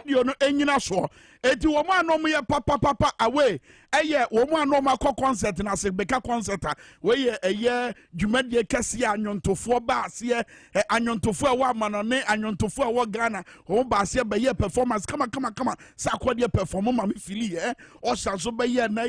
audio no enyina so eti wo ma no mo ye papa away eye wo ma no ma concert na se beka concert we ye eye dwumadie kase anyontofo ba ase anyontofo a wa manone anyontofo a wo Ghana wo ba ase be ye performance kama sa kwade perform ma me fili o shanso be ye na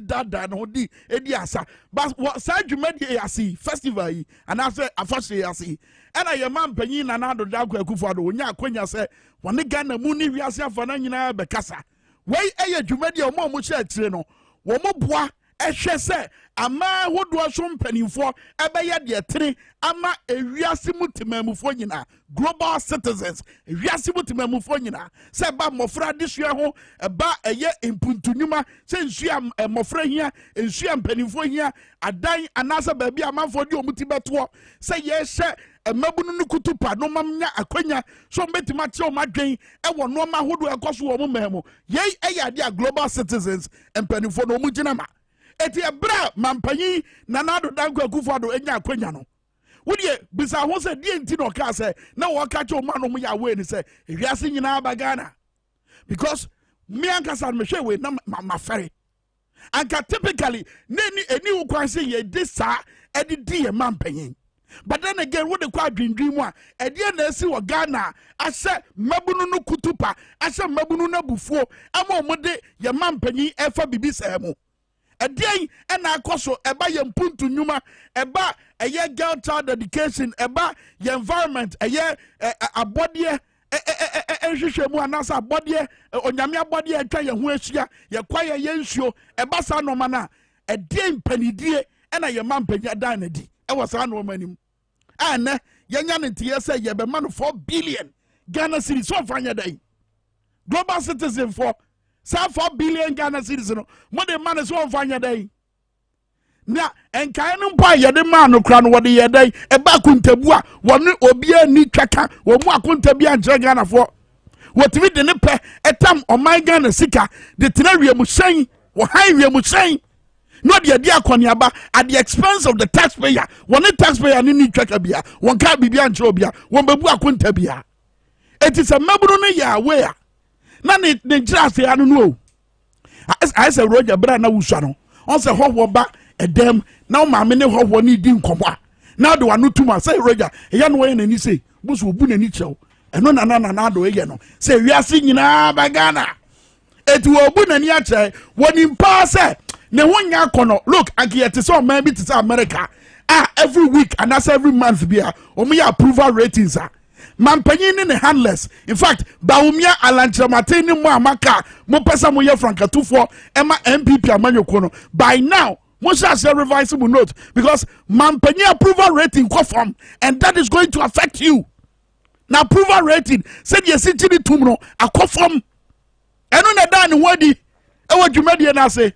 dada no di edi asa but sa dwumadie ase festival yi anase afase ase ena ye man panyin na na do da Akufo Addo onya akonya se wone Ghana mu ni wiase afana nyina be kasa wei eye dwumadie o mo hye atire no wo mo boa ehwe se ama hodo so mpanimfo ebeye de tere ama ewiase mutemamufo nyina global citizens ewiase mutemamufo nyina se ba mofra desua ho ba eye impuntunyuma se nsua mofra hia nsua mpanimfo hia adan anasa ba bia amanfo de omuti beto se ye hye mabunu no kutupa no mamnya akonya so metima che o madwen wo no ma hodo ekoso wo mmamu ye eyade a global citizens mpanimfo no mugina ma eti ebra mampanyi na nado danko Akufo Addo enya akonya no wodie bisa ho se die nti no ka se na wo ka che o ma no mu ya we ni se ewiase nyina ba Ghana because me ankasa me hwe we na mafere anka typically eni wo kwan se ye disa edi di ye mampanyi. But then again, what the quad dream one, a dear Nessie or Ghana, I said, Mabunu no kutupa, I said, Mabunu no bufo, I'm on de your man penny, FBB Samo. A day and I coso, a buy your puntu numa, a bar, a year girl child education, a bar, your environment, a year, a body, a body, on Yamia body, and try your Huesia, your quiet yensio, a bassa no mana, a dame penny dear, and a your man penny dandy. I was an woman. And Yanyan and TSA, you have a man 4 billion Ghana cedis so far day. Global citizen for 4 billion Ghana citizens. More than man is 1 fine day. Now, and Kayanum buy the man who crown what the day, a bakuntabua, one obia ni chaka, or more kuntabia and Ghana for what we didn't pay a time on my Ghana sika, the Tenaria Musang, or Highway Musang. Not the idea Konyaba at the expense of the taxpayer. One taxpayer need Chakabia, one can't be beyond Jobia, one Babua Kuntabia. It is a Mabrone ya where none it the just I don't know. I said Roger Brana Usano. Also hot back a dem now my many hot one need in comma. Now do I know too much say Roger, a young way and he say, Bush will boon and each show. And no another again. Say we are singing Bagana. It will boon and yache one in pass. Ne wonya kono look agiyete so man bi to America every week and that's every month bia omo approval ratings mampanyin ne handless in fact baumia alanchramate ni mo amaka mo pesa mo ye frankatufo ema MPP amanyoko no by now mo shall revisable note because mampanyin approval rating ko form and that is going to affect you now approval rating said ye sitini tum no akofom eno na dan wadi e wadwumade na say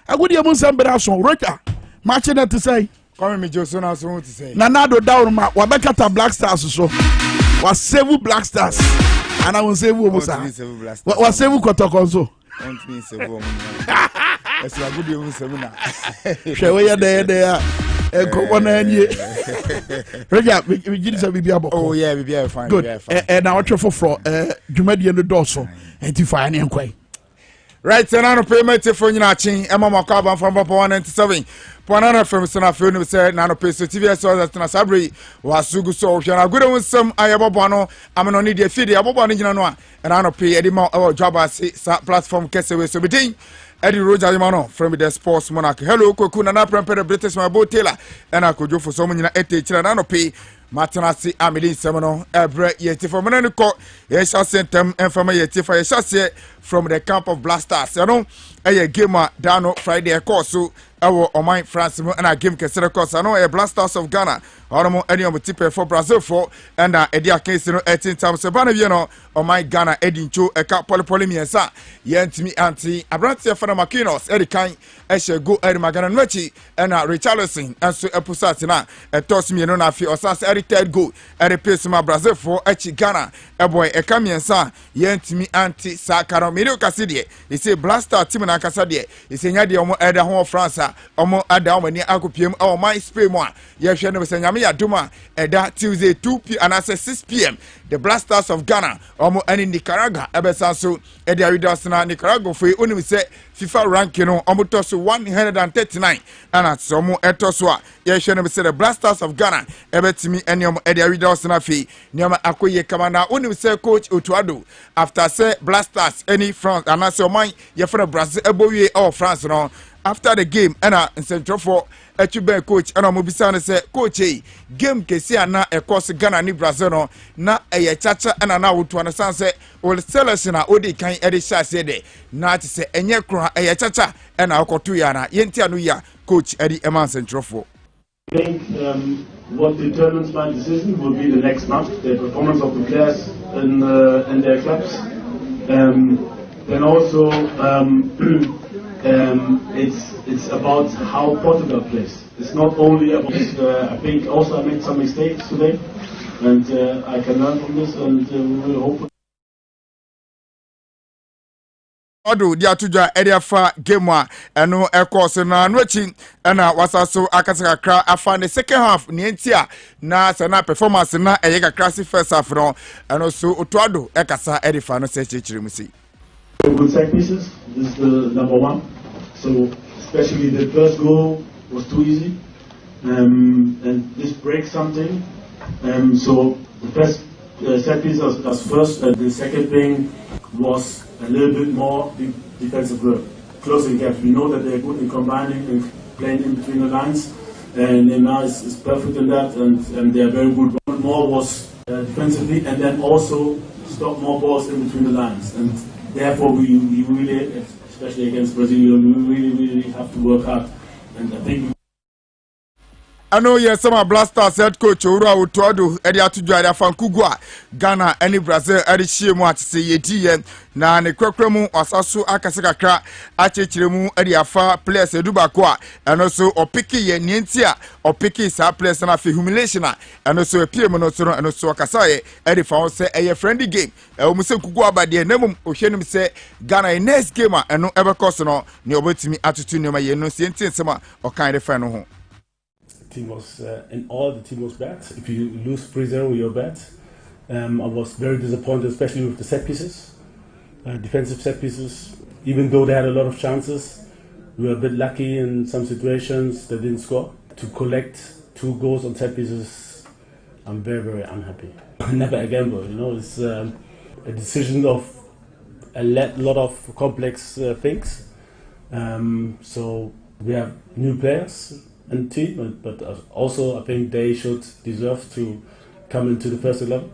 I would even send Brasso, Roger. Matching it to say, come me, Johnson, I want to say. Nanado down, Wabekata Black Stars, so was 7 Black Stars, and I will say, what was 7 Kotokonso? That's a good young seminar. Shall we there? Go on and Roger, we did some be able. Oh, yeah, we be fine. Good. And our truffle for Jumedi and the Dorso, and to find and quay. Right, and I payment for Yachin, Emma Macaba from 197. Ponana from Sana Film said, Nano Peso TV, so that Nasabri was Sugu so. And I good with some Ayabano, I'm on the feed, Abobano, and I don't pay Edimo or job as platform Kasiebo so between Eddie Roger Mano from the Sports Monarch. Hello, Kokuna, and I prepare British my boat Taylor, and I could do for so many 8 and I don't pay. Matanasi Amili Semono, Ebre Yeti from Menenico, Yesha sent them and from Yeti for Yesha from the camp of Blasters. You know, a gamer down Friday course, so our Omai France and I game consider course. I know a Blasters of Ghana, Oromo any of the tip for Brazil for and Edia case 18 times a banner, you know, on my Ghana Edin Cho, a cup polypolymia, Yentimi Auntie, Abrantia for the Makinos, Eddie Kine, Esha go Eddie Magana Mechi, and Richarlison, and so a Pusatina, a toss me no fi or Sas Eddie Ted go, and a piece my Brazil for Echi Ghana, a boy, a Kamian son, Yentimi Auntie Sakaro Medio Cassidy, he say Blaster Timana Cassadie, he say Yadi Eda Home France, a omo ada omani akopiem e man Spain mu a ye hwe no se nyame yadoma eda Tuesday 2 p and 6 p.m. the Blasters of Ghana omo ani Nicaragua ebesa so e dia widosna Nicaragua foi onim se FIFA ranking no omo to so 139 and so omo eto so a ye hwe no se the Blasters of Ghana ebetimi eniom e dia widosna fi nioma akoye kamana onim se coach Otuado after say Blasters any France and so man ye for Brazil ebowie or France no after the game and central for Echube coach and Mobisana say coach game kesi ana e course Ghana ni Brazil no na eye chacha and na wotu understand say all sellers na odi kan edi sha say de na ti say enye kro eye chacha and akoto ya na yenti anu ya coach edi eman central for. I think what determines my decision will be the next month, the performance of the players in their clubs. Then also it's about how Portugal plays. It's not only about I think also I made some mistakes today, and I can learn from this, and we will hopefully. Odo dia tujwa area fa game a eno course na nochi na wasaso akasa kra afa the second half ni entia na sana performance na eye kakra si first half no eno so otoado ekasa edifa no se chichirimu si. Good set pieces. This is the number one. So especially the first goal was too easy, and this breaks something. So the first set piece was first, and the second thing was a little bit more defensive work, closing gaps. We know that they're good in combining and playing in between the lines, and now it's perfect in that, and they're very good. One more was defensively, and then also stop more balls in between the lines, and therefore we really, especially against Brazil, we really have to work hard, and I think. I know yes, some Blasters head coach Ura Otuado edi atujwa edi afankugwa Ghana eni Brazil edi shiemu atise yediye na ne kwakremu asaso akase kakra achechiremu edi afa players edubako a eno so opiki ye nienti a opiki sa players na fi humiliation a eno so epiem no so no eno so akasaye edi fa won se eye friendly game omu se kugwa abade nemum ohwenim se Ghana next game a eno ebekoso no ne obetimi atutu ne ma ye no se nsema okan de fa no ho. Team was in all the team was bad. If you lose 3-0, you're bad. I was very disappointed, especially with the set pieces, defensive set pieces. Even though they had a lot of chances, we were a bit lucky in some situations. They didn't score. To collect 2 goals on set pieces, I'm very, very unhappy. Never a gamble, you know. It's a decision of a lot of complex things. So we have new players and team, but also I think they should deserve to come into the first 11.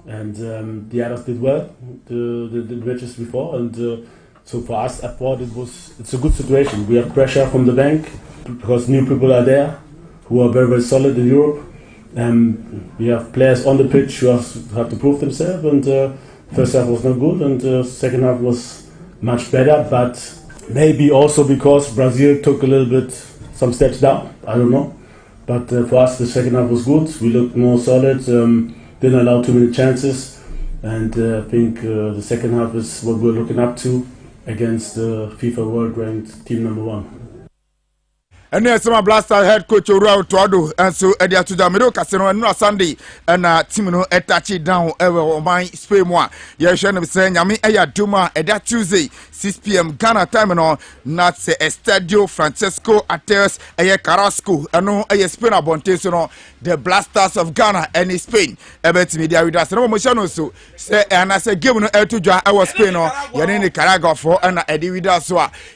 And the others did well, the matches before, and so for us, I thought it's a good situation. We have pressure from the bank because new people are there who are very, very solid in Europe. We have players on the pitch who have to prove themselves, and first half was not good, and second half was much better, but maybe also because Brazil took a little bit some steps down, I don't know. But for us, the second half was good. We looked more solid, didn't allow too many chances. And I think the second half is what we're looking up to against the FIFA World Ranked team number 1. And then some Blaster head coach Ura Otuado and so Edia to the middle casino and no Sunday and team no etachi down ever my Spain one. Yes, I'm saying Yami Eya Duma Edia Tuesday 6 p.m. Ghana time no not say Estadio Francesco Ateos Eye Carrasco and no Eye Spain Abonteso the Blasters of Ghana and Spain. Ebet media with us. No motion so say and I say game no to I was Spain no Yanni Nicaragua for and Eddie with us.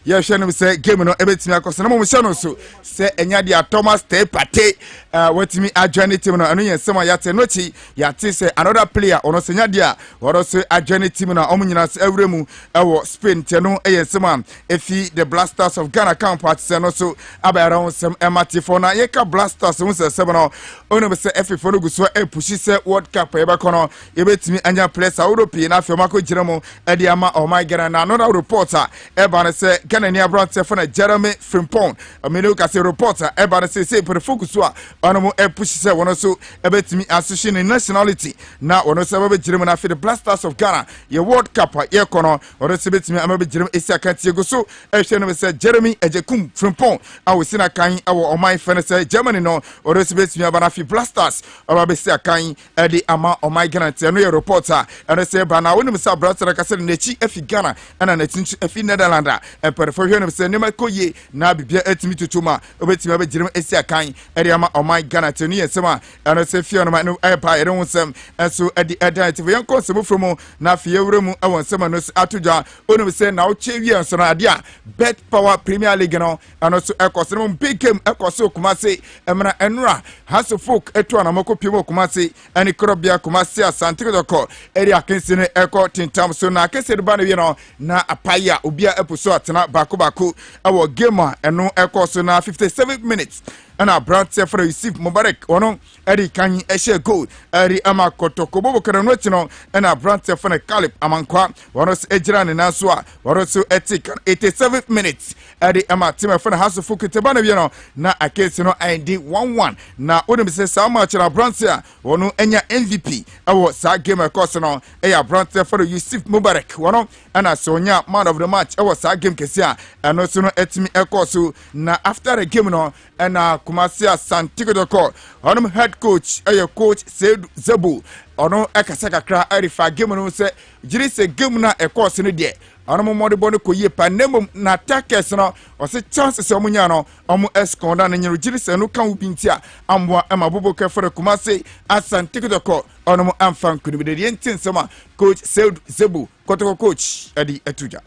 Yes, I'm saying game no ebet me akos no motion so say enya dia Thomas Tepate wetimi adwane team no anu yensema yate nochi yate say another player ono senya dia woro say adwane team no omunyina se awremu ewo Spain te no yensema efi the Blasters of Ghana camp at se no so abara on sem emati for na yeka Blasters un se sebe no ono be se efi for no guso pushi se World Cup e be kono ebetimi anya players European na afio mako giremo e dia ma o my Ghana na another reporter e ba ne se Ghana ni abrante for na Jeremy Frimpong amene Middle Kase reporter eba say per focus wa onomo push say wono so ebetimi association in nationality na wono so abegirem na the Blasters of Ghana ye World Cup ye kono wono so betimi amabegirem esi akantie go so ehwe no say Jeremy Ejekum Frimpong awosina kan awo oman fene say Germany no wono so betimi abana fi Blasters ababesi akan edi ama oman Ghana te no ye reporter and say bana wonim say Blasters kase nechi efi Ghana ana nechi efi Netherlands per for hwe no say nema koye na bibia etimi tutuma obetimi abegirem esi akan edi ama oman Ghana te no ye sema and say fi no ma no epa ere wonsem enso edi identity yan konsem from na fi ewure mu awon sema no atoja onum say na o chewi enso na ade a Bet Power Premier League no and so ekose no big game ekose Kumase emra enura House of Folk etu anamako pimo Kumase ani krobia Kumase Asante Kotoko eri akensi ne eko tintam so na akensi de ba no no na apaya obia epuso atena bako awo game eno ekose na 57 minutes and our brand for receive Mubarak ono eri kan share goal eri ama Kotoko bobo kranotino and our brand for Calip amankwa wonos ejira ne naso a wonos etik 87 minutes eri ama team for House of Folk tebana bi no na akesi no ID 1-1 na onim say sa match na brand a wono enya MVP awo sa game course no eya brand for Yusuf Mubarak wono ana sonya man of the match awo sa game kesi a eno so no etimi ekoso na after the game no and Kumasi Asante Kotoko onum head coach coach Said Zebu ono ekasaka kra arifa game no se jiri se game na course no de onum modebo no koye panem na attackers no o se chances omunya no omu esconda na nyiru jiri se no kan ubintia amboa emabobo kefere Kumasi Asante Kotoko onum amfan kunibede yentin sema coach Said Zebu Kotoko coach edi etuja.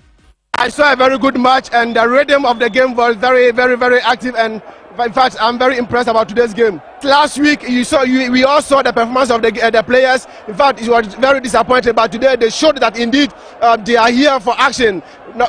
I saw a very good match and the rhythm of the game was very active, and in fact I'm very impressed about today's game. Last week we all saw the performance of the players. In fact it was very disappointing, but today they showed that indeed they are here for action.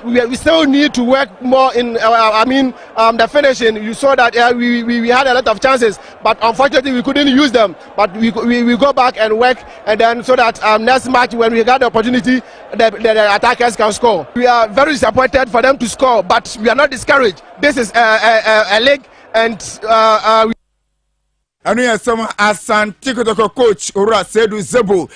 We still need to work more in the finishing. You saw that we had a lot of chances, but unfortunately we couldn't use them. But we go back and work, and then so that next match when we got the opportunity, the attackers can score. We are very disappointed for them to score, but we are not discouraged. This is a league, and anu ya sama Asante Kotoko coach Ora Sedu Zebu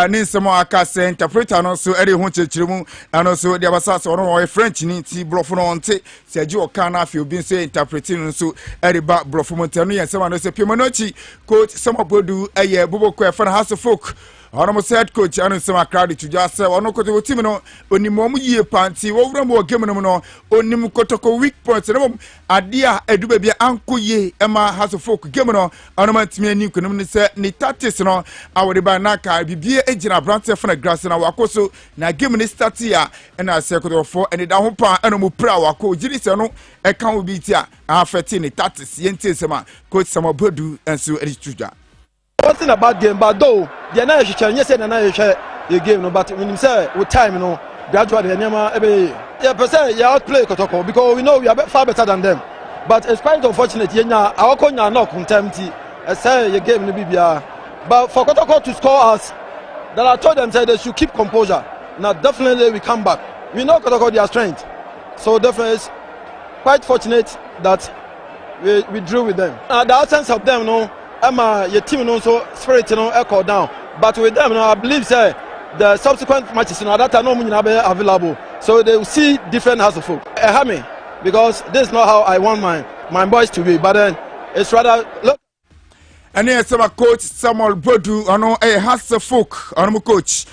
ni sama akase interpreter no so eri ho chechirimu ano so dia basasa ono French ni ti blofo no nte se agi oka na afi obi so interpreting no so eri ba blofo mo ntanu ya sama no se pimonochi coach sama bodu eye boboko e fa House of Folk ono said coach anu sama crowd to just say ono Kotoko team no onimom yie panti wo wura mo game no no onim Kotoko weak points no ade a edu ba bia ankoye ema House of Folk game no ono mantimi ani kunum ni se ni tactics no awode ba na ka bibie ejina brante fana grass na wakoso na game ni start ya na se Kotoko eni da ho pa eno mo pra wako jiri se no e kan obi ti a affect ni tactics yenti sema coach sama bodu enso edituja. One thing about game, but though they are not share the game, no. But when you say with time, gradually yeah, per se, you outplay Kotoko because we know we are far better than them. But it's quite unfortunate, our corner not contempt. I say the game no BBR. But for Kotoko to score us, that I told them they should keep composure. Now definitely we come back. We know Kotoko their strength, so definitely it's quite fortunate that we drew with them. The absence of them, your team also spirit echo down, but with them I believe the subsequent matches that are not available, so they will see different House of Folk. Me because this is not how I want my boys to be, but then it's rather look. And here some coach Samuel Bodu ono House of Folk ono coach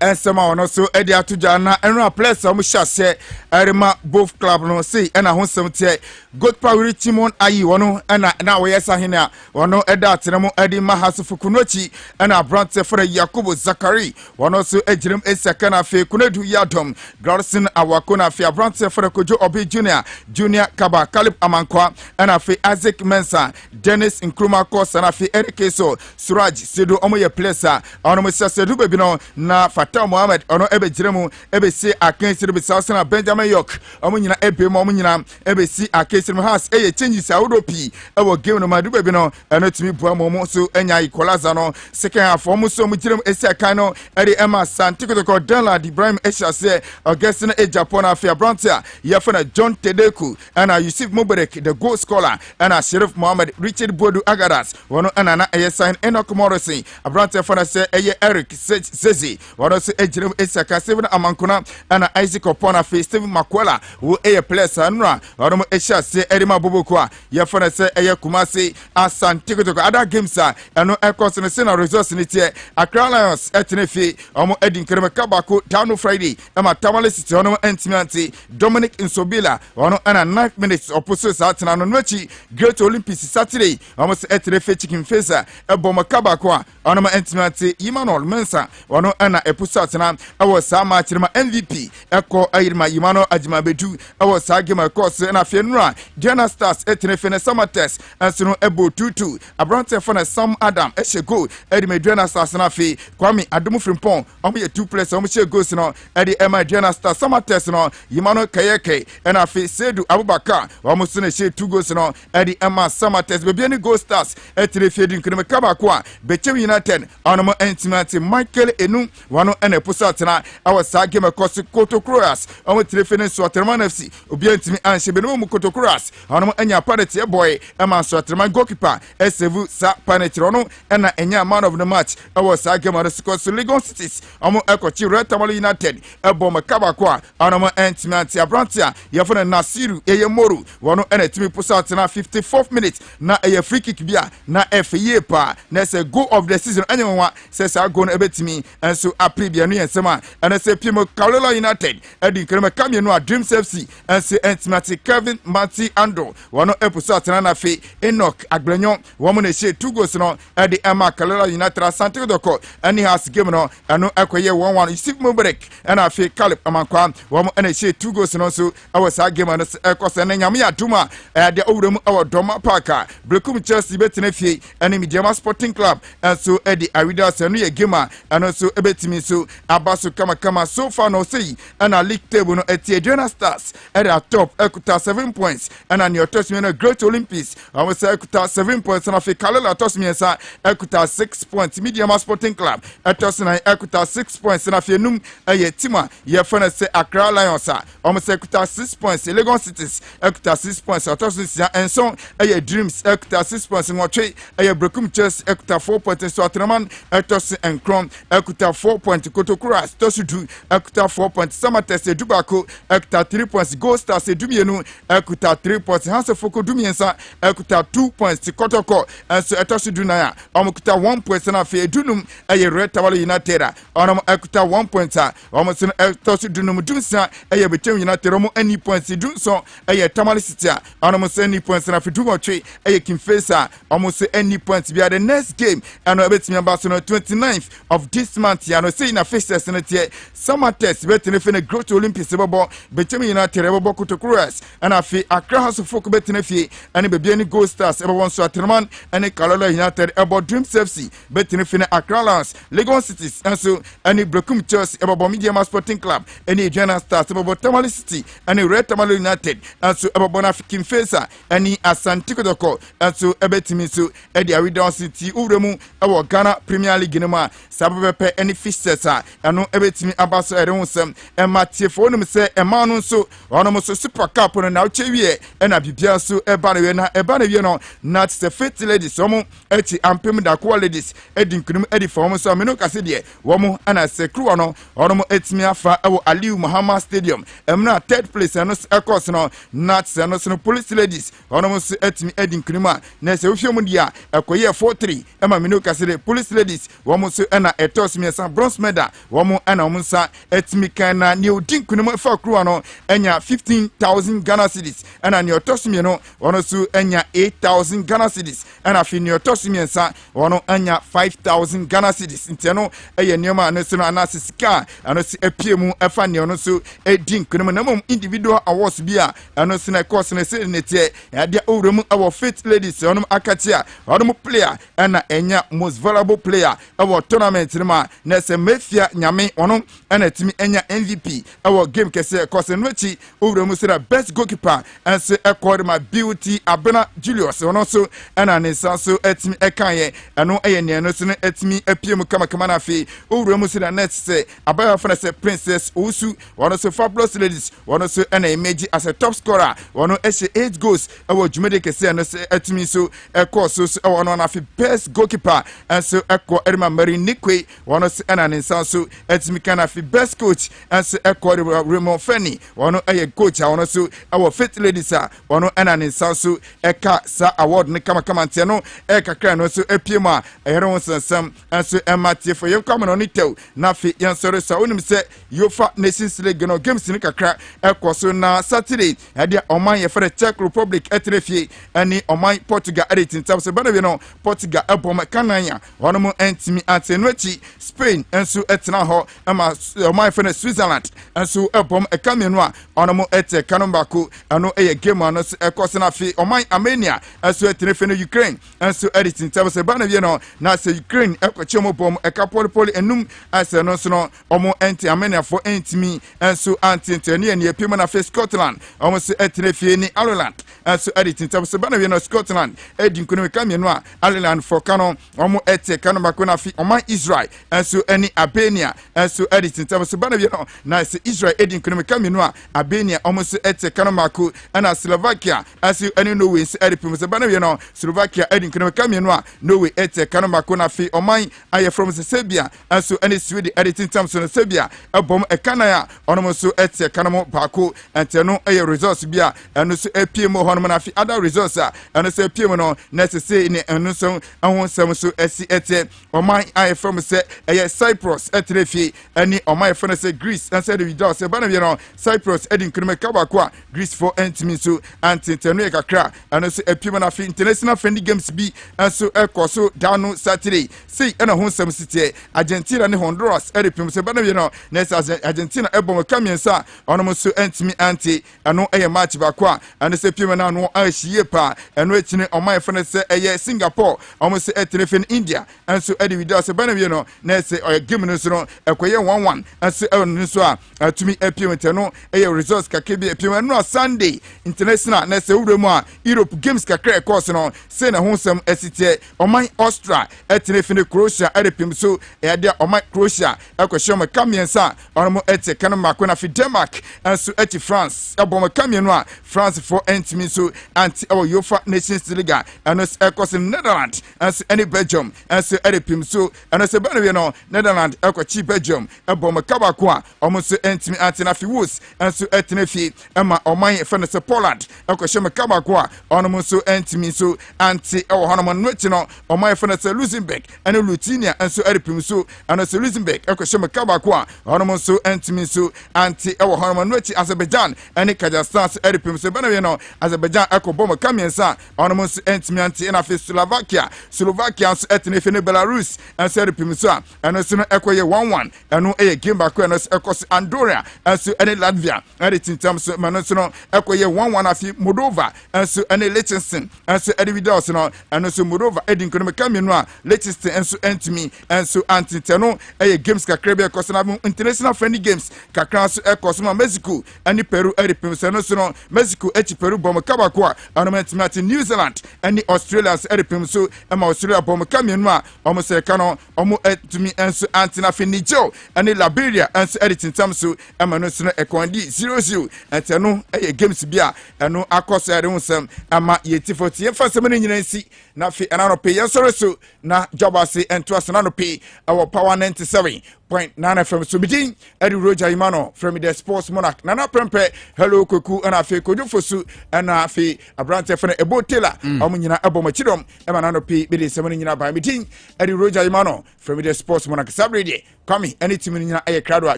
and some ono so edi atuja na enra place omo hyase erema both club no say na ho semte good power Timon ayi wono na we yesa hene wono eda atenemo edi ma House of Folk nochi na brante for Yakubu Zakari wono so ejirem esaka na fe kunedu yadom Garrison awako na fe brante for Kojo Obi Junior Kaba Calip Amankwa na fe Isaac Mensa Dennis Nkrumah Kosa na fe Eric So Suraj Sedo omo ye place ono mo sedu bebi no na fa Mata Mohammed ono ebe jiremu ebe si akensi be Sasana Benjamin York omo nyina ebe mo nyina ebe si akensi has eye changes awodopi ewo game no madu be no eno timi bua mo so enya equalizer no second half omo so mo jiremu esi akan no ede Emma Santikotoko Danla Ibrahim Eshase Augustine e Japan afia Brantia yefana John Tedeku and Yusuf Mubarak the goal scorer and Sheriff Mohammed Richard Bodu Agadas wono anana eye sign Enoch Morrison Brantia fana se eye Eric Zezi wono se ejirem Esaka Seven Amankuna and Isaac Opona fe Steve Makwela wo eye players anura wono Eshase Erima Bobokwa yefana se eye Kumasi Asantikoto other games eno ekos ne se na results ni tie Accra Lions etnefi omo edin kreme kabako down Friday ema Tamale City ono entimanti Dominic Nsobila ono ana 9 minutes opposite satna no nwachi Great Olympics Saturday omo se etrefe chicken face ebomo kabako ono entimanti Emmanuel Mensa ono ana epusatna ewo sa match ma MVP eko ayirma Emmanuel Ajimabedu ewo sa game course na fienura Diana Stars etrefe ne Samates enso ebo 2-2 Abrante fana Sam Adam eshego edi Diana Stars na fi Kwame Adumu Frimpong omo ye 2 players omo she goals no edi Emma Diana Stars Samates no Emmanuel Kayeke and afi Sedu Abubakar omo so na she 2 goals no edi Emma Samates be bi ni Gold Stars etrefe di nkene kabako a Bechem United onomo intimate Michael Enu wano ene pusatena awa sa game course Kotokroas omo trefe ne Swaterman FC obi antimi anhye be no mu Kotokroas onomo anya parity boy Emma Swaterman goalkeeper esevu sa penalty no ena enya man of the match awa sa game on the Legon Cities omo ekochi Red Tamale United ebo makabako a onomo intimate Abrantia yefona Nasiru Eyemoru wano ene timi pusatena 54th minute na eye free kick bia na FA pa na say goal of the season anyanwa say sa go no ebetimi enso apribia no yensema and say Pimo Kaolela United edi krema kamye no Dreams FC enso intimate Kevin Mati Ando wano epusatena na fe Enoch Aglenyon womo na she 2 goals no edi Emma Kaolela United Asante Doko ani has game no eno ekoye 1-1 Yusuf Mubarak and afi Caleb Amankwa womo na she 2 goals no so awasa game no ekose na nyame aduma de owuram awo Doma Parka Brekum Chelsea betene fie ene Mediama Sporting Club enso edi Awida senu ye game eno so ebetimi so abaso kama so far no say and a league table no etie Diana Stars at the top ekuta 7 points and an your touch me no Great Olympics I say ekuta 7 points and afi Kalela touch me sa ekuta 6 points Mediama Sporting Club etos na ekuta 6 points and afi num eye tima ye fana say Accra Lions I say ekuta 6 points Legon Cities ekuta 6 points etos sia enso eye Dreams ekuta 6 points ngotwe eye Brekum Chelsea ekuta 4 points so Atraman etos enkron ekuta 4 points Kotokura Tosudu ekuta 4 points Samates Edubako ekuta 3 points Gold Stars Edumienu ekuta 3 points Hansefoko Dumiensa ekuta 2 points Kotoko enso etosudu na ya omukuta 1 point na fe Edunum eye Red Tamale United onom ekuta 1 point omo so etosudu num dunsa eye Bechem United omo any points dunso eye Tamale City onom so any points na fe Dumotwe eye Kimfesa omo so any points bia the next game and ebetimi ambaso no 29th of this month ya no say na fixtures na tie Samates betene fe na Great Olympics bebo Bechem United bebo Kotokroas and afi Accra House of Folk betene fe and be bia ni Gold Stars bebo so Atraman and Kaolela United bebo Dreams FC betene fe na Accra Lions Legon Cities and so and Brekum Chelsea bebo Mediama Sporting Club and Diana Stars bebo Tamale City and Red Tamale United and so bebo na Kimfesa and Asante Kotoko and so ebetimi so edi Awida City uremu ewo Ghana Premier League nema sababepe any fixtures eno ebetimi abaso erehusem ematifo onum se emanu so onom so Super Cup no na uchewie na bibia so eba na wie no not the fit ladies omo eti ampem da ko ladies edi nkunum edi form so ameno kase de womo ana se kruwa no onom etimi afa ewo Aliu Muhammad Stadium emna third place eno ekos no not se no so police ladies onom so etimi edi nkunum na se ofie mu dia ekoye 4-3 ema meno kase de police ladies womo so na etos miesa bronze medal womo ana womo sa etimi kana ni odi nkunum afa kruwa no enya 15,000 Ghana cedis ana ni otos mi no wono so enya 8,000 Ghana cedis ana fi ni otos miensa wono enya 5,000 Ghana cedis nteno eye nioma no so na sika ano si epiemu efa ne no so edi nkunum na mom individual awards bia ano so na course na se netie ya dia owremu our fit ladies onom akatia onom player ana enya most valuable player our tournament ma na se efia nyame ono ena timi enya MVP ewo game kese kose no chi owura mu sira best goalkeeper enso ekord ma beauty abena Julius ono so ena ne sanso etimi ekanye eno eye ne no so etimi epiem kama na fi owura mu sira net se abaya fana se Princess Usu ono so Fabulous Ladies ono so ena emeji as a top scorer ono ehye 8 goals ewo jumede kese no se etimi so ekoso so ono na fi best goalkeeper enso eko erima Mary Nikwe ono so ena ne sanso etimi kana fi best coach enso eko Raymond Feni ono eye coach ono so ewo Fit Ladies ono ena ne sanso eka sa award ne kama ntia no kakra no so epiem a eyere won sansam enso ematie for yem no ni tew na fi yansore sa onim se Yofa Nations League no games ni kakra ekoso na Saturday ade oman ye for Czech Republic etrefie ani oman Portugal editing tab se bana bi no Portugal ebom kananya ono mo entimi atenuachi Spain enso etena ho ama oman for Switzerland enso ebom ekamenu a ono mo ete kanombako ano eye game ano ekoso na fi oman Armenia enso etrefe no Ukraine enso editing tab se bana bi no na se Ukraine ekoche mo bom ekapoli enum ase no so no omo enti Armenia for entimi enso antintani ne epim na fe Scotland omo se etrefe ni Ireland enso editing tab se bana bi no Scotland edin kuno kamenu a Ireland for canon omo ete kanombako na fi oman Israel enso eni Albania enso editing tab se bana bi no na se Israel edin kuno kamenu a Albania omo se ete kanombako na Slovakia enso eni Norway se edipim se bana bi no Slovakia edin kuno kamenu a Norway ete kanombako na fi oman aye from Serbia enso eni Sweden editing tab so Serbia ebom ekanaya onomo so ete kanamo bako enteno eye resource bia eno so epiem hono na fi other resource eno so epiem no necessary ni eno so ahonsam so esi ete oman aye from se eye Cyprus etrefi ani oman from se Greece and said we do se bana bi no Cyprus edin kunme kabako a Greece for entimi so antenteno e kakra eno so epiem na fi international friendly games bi enso ekoso dano Saturday sei ena honsam sitie Argentina ne Honduras edipim se bana bi no nesa Argentina ebom kamiensa onom so entimi anti ano eye match bakwa ane se piem na no ahie pa eno etine oman fene se eye Singapore omo se etrefe in India enso edi video se bana bi no nesa oye game no so no ekoye 1-1 enso eno so a atumi epiem teno eye results kakebi epiem no Sunday international nesa uremu a Europe games kakra course no se na honsam esitie oman Austria etrefe ne Croatia edipim so ede oman Croatia ekohye kamiensa onomo ete kanoma na fi Denmark enso eti France ebom kamienu a France for entimi so anti Yofa Nations League enos ekos Netherlands enso eni Belgium enso edipim so enos bana we no Netherlands ekochi Belgium ebom kabako a omo so entimi anti na fi Wales enso etene fi ema oman fene Poland ekohye kabako a onomo so entimi so anti honomo nweti no oman fene Luxembourg ene Lithuania enso edipim so enos Luxembourg ekohye kabako a onomo so entimi so anti ewo honomo nweti Azerbaijan ene Kazakhstan so edipim so bana we no Azerbaijan ekobom kamiensa onomo so entimi anti na fi Slovakia so etene fi ne Belarus enso edipim so eno so ekoye 1-1 eno eye game back eno ekos Andorra enso ene Latvia editing so mano so ekoye 1-1 afi Moldova enso ene Liechtenstein enso edividal so no eno so Moldova edin kono kamienu a Liechtenstein enso entimi enso anti teno eye games kakra bi ekos na international friendly games kakra so ekos ma Mexico ani Peru edipim so no so no Mexico echi Peru bom kabako a ornament mat New Zealand ani Australia so edipim so ema Australia bom kamienu a omo se kano omo etumi enso anti na fi Niger ani Liberia enso editing so ema no so no ekondi 0-0 enteno eye games bia eno akos ere honsam ama yeti 40 fa se mani nyina nsi na fi enano pe yensore so na jobase ento asana pe our power 97.9 FM so midin Eddie Roger Imano from the Sports Monarch nana prempe hello koku na afi kodufosu na afi abrante fene ebotela omunyina ebomachidom ema nano pe be de semani nyina ba midin Eddie Roger Imano from the Sports Monarch sabrede kwami any team nyina aye krado a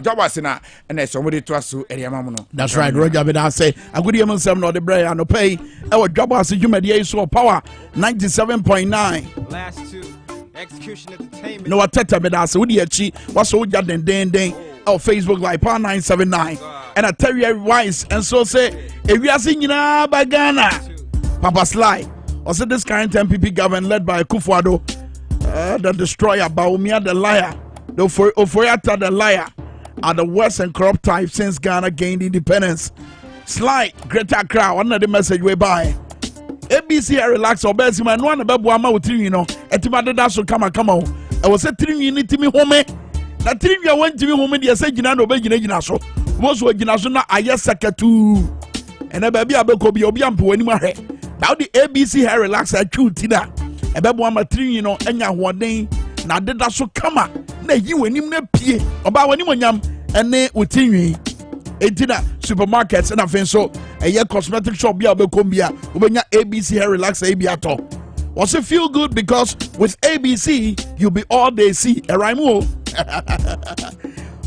jobase na na somebody to aso eriama mu no. That's right, Roger be da say agudi em nsem no de bre ya no pay e wo jobase jumade so power 97.9 last two Execution Entertainment. No ateta me da se wodi achi waso uja den on Facebook like Power 979 and I tell you wise and so say if we are singing Bagana Papa Sly also this current MPP government led by Kufuado the destroyer Baumia the liar The Ofoyata the liar are the worst and corrupt type since Ghana gained independence. Sly, Greta Crow, one of the message we buy. ABC relax or best man one about Buama with you know. Etimada so come on. I was saying you need to me home. That three you went to me home. You said you know Begin so. Most were Ginasuna Ayasaka too. And a baby Abeko be Obiampo anymore. Now the ABC hair relax at you Tina. A Babuama 3 you know, and ya one day. Now that so come on. Na you and him ne pie. About when you yam and ne utini. Etina supermarkets and a so a year cosmetic shop be Abecombia. Ubenya ABC hair relax Abiato. Was it feel good because with ABC you'll be all day see a rhyme.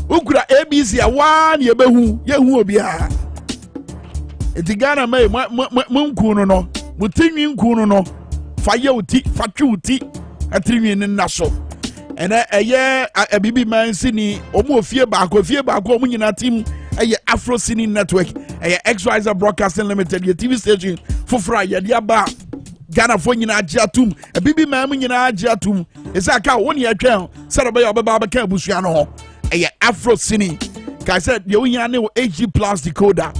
Ukura ABC a one ye behu ye hu obia. Etigana me munkuno no mutinwi nkuno no faye uti fatwu uti atriwi ne naso. Ene eye a bibi man sini omo ofie baako omo nyina team eye Afro Cine Network eye XYZ Broadcasting Limited ye TV station fofora ye dia ba Ghana for nyina agiatum a bibi man nyina agiatum esaka woni atwa sere be ya obeba abeka abusua no ho eye Afro Cine kai said ye wonya ne HG Plus decoder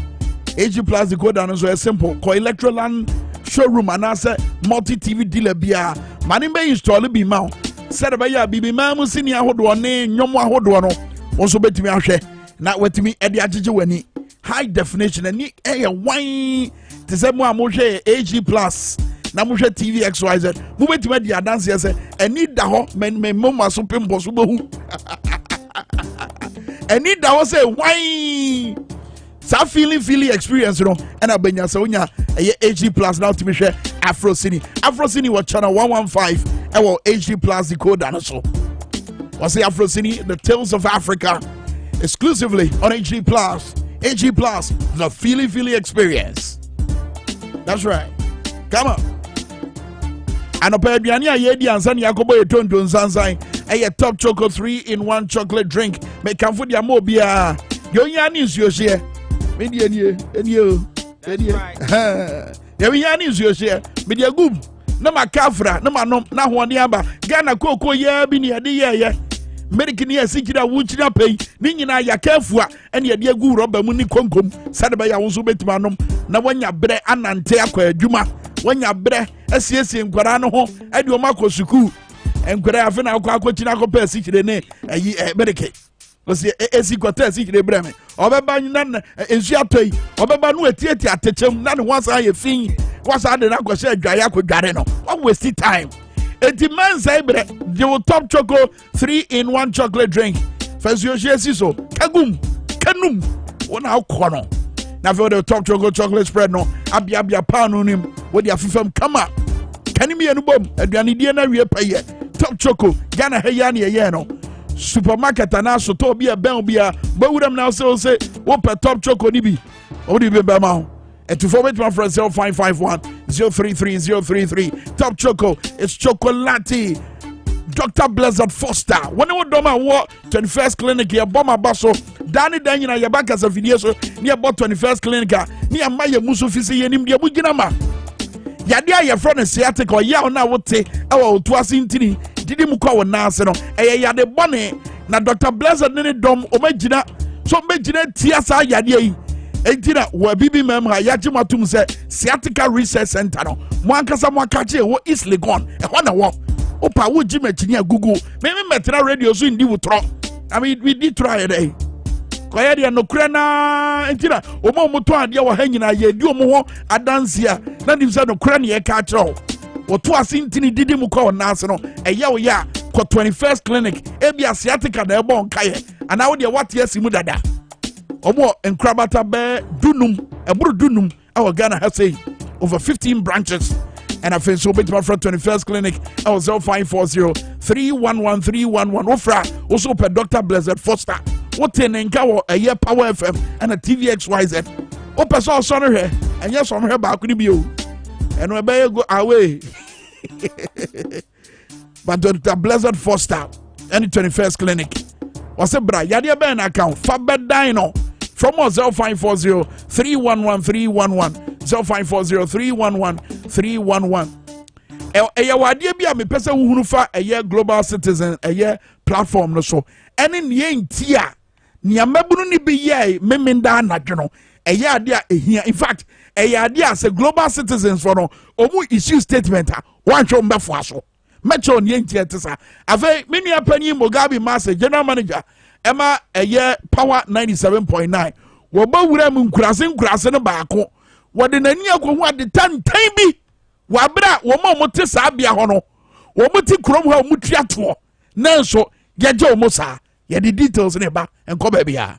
HG Plus decoder no so a simple ko Electroland showroom anase multi TV dealer bia mani be install bi ma said be ya bibi man sini ahodo ne nyomo ahodo no wonso betimi ahwe na wetimi ede agege wani high definition ani eye wan te se mo amohwe HG Plus na mohwe TV XYZ mo betimi ade adanse se ani da ho men mama so pembo so behu ani da ho say wan sa feeling experience no and abenya se onya eye HG Plus now to me share Afro Cine was channel 115 e wo HG Plus decoder no so was the Afro Cine the Tales of Africa exclusively on HG Plus the feeling experience. That's right, come on. And aduane a ye di ansa ne yakobo ye tondo nsansan eye top choco 3-in-1 chocolate drink make am for dia mo bia yo nya ni nsuo hye me die enie ya we nya ni nsuo hye me dia gum na makafra na manom na hoɔden aba Ghana koko ya bi ne yade ye American ya sikira wuchira pay ni nyina ya kafua ene yade agu roba mu ni konkom sade ba ya wo so betima nom na wanya brɛ anante akɔ adwuma wanya brɛ asiesie nkwara no ho ade o makosuku enkwara afi na akɔ china akɔ pa sikire ne ayi American osi esi kwata sikire brɛ me obeba na ensu atoi obeba no etieti atechem na ne wansa ye fin wasa de na akɔ hye adwaye akɔ dware no what waste time. Eti man say bre the top choco 3-in-1 chocolate drink. First you see so kagum kanum wona akono. Na for the top choco chocolate spread no abia pano nim with the afifam kama. Kanimi enu bom aduane die na wie paye. Top choco Ghana heya ne ye no. Supermarket na so to bia ben bia bawuram na say wo per top choco ni bi. O di be ma. And to forward my friend 0551 033 Top Choco, it's chocolate. Dr. Blizzard Foster. When you do my work, 21st Clinic, your bomber basso, Danny Daniel, your back as a video, near about 21st Clinic, near my Musufisi and India Bujinama. Yadia, your friend is sciatic or ya now would say, oh, to us in Tini, did him call Nasano, a the bonnet, now Dr. Blizzard, Nene Dom, Omegina, so Megina Tiasa Yadia. Entina wa bibi mem ha ya jimatum se sciatica research center no mo ankasa mo akache wo East Legon e ho na wo opa wo jimachini agugu me metra radio so ndi wutro I mean we did try it kwaya dia no kura na entina o mo to ade wo ha nyina ye di o mo ho adansia na nim se no kura ne ye ka kire wo to asintini didi mu ko na ase no eye wo ya ko 21st Clinic e bia sciatica na e bon kaye ana wo de what yesimu dada Omo enkrabata be dunum eburu dunum our Ghana has say over 15 branches and I feel so big from 21st Clinic our 0540 311 311 ofra also per Dr. Blizzard Foster what in enka a year Power FM and a TVXYZ opa so so here and yes from here back ni bi o and we be go away but Dr. Blizzard Foster and 21st Clinic was a bra yade be na account fa bedino from 0540 311 311 0540 311 311 ɛyɛ wadeɛ bi a mepɛ sɛ wohunu fa ɛyɛ global citizen ɛyɛ platform no so ɛne neɛ nti a nea mabunu ne bi yɛ memenda anadwo no ɛyɛ adeɛ a ɛhia in fact ɛyɛ adeɛ a sɛ global citizens for no ɔmu issue statement a woanhwɛ wo mbɛfoa so mɛkyɛ neɛ nti ɛte sa afei me nua panyin Mugabe Mase general manager ɛma ɛyɛ power 97.9 wɔba wura mu nkurase no baako wɔde n'ani akɔhu ade tantan bi wabra wɔn a wɔte saa bea hɔ no wɔn te kurom hɔ a wɔn tua toɔ nanso yɛgye wɔn saa yɛde details ne ba nkɔ baabi a.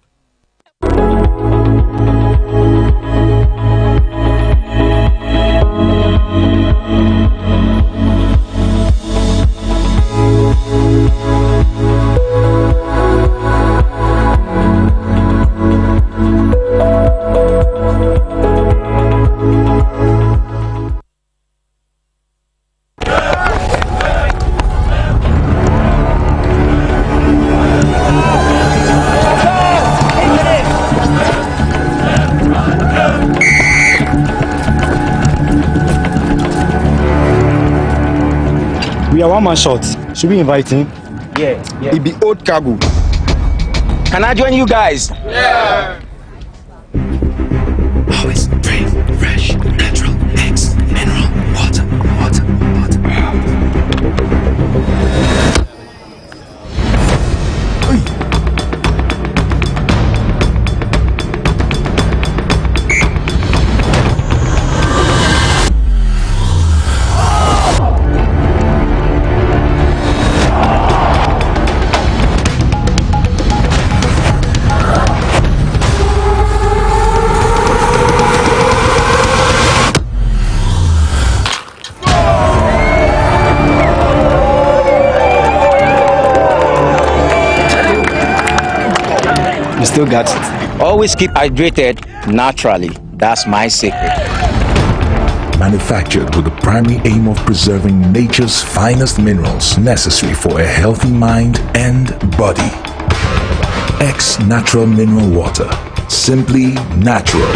We are one man short. Should we invite him? Yeah. It be old cargo. Can I join you guys? Yeah. Always drink fresh, natural eggs, mineral water. You still got it. Always keep hydrated naturally. That's my secret. Manufactured with the primary aim of preserving nature's finest minerals necessary for a healthy mind and body. X Natural Mineral Water. Simply natural.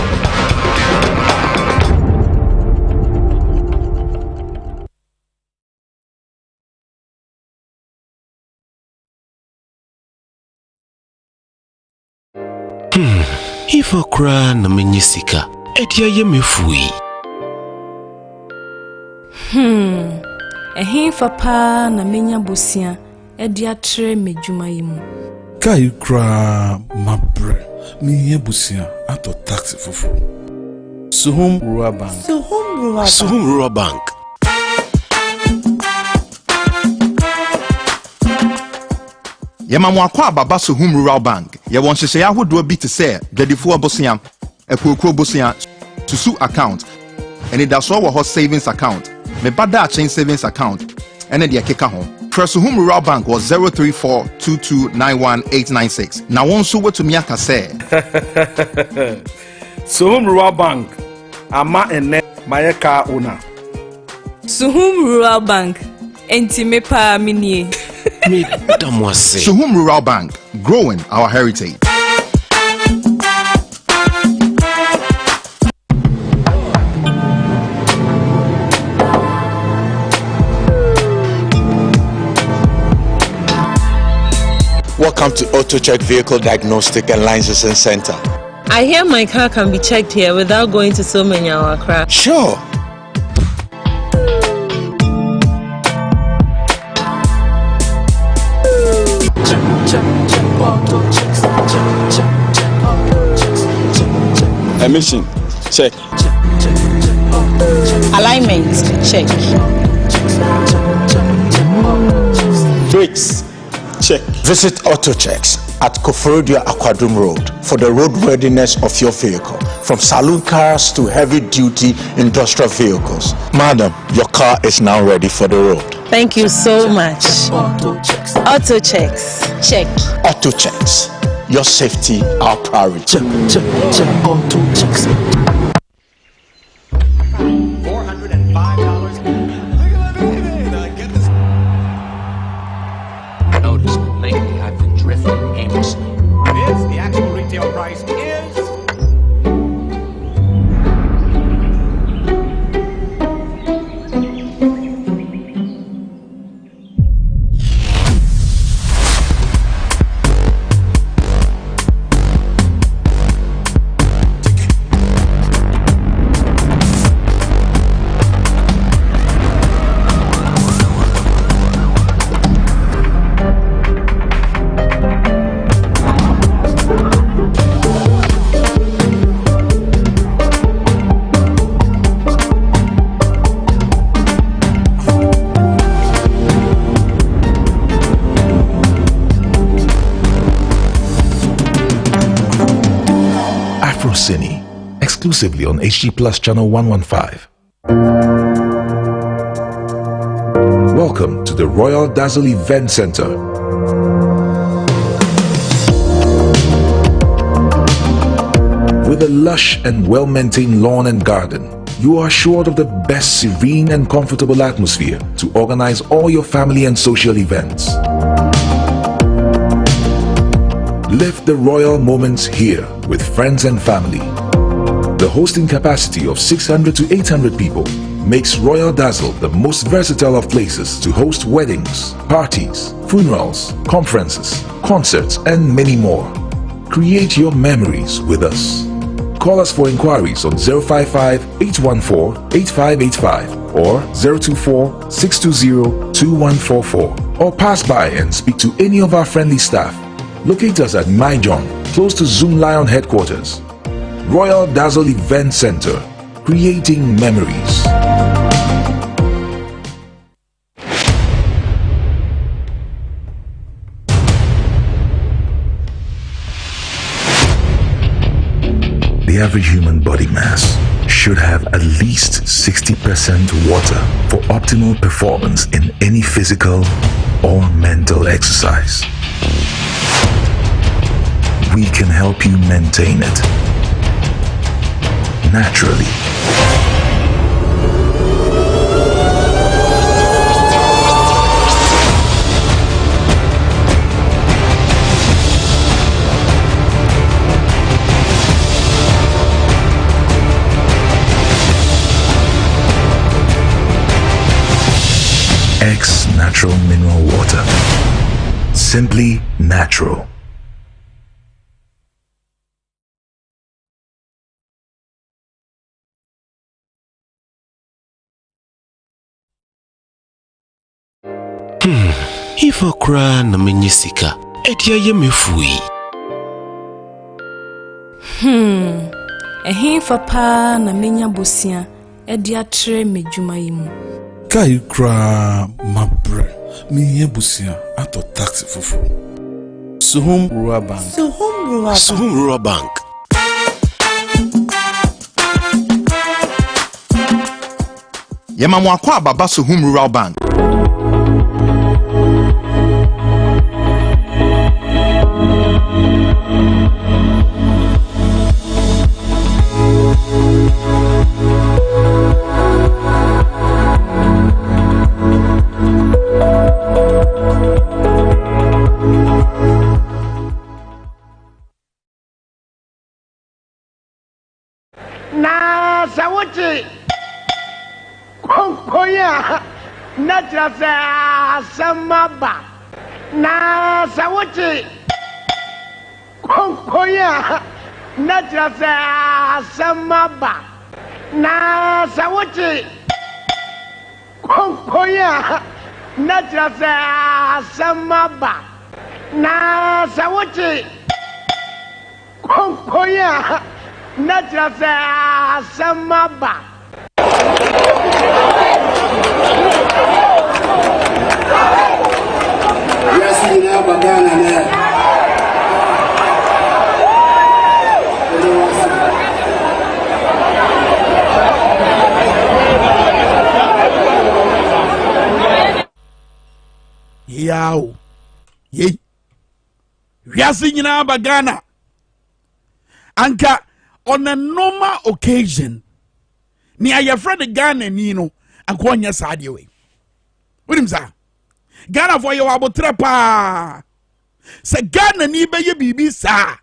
Ifa kura na menyisika edia ye mefui. Ehin fa na menya bosia edia tre medwuma yimu. Kai kura mabre mi ye bosia ato taxi fofo. Suhum Rural Bank. Suhum Rural Bank. Yamamu akwa baba Suhum Rural Bank. Ye won hyehyɛ ahodoɔ bi te sɛ dwadifo abosia, ekuokuo bosia, susu account, ɛne da so wɔ hɔ savings account, me bada chain savings account, ɛne de akeka ho. Press Suhum Rural Bank was 034229186. Na wɔn so wetumi aka sɛ Suhum Rural Bank ama ene mayeka ona. Suhum Rural Bank enti me pa minie. Suhum Rural Bank, growing our heritage. Welcome to Auto Check Vehicle Diagnostic and Licensing Center. I hear my car can be checked here without going to so many hour crap. Sure. Emission, check. Alignment, check. Brakes, check. Visit Auto Checks at Koforodia Aquadrum Road for the road readiness of your vehicle, from saloon cars to heavy-duty industrial vehicles. Madam, your car is now ready for the road. Thank you so much. Auto checks, check. Auto Checks, your safety, our priority. Check, auto checks. $405. Notice lately I've been drifting aimlessly. The actual retail price is Cine, exclusively on HG Plus Channel 115. Welcome to the Royal Dazzle Event Center. With a lush and well-maintained lawn and garden, you are assured of the best serene and comfortable atmosphere to organize all your family and social events. Live the royal moments here with friends and family. The hosting capacity of 600 to 800 people makes Royal Dazzle the most versatile of places to host weddings, parties, funerals, conferences, concerts, and many more. Create your memories with us. Call us for inquiries on 055-814-8585 or 024-620-2144, or pass by and speak to any of our friendly staff. Locate us at Maijon, close to Zoom Lion headquarters. Royal Dazzle Event Center, creating memories. The average human body mass should have at least 60% water for optimal performance in any physical or mental exercise. We can help you maintain it naturally. X Natural Mineral Water. Simply natural. If I cry na menyisika, etia ye mefui. Ehin fa na menya bosia, edia tre medwuma yimu. Kai kra mabre, mi ye busia ato taxi fufu. Suhum Rural Bank. Suhum Rural Bank. Yema mwakwa baba Suhum Rural Bank. Na sawuti konkoya na trasa samaba na sawuti konkoya na trasa samaba na sawuti konkoya na trasa samaba na sawuti konkoya na trasa samaba. Yes, you know, but Yao. Ye. Yasi nyina bagana. Anka on a normal occasion. Ni ayefra de Ghana ni no anko nya saade we. Wonim sa? Ghana for your abotre pa. Se Ghana ni beye bibi sa.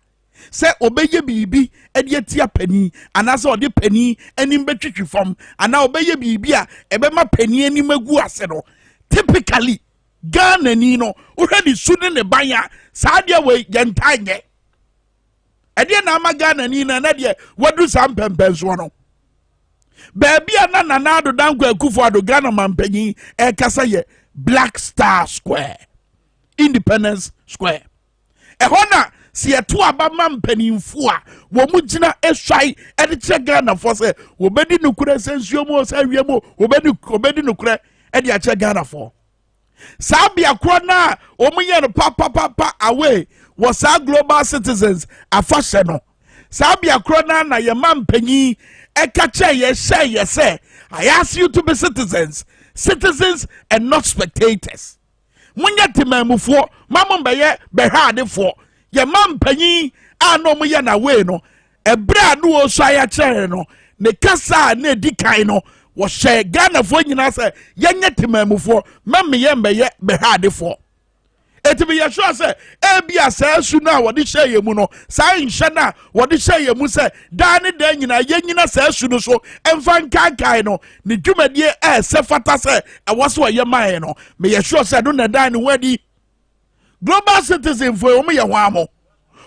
Se obeye bibi e de tia pani anase ode pani anim betwetwe fam ana obeye bibi a ebe ma pani anim agu ase no. Typically Ghana ni no already sude ne banya saade we yentanye. Ede na ama Ghana ni na de wadu sam pempenso no. Baby na nanado dankwa akufo ado Ghana mampanyi e kasa ye Black Star Square, Independence Square. Ehona si eto aba mampanimfo a wo mugina ehwai e de che Ghana for se wo bedi nukure sensuo mo sa wiemo wo bedi nukure e de che Ghana for. Sabia kro na o munye no pa away was our global citizens afashe no. Sabia Krona na ye man penyi ekache ye say ye say. I ask you to be citizens and not spectators. Munya timemufo, mamon beye behade for ye man penyi ano muya na we no. Ebra no osaya chere no. Ne kasa ne dikai no. Was share Ghana for nyina say yenye timemufo, mammy yembe behade for. Etibi ya sure say ebia say su na wodi share ye mu no say nhye na wodi share ye mu say da ne da nyina ye nyina say su no so emfa nkankai no ne dwumadie se fata say e wo so ye man no me ya sure say do na da ne wadi global citizen for omo ye hwamo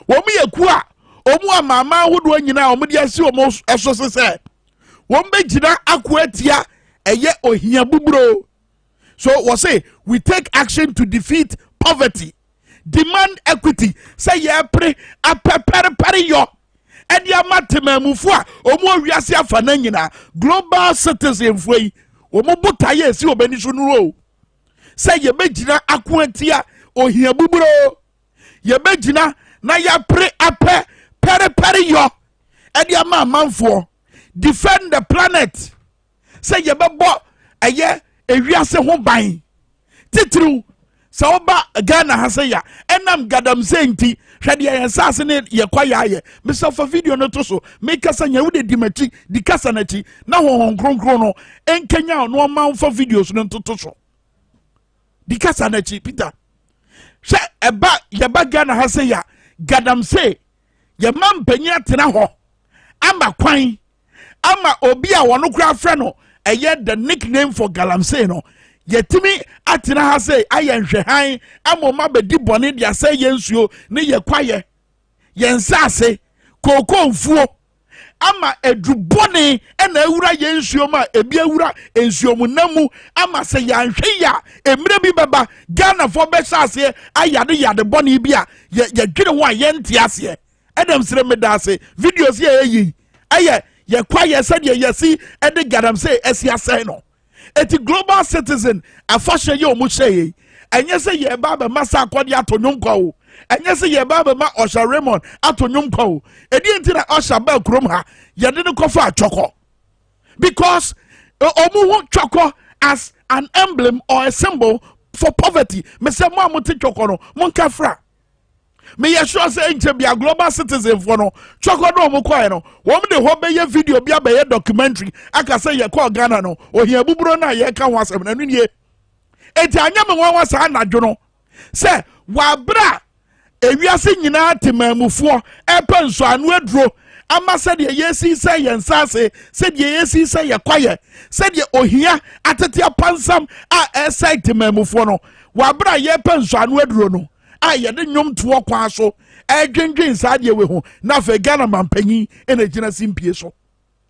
omo ye ku a omo amama hodo nyina omo dia si omo eso say won be gina akoatia eye ohia bubro. So we say we take action to defeat poverty, demand equity. Say ye pre a peri yo. And ya mateme mufua omo wiase afana nyina global citizen foi omo botaye si obani sunuro. Say ye begina akwantia ohia buburo. Ye begina na ya pre a peri yo. And ya manfo defend the planet. Say ye bebo aye ewiase ho ban. Titru sa oba Ghana hasaya enam gadam senti hwede ye sase ne ye kwaya ye mesa fa video no to so make kasa nya wo de dimachi di kasa na chi na ho kronkron no enkenya no ma fa videos no to so di kasa na chi Peter she eba ye ba Ghana hasaya gadam se ye man panya tena ho ama kwan ama obi a wono kra frɛ no eye the nickname for galamsey no yetimi atina ha say aye nhwehan amoma be di bone dia say yensuo ne ye kwaye yensase kokon fuo ama edubone ena ewura yensuo ma ebi ewura ensuo mu namu ama say yanhwe ya emire bi beba Ghana for be sase ayade bone bi a ye dwene ho ayente ase edem sire medase videos ye yi aye ye kwaye said ye see ede gadam say esi no. Eti global citizen afashe ye omu sheye enye se ye ba be masa akodi atonyum kwa o enye se ye ba be ma Osha Raymond atonyum kwa o edi enti na Osha ba krom ha ye de ne kofa achoko because omu ho choko as an emblem or a symbol for poverty me se mo amote choko no mo nkafra me ye sure say nche bia global citizen for no choko no mo kwa no wo de ho be ye video bia be ye documentary aka say ye call Ghana no ohia buburo na ye ka ho asem na nunie eti anya me nwa sa na dwono say wa bra ewiase nyina temamufo epe nso anu aduro ama said ye yesi say yensase said ye yesi say ye kwaye said ye ohia atete pansam a say temamufo no wa bra ye pe nso anu aduro no aye de nyom to kwa so edwendwen saade we ho na fa Ghana mampanyi ena gina simpie so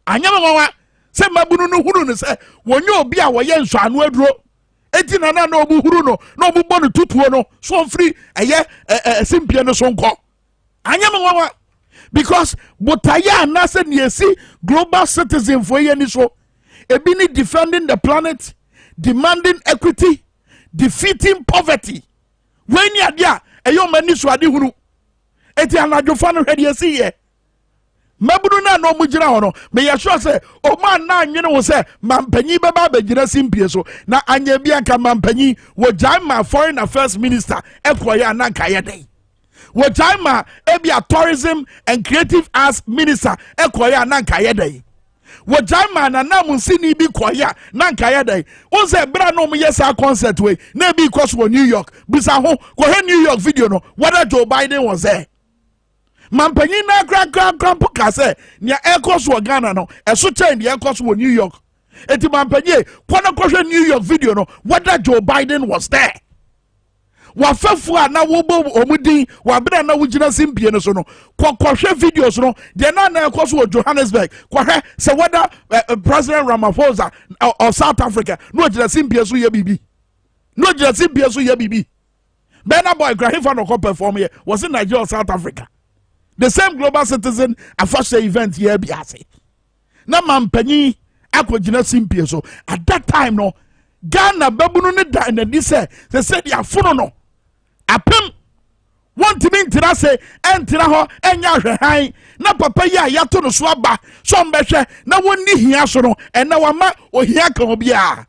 anyama nwa se mabunu no huru no se wonye obi a woye nso anu aduro eti na obu huru no na obu bonu tutuo no so free eye simpie no so nko anyama nwa because botaya na se niesi global citizen for ye ni so ebi ni defending the planet, demanding equity, defeating poverty. When you are there, a young man is ready who eti anadwofa no hwede asi ye mabunu na no mujira hono me ya sure say o man na nwene wo say mampanyi beba bagina simpie so na anya bia ka mampanyi wo jaima foreign affairs minister ekoya na kaye den wo jaima ebia tourism and creative arts minister ekoya na kaye den wo jaima na namunsini bi koya na kaye den wo say bra no mo yesa concert we na bi cost wo New York bisa ho ko he New York video no whether Joe Biden was there. Mampanyi na kra ka se nia ekos wo Ghana no eso chain the ekos wo New York eti mampanyi kwana kohwe New York video no whether Joe Biden was there wa fefu na wo bo omudin wa bra na wo gina simpie no so no kohwe videos no de na ekos wo Johannesburg kohwe se whether President Ramaphosa of South Africa no gina simpie so ye bibi no gina simpie so ye bibi Bena boy Grahifa no ko perform here was in Nigeria or South Africa. The same global citizen afashe event here be ase. Na mampanyi akogina simpie so at that time no Ghana babunu ne da na di say they said ya fono no apem want to mean to say enter ho enya hwan na papa yi a yato no so aba so mbehwe na wonni hia so no ena wama ohia kan obia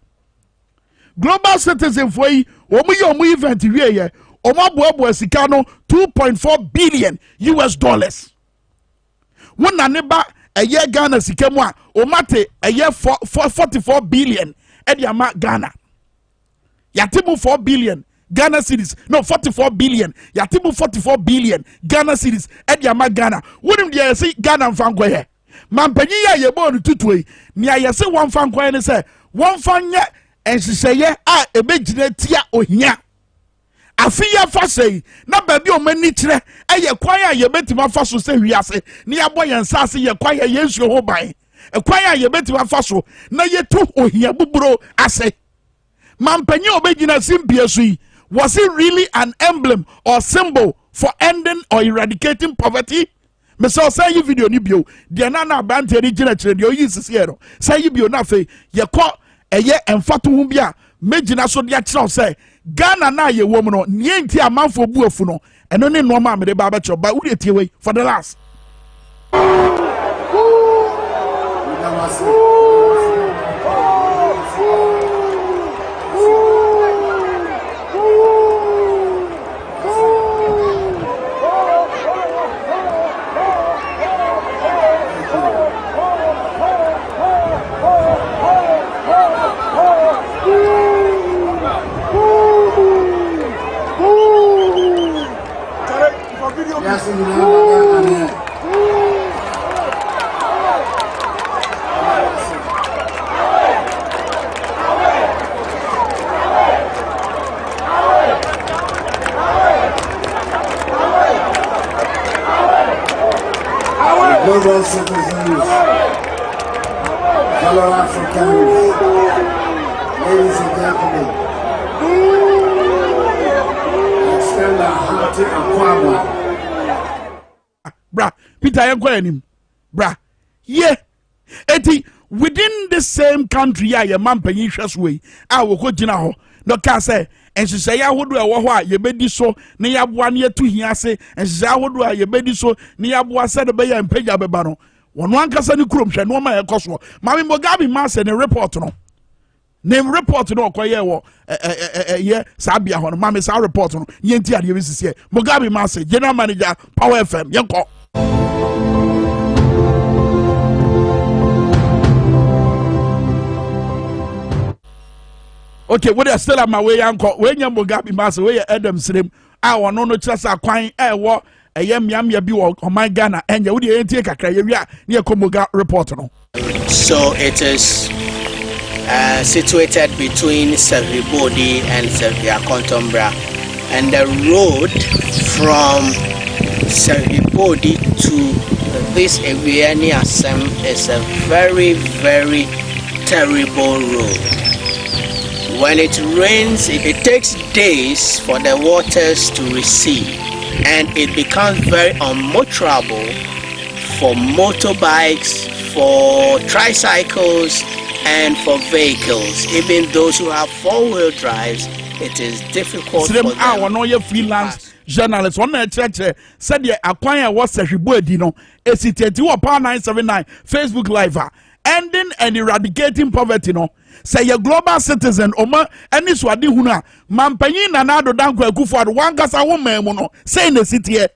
global citizen for yi omu event wie ye omo aboabo sika no 2.4 billion US dollars wona ne ba eye Ghana sika mu a omate eye 44 billion edi ama Ghana yatimu 4 billion Ghana cedis no 44 billion yatimu 44 billion Ghana cedis edi ama Ghana wonim de yesi Ghana mfanko he mampanyi ya yebo no tutui ni ayese wonfanko ne se wonfanye ensiseye a ebegire tia ohia afiya fasei na baabi o mani kire eye kwan a yebetima faso se wiase ni abo yensa ase ye kwan ye Yesu ho ban kwan a yebetima faso na yetu ohia buburo ase mampanyi obegina simpie so yi was it really an emblem or symbol for ending or eradicating poverty? Me say you video ni bio de na na abante ni gina kire de o yi sisi no say you bio na fe ye ko eye emfato hu bia megina so de akire say Ghana na ye wo mu no nie nti amanfo buafu no eno ne no ma me de ba ba cho ba we tie we for the last Global citizens, fellow Africans, ladies and gentlemen, extend a hearty aquaba. Bra, Peter Yankwanim, bra, yeah, eti within the same country, ya man penishas way, I will go jinaho, no can say. And she say, I would do a wawa, ye bedi so, ne ya 1 year 2 years, say, and she say, I would do a ye bedi so, ne ya bua said a bay and pay abano. One casani crum, she no my cosmo. Mammy Mogabi Mass and a report no. Name report no, quiet war, yeah, Sabia, on Mammy's our report no, Yentia, you is here. Mogabi Mass, General Manager, Power FM, Yanko. Okay, we are still on my way, Uncle. When you Mugabe Master, where Adam Slim, I want no chance of quine, what a yam ya be on my Ghana, and you would take a career near Komoga report. So it is situated between Servibodi and Servia Contombra, and the road from Servibodi to this area near Sem is a very, very terrible road. When it rains, it takes days for the waters to recede, and it becomes very unmotorable for motorbikes, for tricycles, and for vehicles. Even those who have four-wheel drives, it is difficult for them. I freelance journalist. One church said the acquire was a Dino, a city 979 Facebook Live, ending and eradicating poverty. No. Say your global citizen oma any swadi huna mampanyin na nado danko akufo one kasa woman mu no say na city e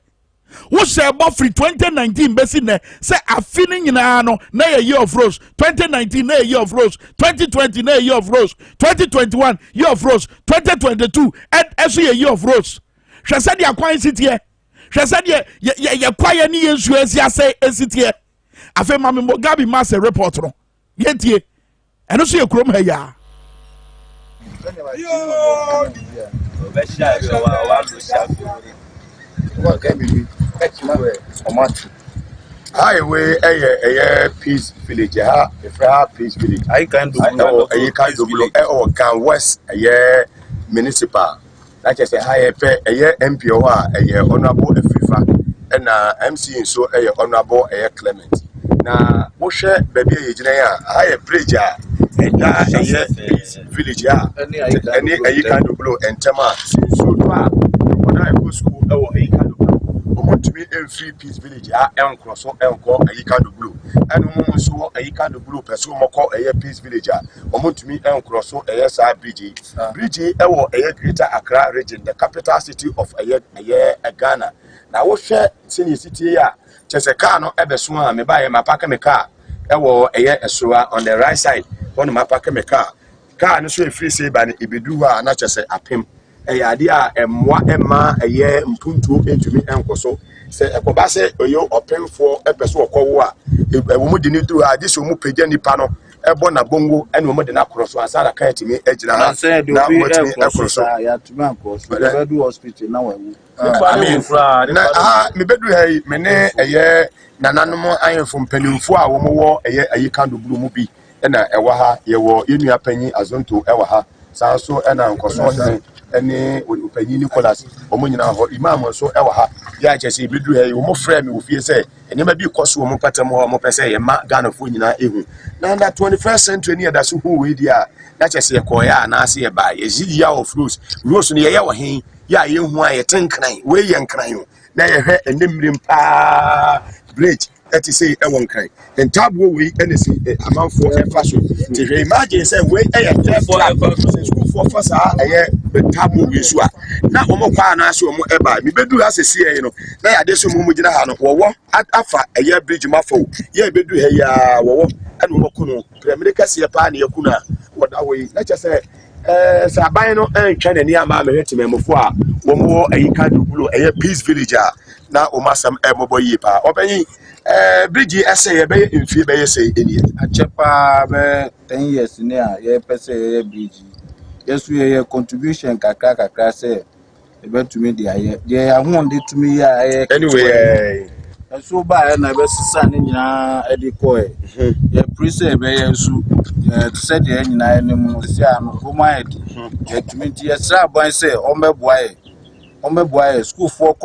wo share free 2019 besi ne say afini nyina no na year of rose 2019 na year of rose 2020 na year of rose 2021 year of rose 2022 eso year of rose hwe say dia kwan city e hwe say dia ye kwaye ni yensu asia say city e afa mame Mugabe mass report no yetie and also your chrome hair. Highway a peace village, a peace village. I can do a west a year municipal. Like I say, higher pay a year MPOR, a year honorable FIFA, and MC so a honorable a Clement. Now, Moshe baby, higher bridge. Village, any kind of blow and Tama. So far, when I go school, free peace village enkro so enko ayika do blue enu mo so ayika do blue person mo ko peace village omotumi enkro so sa bridge ewo Greater Accra region, the capital city of Ghana. Now wo hwe senior city ya chese car no ebeso a me ba ma park me car ewo esoa on the right side one ma park me car no so free say ba ne ebedu ha na chese apem ade a emwa ema mpuntu entumi enkoso se ekoba se oyo opemfo epeso okowo a ewo mu de ni duru a dise mu pagya nipa no ebo na bongo ene mo de na kroso asara ka etimi ejira na mo timi ekroso ya tumi akroso ebedu hospital na wawu me bedu hey me ne nananom ayefo mpanimfo a wo mo wo ayika do buru mu bi na ewa ha ye wo yenua panyi azonto ewa ha sanso na nkoso hene ene panyi Nicholas omo nyina ho imam so ewa ha ya chese bedu hey wo mo frɛ me wo fie sɛ enema bi koso wo mo patam ho mo pese ye ma Ghana fo nyina ehu na that 21st century ni da so hu we dia na chese koya na ase ye ba ye year of rose no ye wo hen ya ye hu a ye tenkran we ye nkran na ye hwɛ enemrim pa bridge that is say ewon kran entabo we enesi amanfo efa so ti hwɛ imagine say we school for fasa entabo we so a na omo kwa na ase omo eba mi bedu asesi ye no na ya de so mo gina ha no wo afa bridge mafo ye bedu he ya wo ene mo kuno premier kase pa na yakuna woda we na che say saban no entwa nani ama mehwete memofo a wo mo ayika dubulo peace village na o masam moboyi pa obanyi bridge ese be mfie be yese eni achepa be 10 years ni a ye pese bridge yesu ye contribution kakra say ebe tumi dia ye ahonde tumi ya ye anyway so ba na be sisa ni nyina ediko ye prese be yesu se de nyina enim si anu boma edi ye tumi ti ye sra ban say omeboa school for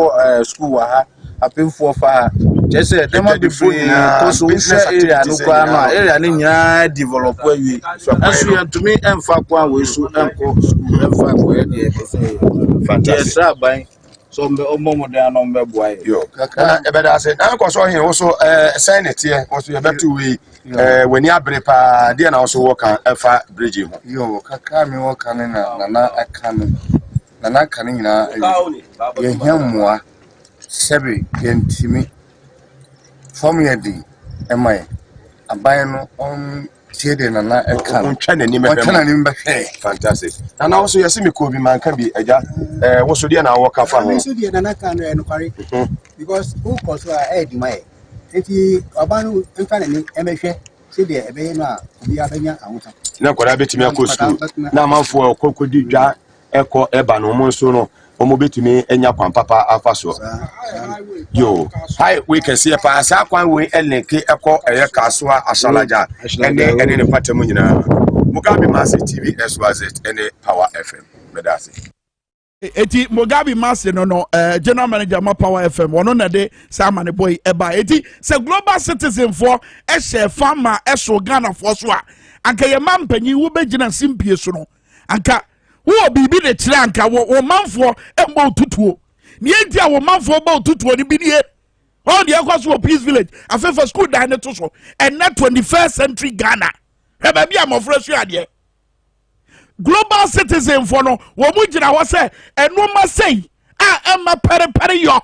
school wa ha apemfo fa jese dem be free cause we share area no kwa no area ni nyina develop awie asu ye tumi emfa kwa we so enko school emfa kwa ye de say fantastic sra ban so mbe omomo de ano mbeboa yo kaka ebeda say na ko so hin wo so senate ye wo so ye betu we wani abre pa de na wo so wo kan efa bridge ho yo kaka mi wo kan na aka no na aka ni nyina ye hemmoa sebe yentimi formula di emai aban no on tiede na eka on twa nani me fantastic na also yesi me ko bi man ka bi eja wo so de na wo ka fa ho so de na ka no no kware because who cause di mai enti aban no mfa nani emehwe se de ebe no a obi abanya awuta na kwara betimi akosu na manfo kokodi dwa eko eba no mo nso no omo betumi enya kwan papa afa so yo hi we can see pa sa kwan we elenke eko kasoa asalaja ene ne patamu nyina Mugabe Massive TV SYZ ene Power FM medasi eti Mugabe Massive no general manager ma Power FM wono na de Simon boy eba eti se global citizen for ehye farmer eso Ghana for so a anka ye mampanyi wo begina simpie so no anka wo bibi de kire anka wo manfo embo tutuo ni enti a wo manfo bo tutuo ni bi nie on the Kasiebo peace village afefa school dan to so and na 21st century Ghana he ba bia mo fresh ade global citizen for no wo mu gina ho se enoma sei a emma pere yo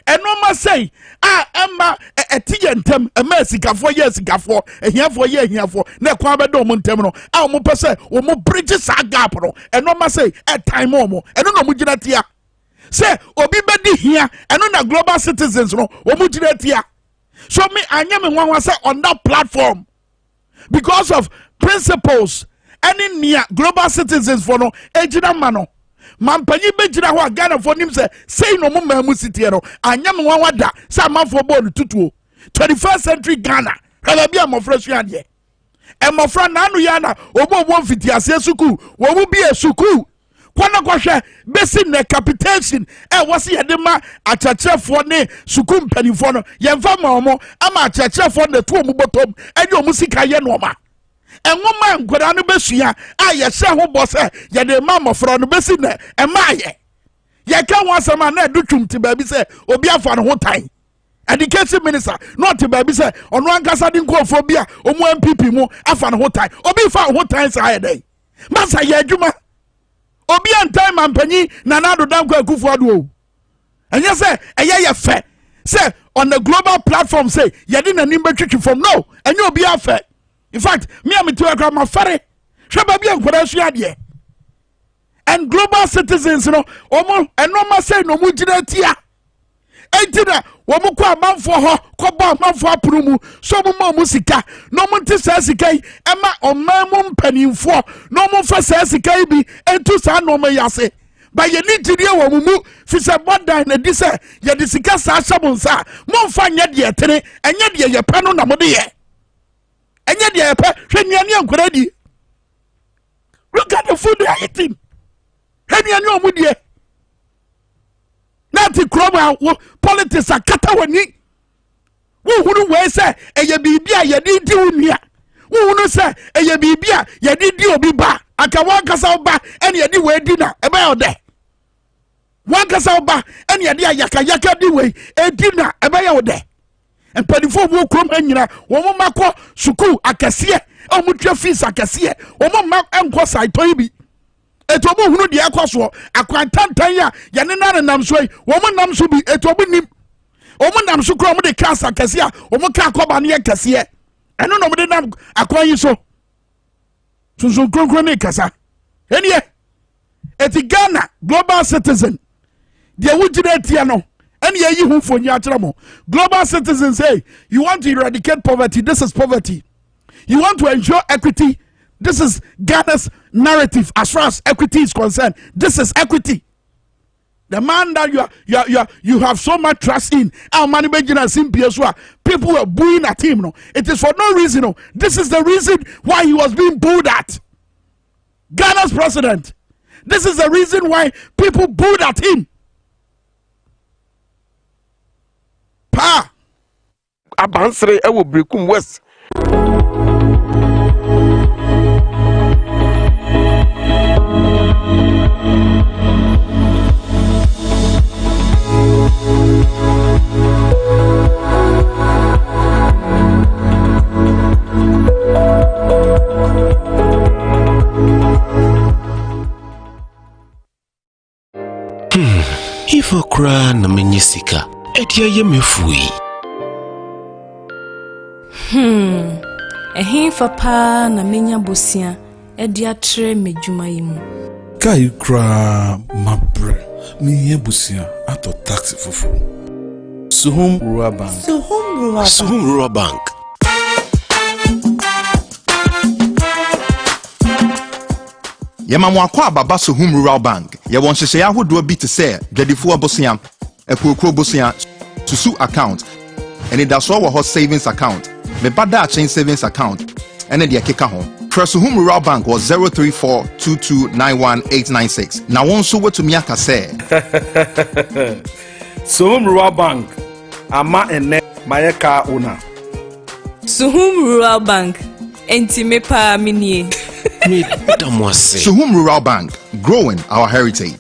enoma sei a emma etiyentem emma sikafo ye sikafo ehiafo ye ehiafo na kwa be do mo ntem no a mo pese wo mo bridge sa gap no enoma sei time mo eno no mo gina tia say obi bedi here eno na global citizens no wo mu gina tia so me anya me nwanwa say on that platform because of principles any near global citizens for no ejina mano mampanyi bejina ho Ghana for nim say no mo mamu city no anya me nwanwa da say manfo ball tutuo 21st century Ghana kala bia mo fresh ade e mo fra na anu ya na obo fiti ase suku wo mu bia suku kwana kwahwe besi na capitation wasi yede ma achachefo ne suku mpanifo no yemfa ma omo ama achachefo na to omu botom ene omu sika ye no ma enwoma nkora no besua a ye hye ho bo se yede ma mofro no besi na ema ye ye ka wasama na edutwum ti ba bi se obi afa no ho tan education minister not baby say on one ankasa din nkofo bia omo MPP mu afa no hotan obi fa hotan sa ayedai masa ye adwuma obi antan mampanyi Nanado Danko Akufo-Addo o enye say eye ye fe say on the global platform say ye di nanim betwitwi from no enye obi afa in fact me am to akra ma fere hwe ba bia nkwara su ade and global citizens no omo enoma say no mu gina tia entina womu kwa manfo ho koba manfo apurumu so mu mu sika no mu nti sa sika yi ema omamu mpanimfo no mu fa sa sika yi bi entu sa no ma yase ba ye ni gidie wo mu fi se bodan na di se ye di sika sa hyabon sa mo mfa nya de etere enye de ye pe no na mo de ye enye de ye pe hwe nuane ankora di look at the food they are eating hwe nuane o mu de Nati kroma politics akata wani wo hunu we say eye bibia ye di di unia wo hunu say eye bibia ye di obi ba aka wan kasa oba ene ye di we di na ebe ode wan kasa oba ene ye di yaka di we edi na ebe ye ode empanifo mu kroma nyina wo mo makọ suku akese o mu twa fees akese wo mo ma enko saito yi bi etobo hunu de akoso akwantantan ya ye ne na namso yi wo mo namso bi etobo nim wo mo namso kro mo de cancer kase a wo mo ka akoba ne kase eno no mo de nam akwan yi so sunsun kronkron ne kasa enie eti Ghana global citizen de wugire tia no ene yi hu foni akere mo global citizens say you want to eradicate poverty, this is poverty. You want to ensure equity, this is Ghana's narrative as far as equity is concerned. This is equity. The man that you have so much trust in, our money people were booing at him. No, it is for no reason. No, this is the reason why he was being booed at. Ghana's president. This is the reason why people booed at him. Pa. Abansere ewo Brekum West. If okra na menyisika, etia ye mefui. Ehin fa na menya bosia, edia tre medwuma yimu. Kai kra mabre, mi ye busia ato taxi fufu. Suhum Rural Bank. Suhum Rural Bank. Yemamwa kwa baba Suhum Rural Bank. Ye won hwehwe ahodo bi te se dwadifo abosia, ekokro bosia, susu account. Ene da so wo savings account. Me bada chain savings account. Ene de keka ho. Suhum Rural Bank was 03422919896. Na won so wetumi aka se. Suhum Rural Bank. Ama ene mayeka una. Suhum Rural Bank. Enti me pa minie. Suhum Rural Bank, growing our heritage.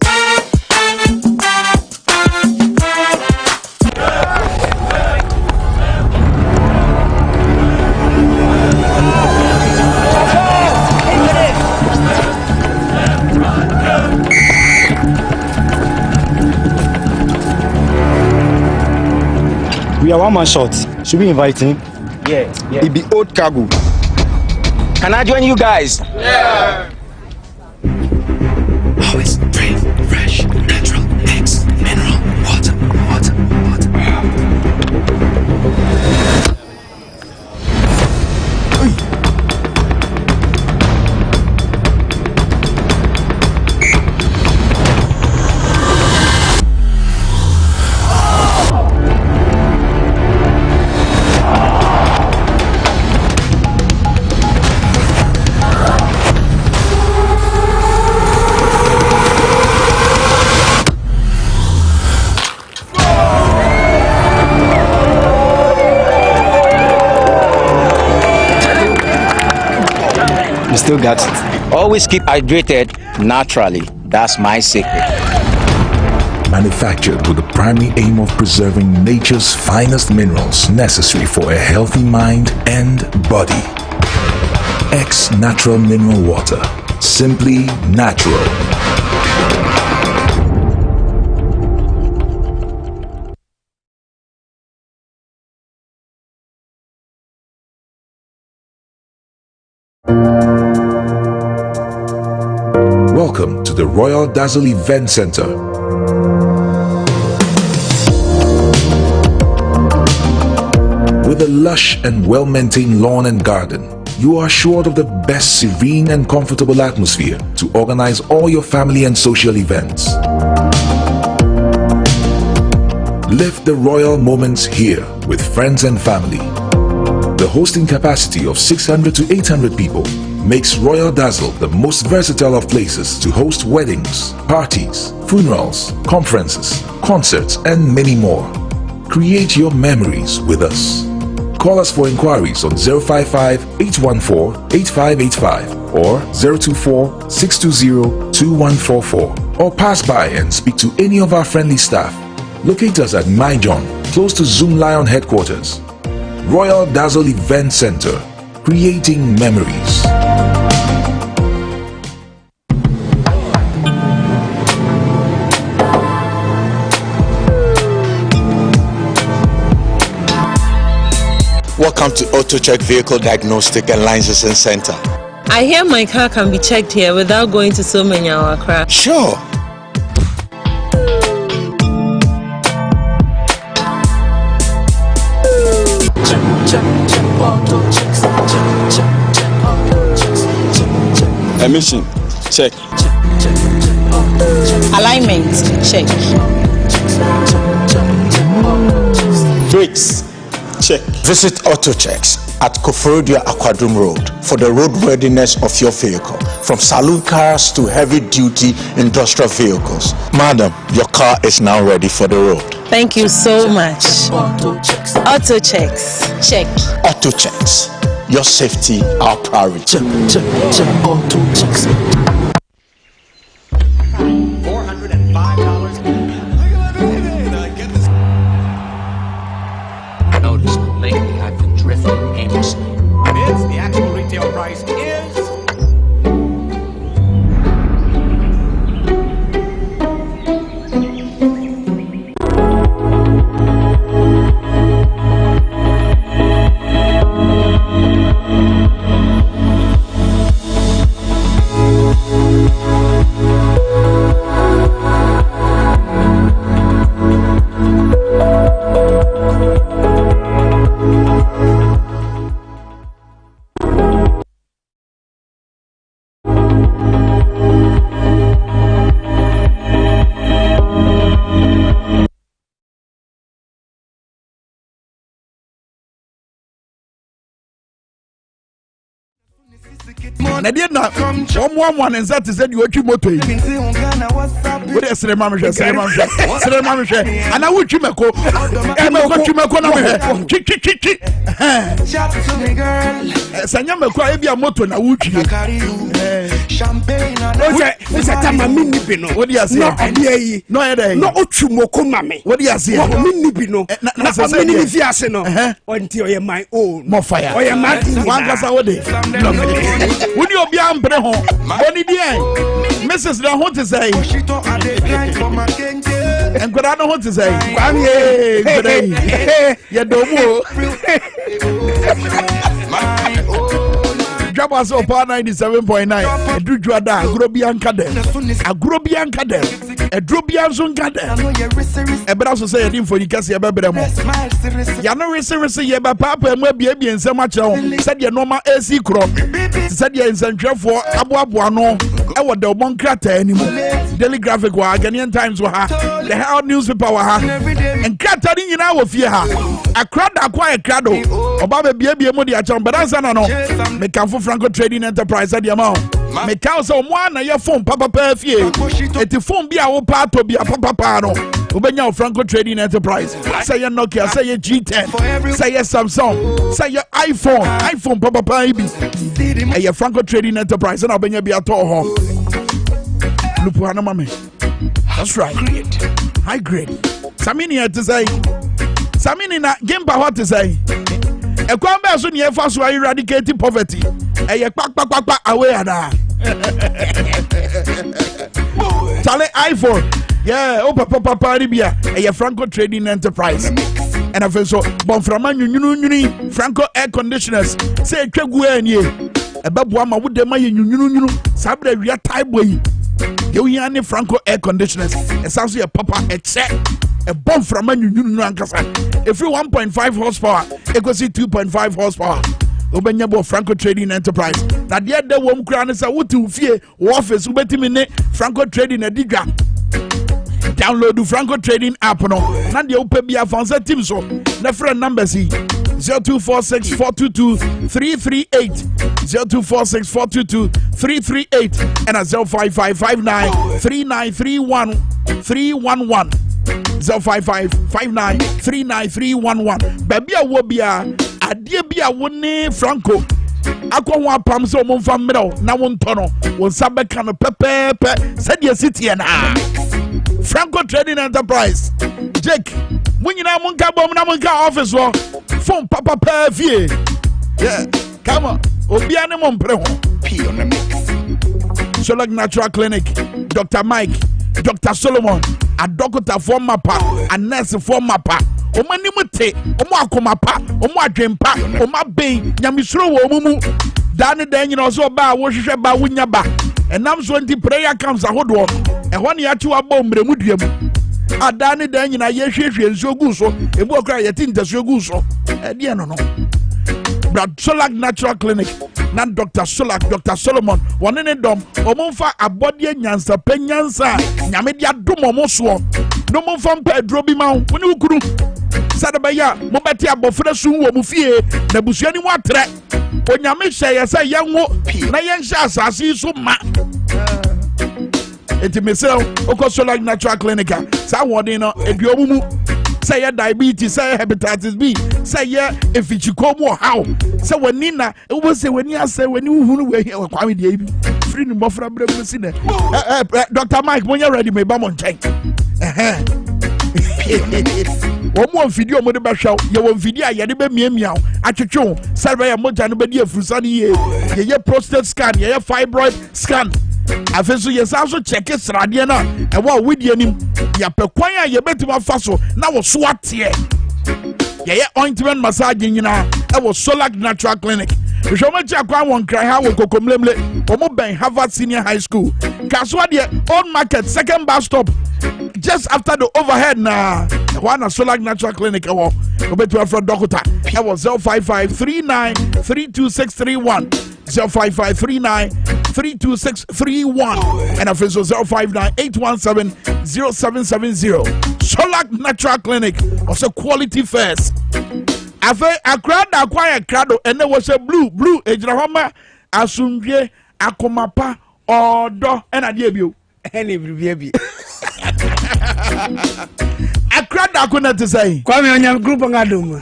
We are one man short. Should we invite him? Yeah. It be old cargo. Can I join you guys? Yeah. Always brave, fresh, natural, eggs, mineral, water. Still got it. Always keep hydrated naturally. That's my secret. manufactured with the primary aim of preserving nature's finest minerals necessary for a healthy mind and body. X Natural Mineral Water. Simply natural. Welcome to the Royal Dazzle Event Center. With a lush and well-maintained lawn and garden, you are assured of the best serene and comfortable atmosphere to organize all your family and social events. Live the royal moments here with friends and family. The hosting capacity of 600 to 800 people makes Royal Dazzle the most versatile of places to host weddings, parties, funerals, conferences, concerts, and many more. Create your memories with us. Call us for inquiries on 055-814-8585 or 024-620-2144, or pass by and speak to any of our friendly staff. Locate us at Myjohn, close to Zoom Lion headquarters. Royal Dazzle Event Center, creating memories. Welcome to AutoCheck Vehicle Diagnostic and Licensing Center. I hear my car can be checked here without going to so many Accra. Sure. Emission, check. Alignment, check. Brakes, check. Visit AutoChecks at Koforodia Aquadum Road for the roadworthiness of your vehicle, from saloon cars to heavy-duty industrial vehicles. Madam, your car is now ready for the road. Thank you so much. AutoChecks, check. AutoChecks, your safety, our priority. $405. Notice lately I've been drifting aimlessly. Bids, the actual retail price is... na deɛ na ɔmoamoa ne nsa te sɛ deɛ ɔtwi moto yi wode sere ma mehwɛ ana wotwi mɛko twi mɛko na mehwɛ twitwitwitwi sɛ nyɛ mɛko a ebia moto na wotwie wosɛ tama menni bi no wode aseɛ na ɔdeɛ yi na ɔyɛ dɛ na ɔtwi mɔko ma me wode aseɛ menni bi no na ɔmene ne fi ase no ɔnti ɔyɛ my own mɔfaya ɔyɛ madi wankasa wode wode obiaa mpere ho ɔne deɛ mrs na ho te sɛ nkwadaa no ho te sɛ nkwadaa yi yɛdɔ mu Drop us up 97.9. A Drujada, Agrobianca dem. Agrobianca dem. A Drubianzunca dem. A Brasso say a dim for the Cassia Bebremo. Yano Rissy Yaba Papa and Webby and so much on. Said your normal AC crop. Said your incentive for Abuabuano. I was the one crater anymore. Daily Graphic were Ghanaian Times were her. The Herald newspaper were her. And Catering in our fear her. A crowd acquired Crado. Obama Baby Modia Chum, but as I know, make for Franco Trading Enterprise at the amount. Make out some one a your phone, Papa Perfie. At the phone be our part to be a Papa Pano. Ubenya Franco Trading Enterprise. Say your Nokia, say your G10, say your Samsung, say your iPhone, Papa Baby. And your Franco Trading Enterprise, and I'll be a Toho. Lupuana Mame. That's right. high grade. Samini to say. Samini na Gimpa what to say. A kwamba so near fast why eradicating poverty. A pack away ada. Tale iPhone. Yeah, papa Paribia, a Franco Trading Enterprise. And I feel so Bonframan Uni Franco air conditioners. Say Keguen a babwama with the money you Sabre Ria type way. You Franco air conditioners. It sounds like a papa a check. A bomb from a if you 1.5 horsepower, it goes 2.5 horsepower. Obenyabo Franco Trading Enterprise. That the other one crown is a wood to fear office ubetimine Franco Trading Ediga. Download the Franco Trading app no. Nandi Opebia Fonsa Team so. The friend number C 0246 422 338 0246 422 338 and a 05559 3931 311 05559 39311. Baby a wobia adie bia woni Franco akwa pam so mo mfa mmerɛw na won tono won sabeka no pepepe sadia city na Franco Trading Enterprise Jake munyina munka bom na munka office wo phone papa pa vie yeah come on obia ne mo mpre ho Solag Natural Clinic Dr. Mike Dr. Solomon a doctor for mapa a nurse for mapa omani mute omo akomapa omo adwempa oma ben nyamisro wo mumu dane dan nyina so ba wo hwehwe ba wonya ba enam so anti prayer comes ahodo ehwo ne yachi wa ba omremu duam adane dan nyina ye hwehwe nso gu so ebu okra ye tintaso gu so de no Brad Solag Natural Clinic na Dr. Solag Dr. Solomon one ne dom omomfa abode nyansa penyansa nyame dia dom omoso no momfa pedro bi ma woni ukuru sadabaya mo beti abofra sun wo mu fie na busuani mu atre onyame hye se yenwo na yenhye asase so ma etimesel okosola Natural Clinic sa wodin no eduomu mu say diabetes say hepatitis B say efichiko mu how say wani na wo say wani ase wani hunu we kwame de bi free no mofra brem si ne Dr. Mike mo ready me ba mo nchen Omo video mo de ba hwaw ye won video a ye de ba miamia atwetwe serve ya moja no ba di afrusa ne ye prostate scan ye fibroid scan afeso yes also check srade na e wa widi anim ya pekwan a ye betima fa so na wo so ate ye ointment massage nyina e wo Solag Natural Clinic Shomachi akwa won cry ha wo kokomlemle omo ben Harvard Senior High School kaswa de old market second bus stop just after the overhead na one Solag Natural Clinic wo obetu from doctor e wo 0553932631 0553932631 and a face 0598170770 Solag Natural Clinic also quality first afa akrada kwaya krado ene wo se blue ejirahoma asundwe akomapa odo ena de bio ene bribia bi akrada akona to say kwame onyam group ngadom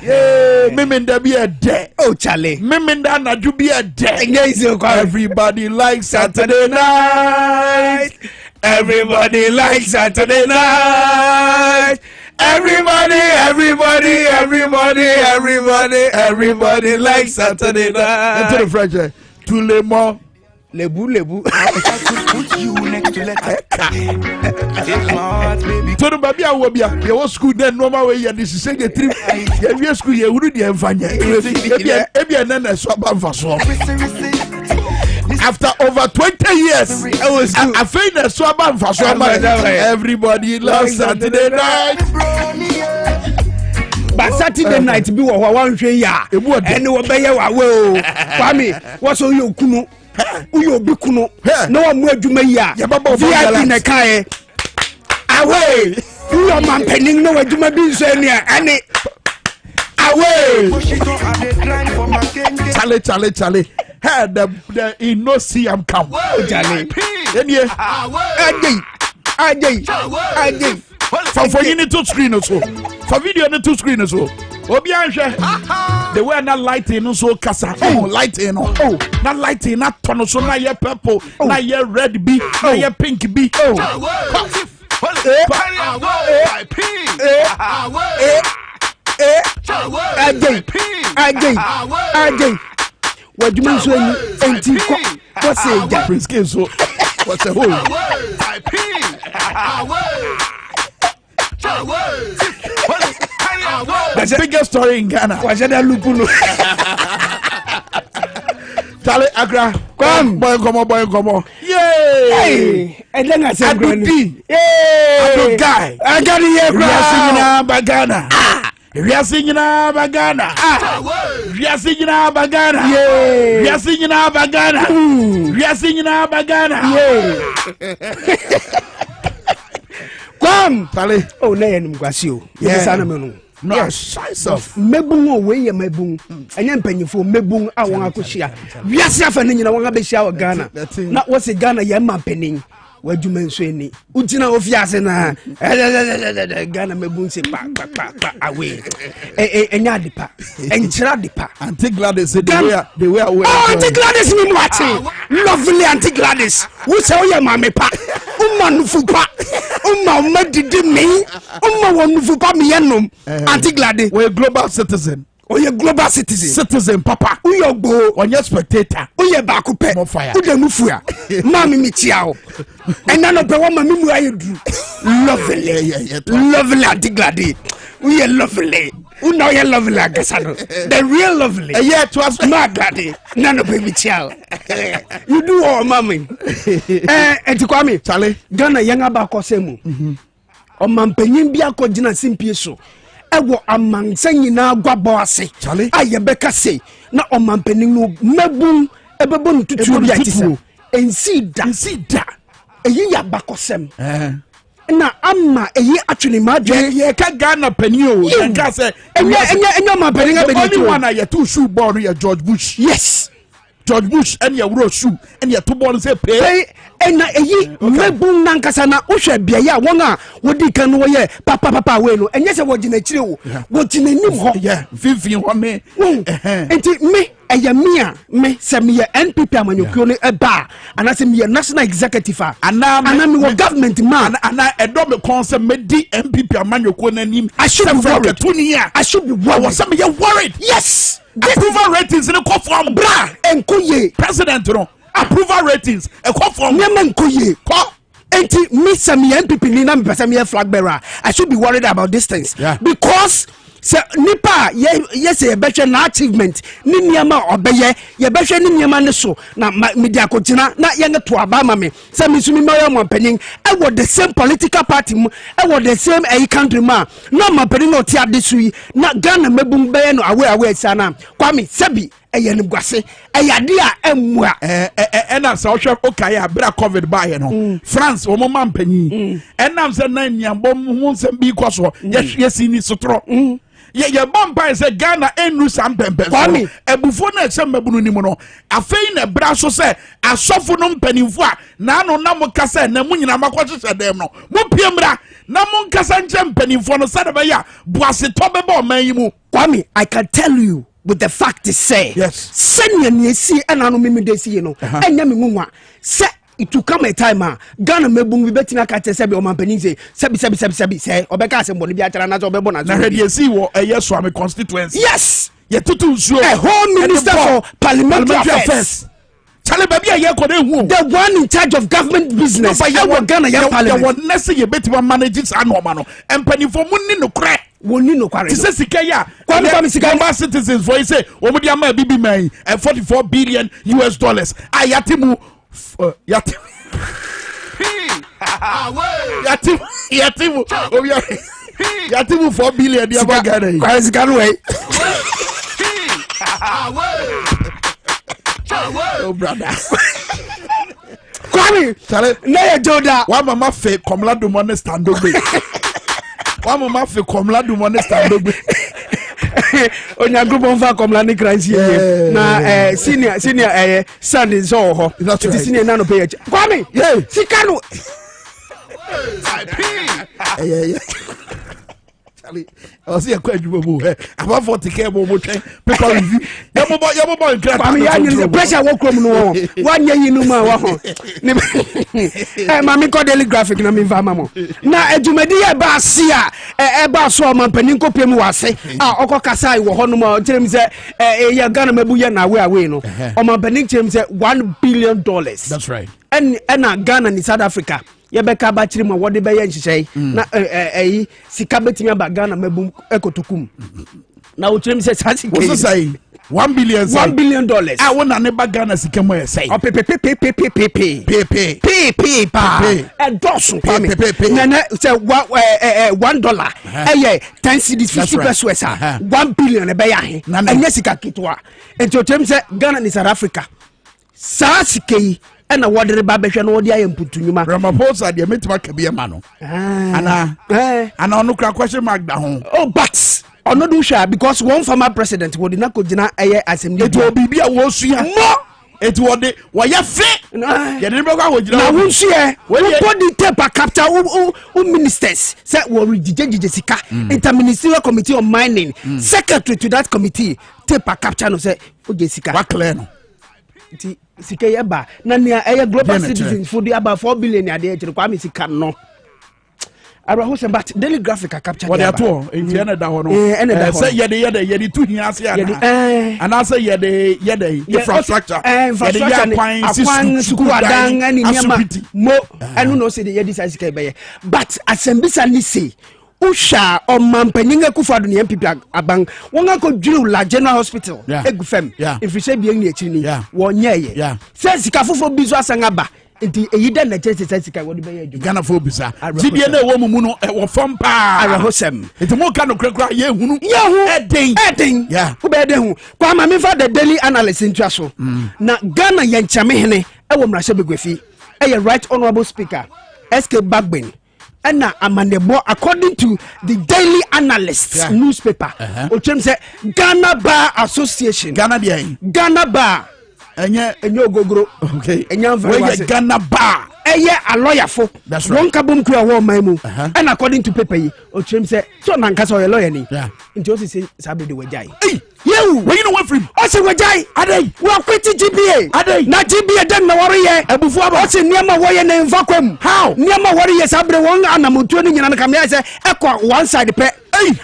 memenda bi ede oh chale memenda na du bi ede everybody likes Saturday night everybody likes Saturday night everybody likes Saturday night into the French tout le monde lebu put you next to let it take my heart baby to the baby awobia ye was school then normal way ye this say the trip ye we school ye wuru de emfanya ebia na so ba so after over 20 years I feel that so ba so everybody loves Saturday night but Saturday night bi wo wan hwe ya ene wo be ye wa we o kwame wo so ye okunu uyo obi kuno na wa mu adwuma yi a VIP na kae away uyo mampening na wadwuma bi nso ene ane away chale hey the no see am come chale enie ajay for you need to screen so for video need to screen so obi anhwe the way na lighting so kasa lighting na lighting na tono so na ye purple na ye red bi na ye pink bi Waduma so enti ko what's it Prince King so what's the whole the biggest story in Ghana wajada lupuno Charlie Accra boy come on yay and then I said Adudi yay guy I got it we are singing Bagana we are singing Bagana we are singing Bagana yeah we are singing Bagana we are singing Bagana Come Charlie oh na yen mkwasio yes ana me no no yes of mebun o we ye mebun anya mpanyifo mebun a won akohia wiase afa ne nyina won abehia wa Ghana na wo se Ghana ye mampanin wadwuma nso eni ugina ofiase na Ghana mebun se pa away enya dipa enchira dipa Auntie Gladys the way away Auntie Gladys me watching lovely Auntie Gladys who say oye mame pa nufu pa madidi me nufu pa me yenom Auntie Gladys we global citizen oye global citizen papa uyo gbo onye spectator uye ba ko pe ude nufu a mami mi tia o ena no pe wo mami mu ayedu lovely Auntie Gladys uye lovely Uno you lovely agasano. The real lovely. Yeah, it was mad Gladys. None of baby child. You do all mommy. Etikwami. Charlie. Ghana young abako semu. O mampenyin bi akogina simpie so. Ewo amanse nyina gwabo ase. Charlie. Ayebeka say na o mampenin no mebun ebebo no tutu bi atise. Ensida. Eyi ya bakosem. Na ama eyi actually madwe ye ka Ghana penio ye ka say enya ma penga be the only one na ye two shoe ball no ye George Bush. Yes, George Bush and ye wuro shoe and ye two ball say pay na eyi mebun nankasa na wohwe bia ya won a wodi kan no ye papa we no enye se wogina kire wo wogina nim ho yeah fifin ho me enti me eya me se me NPP amanyokuo no eba ana se me national executive ana me wo government man ana edo me concept me di NPP amanyokuo na nim I should be worried was some you worried yes approval ratings in the form bra enkoye president no approval ratings e ko form nyama enkoye ko enti me se me NPP ni na me pese me flag bearer I should be worried about these things because se nipa yes ye behwe na achievement ni niama obeye ye behwe ni niama ne so na media kotina na ye ngeto aba ma me se misumi mayo mampanin e wo the same political party mu e wo the same country ma na mampanin no ti adesui na Ghana mebum beye no awe sana kwami sebi eye ni gwase eyade a emua enam se ohwe okay a bra covid ba ye no France wo mampanin enam se na niambom hu nsem bi kwaso ye si ni sotro ye bomba say Ghana enu sam pempe ebufo na ese mabunu ni mu no afei na bra so say asofo no mpanimfo a na no na mo kasa na mu nyina makohye dem no mo piemra na mo nkasa nche mpanimfo no sada ba ya boase to be ba man yi mu Kwame I can tell you with the fact is say yes senya ni esi ana no memedesi yi no enya me nwa say it will come a time Ghana mebun we betina ka tese be o mampanin say sebi say obeka asem boni bi atara na so obebo na na ready see wo yes so am constituency yes ye tutu nsuo a whole minister for parliamentary affairs Charlie baby ye ko dey hu the one in charge of government business I want Ghana ya parliament what nesse ye betima manage anoma no empanifo munni no kre woni no kware tise sika ya kwame sika number citizens for say omudi ama bibi man $44 billion ayatimu yatimu $4 billion dia bagare kware sika no way oh brother kwame Charlie na ye joda wa mama fe komla do money stand ogbe wa mama fe komla do money stand ogbe onya group on fa komla ni crancy na senior son so ho it senior na no pay kwame sika no I see a question about 40K more paper review. The pressure will come no 1 year you know Mammy called daily graphic na me mamo. Na Ejumedi ba sia eba so man paninko pemu wase oko kasai wo hono ma tell me say ya Ghana mabuya na we no o man panin tell me say $1 billion. That's right. And Ghana ni South Africa yebeka ba chiri ma wode be ye nhihye na sika betimi ba Ghana mabum ekotokum na o tell me say sasi ke say $1 billion. $1 billion. I want to never Ghana sika mo say. Oh pe dosun na say $1 eh 10 cedis 50 pesos 1 billion e be ya he anya sika kitwa enti o tell me say Ghana ni South Africa sasi ke and a water babesha no dia yemputu nyuma Ramaphosa de metima ka bia ma no ana ono kra question mark da ho oh but ono do sha because one former president would not go gina assembly it will be bia wo sua no it would ya fe ya de be kwa wo gina na wo sua we body tape capture ministers say we redigege sika interministerial committee on mining secretary to that committee tape capture no say o ge sika wa clear no sika yeba na nia global citizens for the about 4 billion ya dey kwa me sika no Arahose but daily graphic capture what ya to entiana da ho no say ye tu hia ase ana say ye infrastructure kwan school adan ani niam mo anu no say ye this sika be but asembisa ni say Usha or Mampanyinga Kufadu ni MPP abang wonga ko drill la General Hospital egufem if you say bi enye chini wonye says sikafofo bizo asangaba enti eyida na chese sika wodi be yadu Ghana fo bisa dibie na wo mu no wo fam pa arahosem enti mo ka no krakra ye hunu eden wo be den hu kwa ma me fa the daily analyst ntwa so na Ghana yenchame hene e wo mrahye begwafi e right honorable speaker SK Bagbin and amanebo according to the Daily Analyst newspaper ochem say Ghana Bar Association Ghana Bar enye ogogoro okay enya we Ghana Bar eye a lawyer for that's right one kabum ku awo maimu and according to paper yi ochem say so na nkasa o lawyer ni nti o say sabe de wajai yewu we no free o say wajai adai we kwiti GBA adai na GBA dem na wori ye ebufu aba o say niam wo ye na mfakwam how niam wori ye sabre won anamotuo ni nyina na kam ya say ekwa one side pe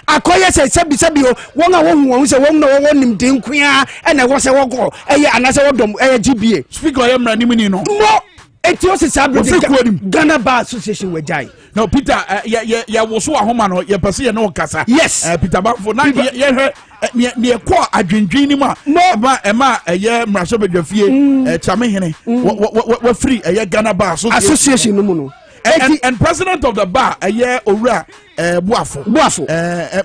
akoye say sebi o won a won say won na won nim den kwia e na wo say wo go eye anase wo dom eye GBA speaker ye mra nim ni no Etiosi sabre Ghana Bar Association wejai. No Peter ya woso ahoma no ye pese ye no kasa. Yes. Peter Bafo na ye ne ko adwendwen ni ma ema ye mraso bedwafie chame hene wa free ye Ghana Bar Association no mu no. And president of the bar owura Boafo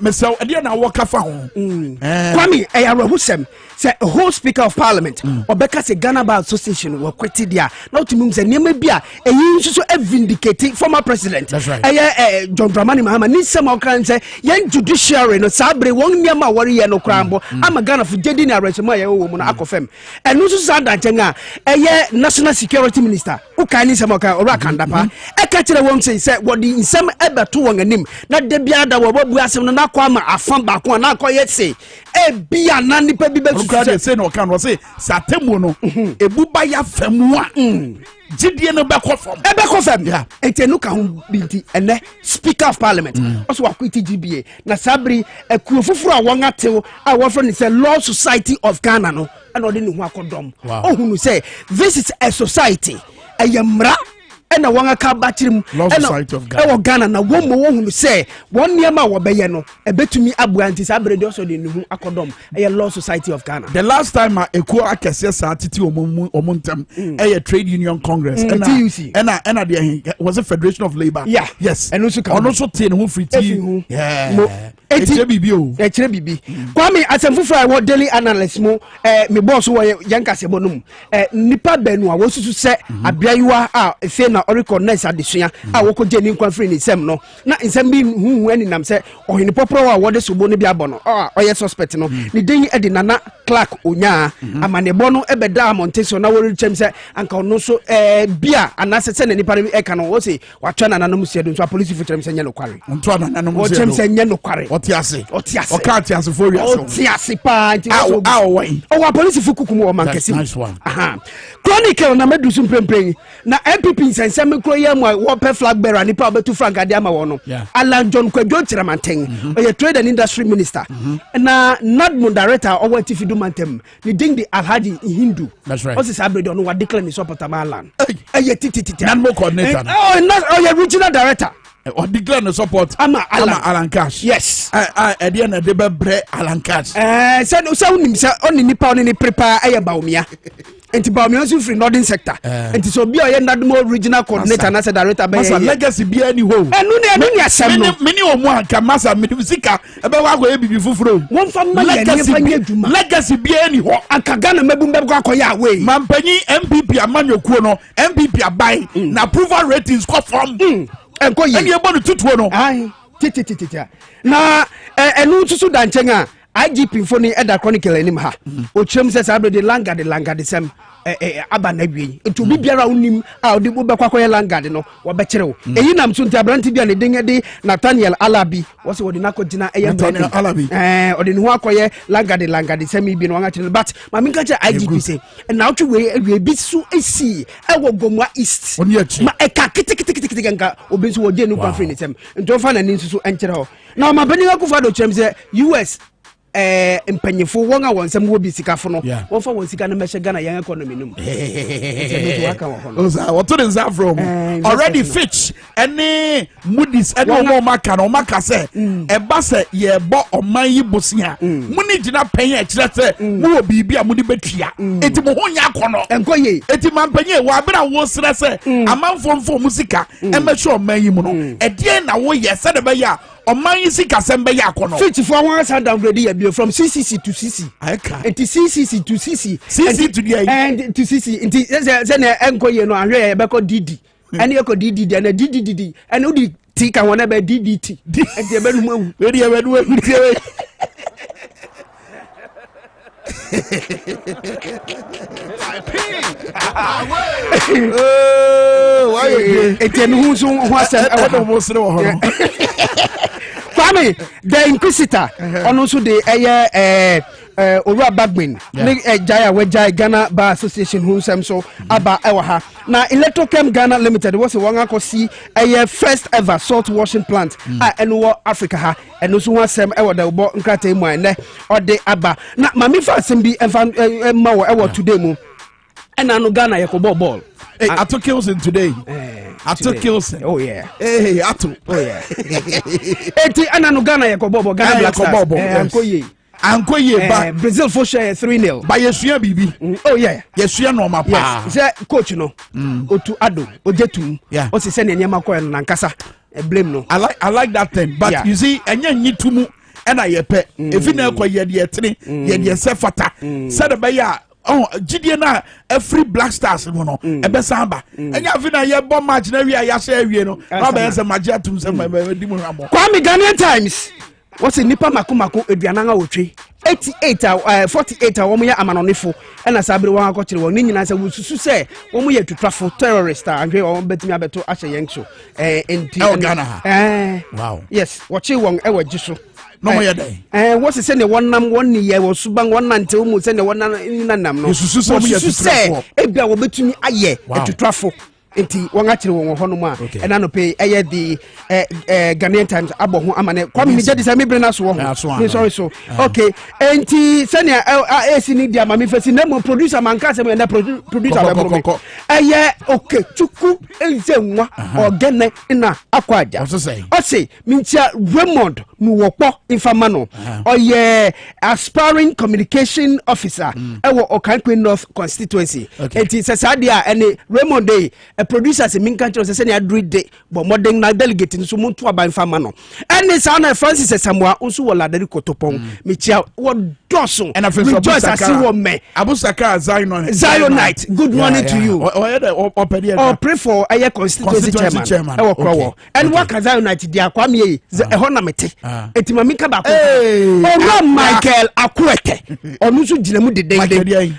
mesel ade na wo kafa ho Kwame Ayarahusem say a whole speaker of parliament obeka say Ghana Bar Association were quitted there now to me say niam bia eyi nso vindicate former president John Dramani Mahama ni sem kan say yen judiciary no sabre won niam a wori ye no krambo ama Ghana for jedi na arrestment ye wo mu no akofem enu so sa danchen national security minister ukani sem kan ora kandapa eka kire won say wodi nsem ebeto won anim na de bia da wo babu asem no na kwa ma afan ba ko na akoye say bia na nipa bi be say no kan say satemu no ebuba ya famu a gidie no be kofam etenu ka ho binti ene speaker of parliament also akwiti GBA na sabri ekuo fufuru a won atew a wo friend say Law Society of Ghana no and odi ne ho akodom ohunu say this is a society ayamra and a wanga ka bachirim and Ghana na wo mo wo hunu say won niema wo beye no e betumi abu anti sabrede also de nuhu akodom e Law Society of Ghana. The last time ekuo akese sa titi omuntem e trade union congress and the was a Federation of Labor. Yes. And also te ne ho free Echire bibi Kwame asemfufo a wo daily analyst mo me boss wo yan Kasiebo no nipa benu a wo susu se abiayiwa a efe na oracle nice adesua a wo ko je ni nkwa free ni sem no na nsem bi hu ani nam se ohini popro a wo de sobo no bi abono oye suspect no ni den e de Nana Clark onya amanebo no ebeda Monteso na wo rechem se anka ono so bia anase se na nipa e ka no wo se watwa Nana no musiedu so police fu chem se nya no kware ntwa Nana no musiedu wo chem se nya no kware otiase otiase for you otiase pa nti wa police fu kukum wo mankesi nice one Chronicle na medusu mprempren na MPP nsensem kro ye mo wo pe flag bearer nipa obetu frank ade ama wo no Alan John Kwadwo Chiramanten oye trade and industry minister na NADMO director owo tifidu mantem ni ding the Alhaji Hindu that's right o se sabre don wa declare ni support Alan titi NADMO coordinator not regional director or declare no support Alan Cash yes at the end of the bre Alan Cash said so nim say oni nipa oni ni prepare baumia enti baumia so free northern sector enti so bia ye NADMO regional coordinator na say director be masa legacy bia ni ho enu ni asem no meni omu anka masa medusika ebe wa go ebibi fufuro won fa ma ye ni fa nye djuma legacy bia ni ho anka Ghana mabum be ko akoya we mampanyi MPP amanyokuo no MPP abai na approval ratings ko form enko ye eni ebo no tutuo no ai titi na enu susu danchen a IGP fo ni Eda Chronicle enim ha o chrem se sabre de langade sem aba na wie etu bibiara unim a odi bo bekwakoye langade no wo be kire wo eyi nam so nti abranti bia ne den de Nathaniel Alabi wo se wo de nakogina Nathaniel Alabi odi ne ho akoye langade sem bi no anga kire but ma mi ka che IGP se na otwe we bi su esi wo Gomwa East ma eka kitikiti ganka obi so wo je nu kwa free ni sem nto fa na ni nsusu enkire ho na ma bani akufo do chrem se US empanyefo won a wonsam wo bi sikafo no won fa won sika na meshe Ghana yan economy num what to the from already Fitch any Moody's any more maka say e ba say ye bo oman yi bosia muni gina pen e kire say mo bibi a mudi betua enti mo honya kono enko ye enti mampanye wa bra wo sere say amanfo musika e meshe oman yi mu no e die na wo ye se de be ya oman yi sika sembe ya kono Fitch for one side downgrade here from CCC to CC enti CCC to CC CC to the and to CC enti se na enko ye no ahwe ye be ko DD ene ye ko DD na DD ene udi ti ka wona be DDT enti e be nu mawu we dey we nu tie why etienu hu so hu asem e wo mo sere wo ho Kwame the inquisitor ono so de eye Owura Bagmin ni Jaya we Jai Ghana Bar Association hu sem so aba ewa ha na Electrochem Ghana Limited was one akosi eye first ever salt washing plant eno Africa ha eno so hu sem ewa da bo nkrata mu ene ode aba na mami fa sem bi emfa ma wo ewa today mu ena no Ghana yakobo ball. Hey, Ato Kilson today. Ato Kilson. Oh yeah. Hey, Ato. Oh yeah. Eti ananu Ghana yakobo Ghana Black Stars. Ankoye ba Brazil for share 3-0. Ba yesua bibi. Oh yeah. Yesua no ma pa. Say coach no. Otu Ado, Ojetum. O se se nyema ko na nkasa. Blame no. I like that thing. But you see enya nyitumu ena yepe. Efi na ko ye de tene, ye de se fata. Say the be ya GD na every Black Stars no ebe samba enya vina ye bomb match na wi ya share wi no na be se magia tum se di mu amo Kwame Ghanaian Times what's nipa makomako eduananga wotwe 48 wo mo ya amanonefo ena sabre won akokire won ni nyina se wususu se wo mo ye tutwafo terrorist anhwe won betimi abeto ahye yenso enti Ghana wow yes wachi won e wagiso no mo ye dey what se ne wonnam won ni ye wo suban wonnante wo mu se ne wonnam no susu so mo ye tutwafo ebia wo betumi aye tutwafo enti won akire won ho no mu a ena no pe eye di Ghanaian Times abo ho amane kwame mi jedi se mi brena so ho sorry so okay enti senia AC ni dia mami fesi na mo producer man ka se mo na producer be bro eye okay chuku enze nwa ogene na akwaja o se mintia Raymond muwopo infamano oye aspiring communication officer ewo Okankwe North constituency enti sasadia ene Raymond Day a producer se minka chiro se ne adru de bo modern na delegate nso muntu aba infamano ene sa na Francis Samoa nso wo ladari kotopon mechia wo doso and rejoice asiwo me Abusaka Zionite good morning to you or pray for a constituency chairman ewo krowo and what Zionite dia kwame e ho na mete enti mamika ba ko ora Michael Akwete onu so ginemu de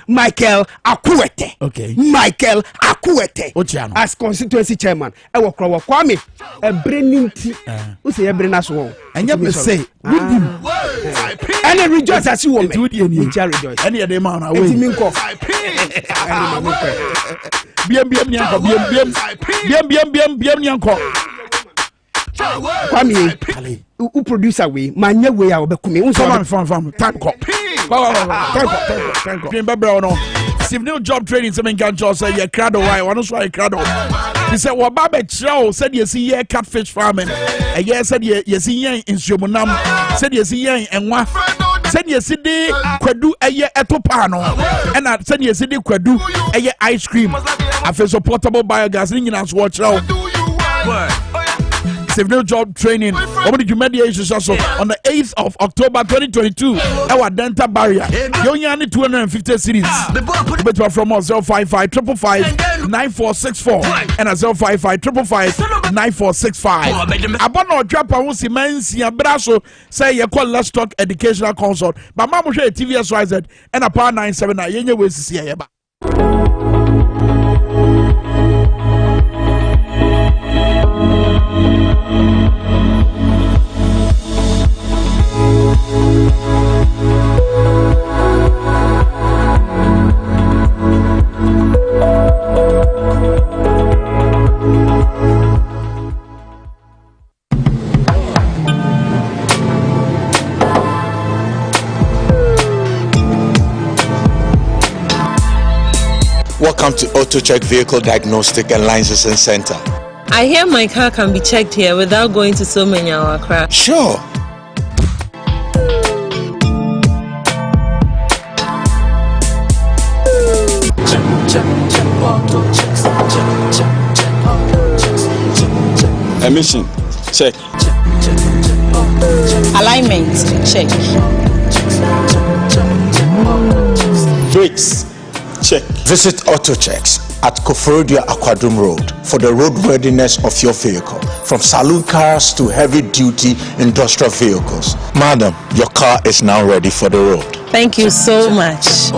Michael Akwete Michael Akwete as constituency chairman ewo krowo kwame ebreninti o se ebrena so anya me say and rejoice as you want me rejoice any day man away enti minko biem nyanko kwame u producer we manya we a obekumi unso fam time call no Steve New job training some can just say ye crado why one so crado he said what baba chiro said you see ye catfish farming and yes said you see ye insumunam said you see ye enwa said you see the kwadu eye etopa no and I said you see the kwadu eye ice cream after portable biogas ni nyina so watch out Civil job training over the mediation also on the 8th of October 2022 our dental barrier you only need 250 cities but from us 055 555 9464 and a 055 555 9465 about no drop on cements ya braso say you call let's talk educational consult but mama share TVSYZ and a power 979 yenye we see here. Welcome to AutoCheck Vehicle Diagnostic and Licensing Center. I hear my car can be checked here without going to so many hour crash. Sure. Emission, check. Alignment, check. Brakes, check. Visit AutoChecks at Koforodia Aquadum Road for the road readiness of your vehicle, from saloon cars to heavy-duty industrial vehicles. Madam, your car is now ready for the road. Thank you so much.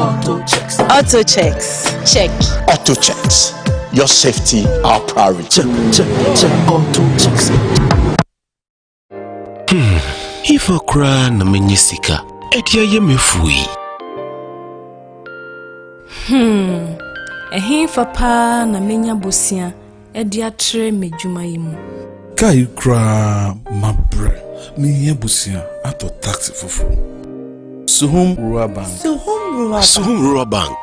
AutoChecks, check. AutoChecks, your safety, our priority. If I cry na menyisika, etia ye mefui. Ehin fapa na menya bosia edi atre medwuma yimu. Kai kra mabre me ye busia ato taxi fofo. Suhum Rural Bank. Suhum Rural Bank.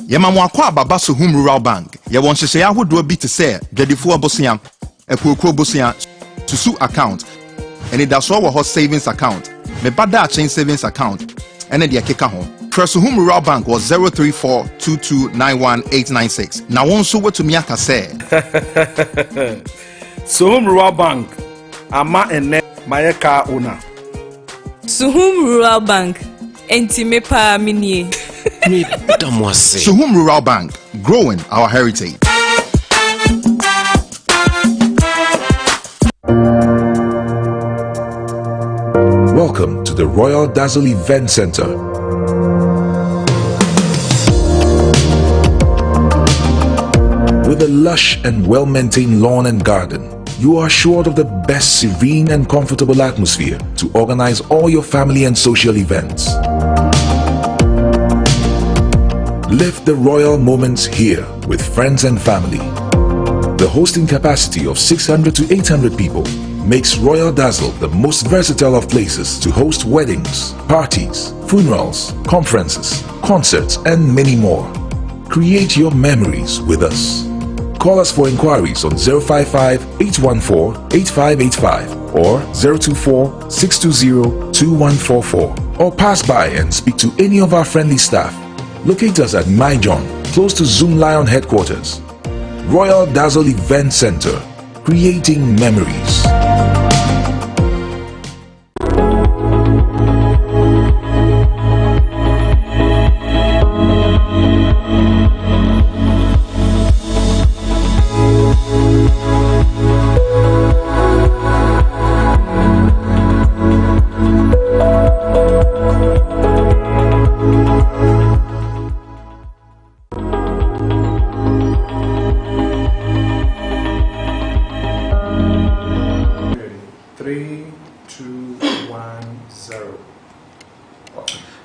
Yema mwakwa baba Suhum Rural Bank. Ye won hyehyɛ ahodoɔ bi te sɛ dwadifo abosia, ekuokuro bosia, susu account, and it does wɔ hɔ savings account, me bada chain savings account, and the akeka ho. Suhum Rural Bank was 03422919896. Na won so what to me aka sɛ. Suhum Rural Bank ama ene my car owner. Suhum Rural Bank enti me pa minie. Suhum Rural Bank, growing our heritage. Welcome to the Royal Dazzle Event Center. With a lush and well-maintained lawn and garden, you are assured of the best serene and comfortable atmosphere to organize all your family and social events. Live the royal moments here with friends and family. The hosting capacity of 600 to 800 people makes Royal Dazzle the most versatile of places to host weddings, parties, funerals, conferences, concerts, and many more. Create your memories with us. Call us for inquiries on 055-814-8585 or 024-620-2144, or pass by and speak to any of our friendly staff. Locate us at My John, close to Zoom Lion headquarters. Royal Dazzle Event Center, creating memories.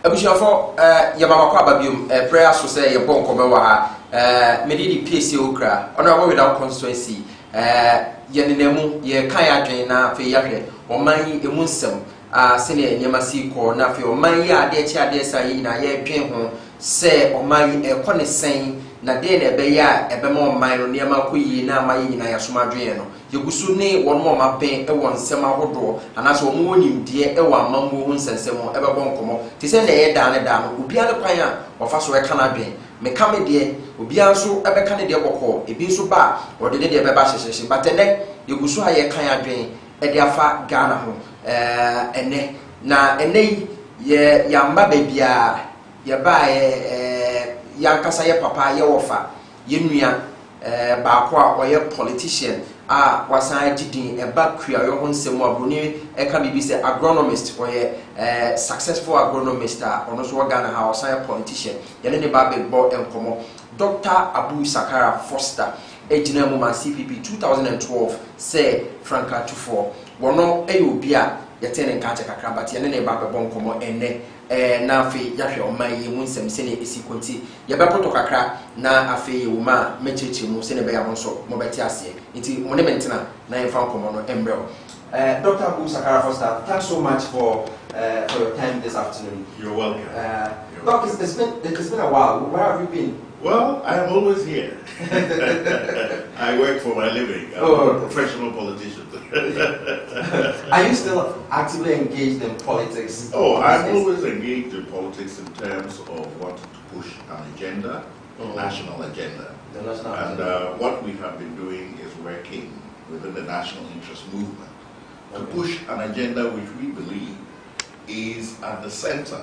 Abusiafo yamama kwa babium prayer so say ye bon ko be wa ha me di PSC okra honorable without constituency ye nenemu ye kan adwen na fe yahwe oman yi emu nsem sene enyema si ko na fe oman yi ade chi ade sa yi na ye dwen ho se oman yi ekɔ ne sen na de na ebe ya ebe ma oman no nema ko yi na ama yi nyina ya soma dwen no yegusu ne won mo ma pen e won nsem ahodo anaso omo wonim de e wa mammo hu nsensem ebe bon komo ti se na ye da ne da no obi ane kwan a ofa so e kana dwen me ka me de obi anso ebe ka ne de bokɔ ebi nso ba ode ne de ebe ba hyehyehye batene yegusu ha ye kan adwen e de afa Ghana ho ene na ene ye yamba bebia ye ba yankasa ye papa ye wofa ye nua ba ko a oye politician a wasan agidin eba kua yo ho nsem abroni e ka bibi se agronomist oye successful agronomist a ono so Ghana ha wasan politician ye ne ba be bo enkomo Dr. Abu Sakara Foster ejina mu ma CPP 2012 say Franka 24 wono obi a yetene nka che kakra but ye ne ba be bo enkomo ene na afi yahwe oman yi mu nsem se ne esi konti ye be poto kakra na afi wo ma mecheche mu se ne be ya ho so mo beti ase nti mo ne mentina na ye fa nkomo no embrel Dr. Abu Sakara Foster, thanks so much for your time this afternoon. You're welcome. Doc, it's been a while. Where have you been? Well, I am always here. I work for my living. I'm a professional politician. Are you still actively engaged in politics? Oh, I'm always engaged in politics in terms of wanting to push an agenda, a national agenda. And what we have been doing is working within the national interest movement to push an agenda which we believe is at the center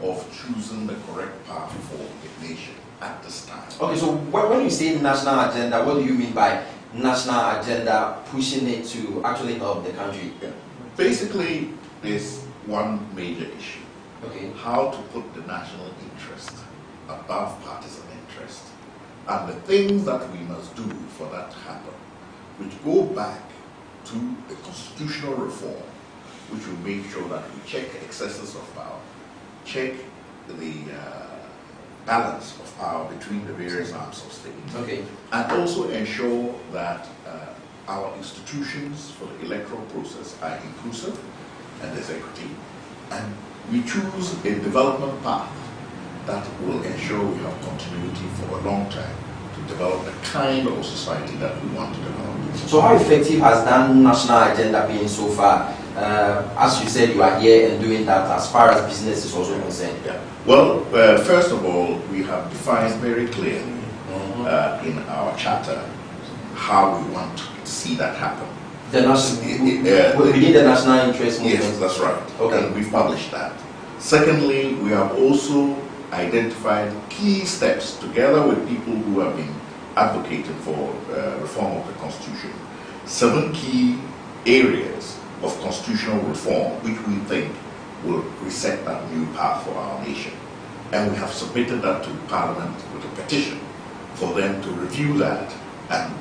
of choosing the correct path for the nation at this time. Okay, so when you say national agenda, what do you mean by national agenda, pushing it to actually help the country? Yeah. Basically, there's one major issue. Okay. How to put the national interest above partisan interest. And the things that we must do for that to happen, which go back to the constitutional reform, which will make sure that we check excesses of power, check the balance of power between the various arms of state, and also ensure that our institutions for the electoral process are inclusive and there's equity, and we choose a development path that will ensure we have continuity for a long time to develop the kind of society that we want to develop. So how effective has that national agenda been so far? As you said, you are here and doing that as far as business is also concerned. Yeah. Well, first of all, we have defined very clearly in our charter how we want to see that happen. The national interest movement. Yes, that's right. Okay. And we've published that. Secondly, we have also identified key steps together with people who have been advocating for reform of the Constitution. 7 key areas of constitutional reform which we think will reset that new path for our nation. And we have submitted that to Parliament with a petition for them to review that and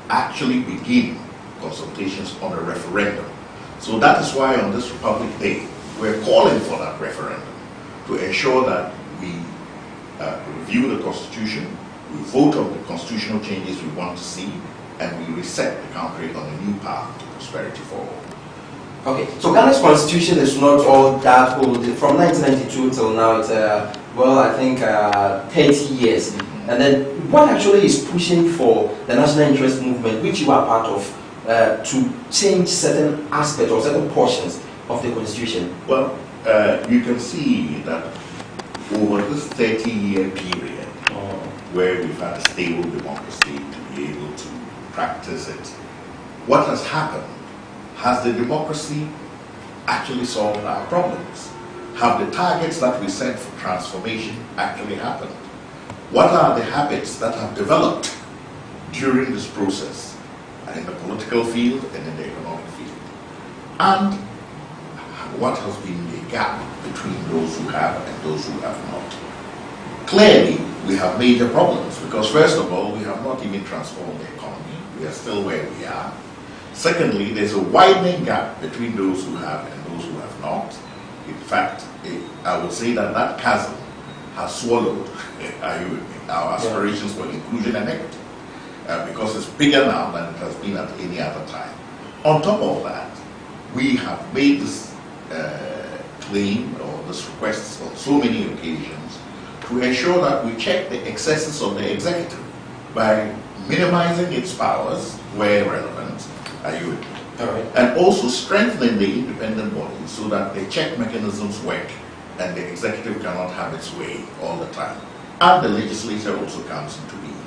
actually begin consultations on a referendum. So that is why on this Republic Day, we're calling for that referendum to ensure that we review the Constitution, we vote on the constitutional changes we want to see, and we reset the country on a new path to prosperity for all. Okay, so Ghana's constitution is not all that old. From 1992 till now, it's well, I think 30 years. And then what actually is pushing for the national interest movement, which you are part of, to change certain aspects or certain portions of the constitution? Well, you can see that over this 30-year period, where we've had a stable democracy to be able to practice it, what has happened? Has the democracy actually solved our problems? Have the targets that we set for transformation actually happened? What are the habits that have developed during this process, in the political field and in the economic field? And what has been the gap between those who have and those who have not? Clearly, we have major problems because, first of all, we have not even transformed the economy. We are still where we are. Secondly, there's a widening gap between those who have and those who have not. In fact, I would say that that chasm has swallowed our aspirations for inclusion and equity because it's bigger now than it has been at any other time. On top of that, we have made this claim or this request on so many occasions to ensure that we check the excesses of the executive by minimizing its powers where relevant, and also strengthening the independent bodies so that the check mechanisms work and the executive cannot have its way all the time. And the legislature also comes into being.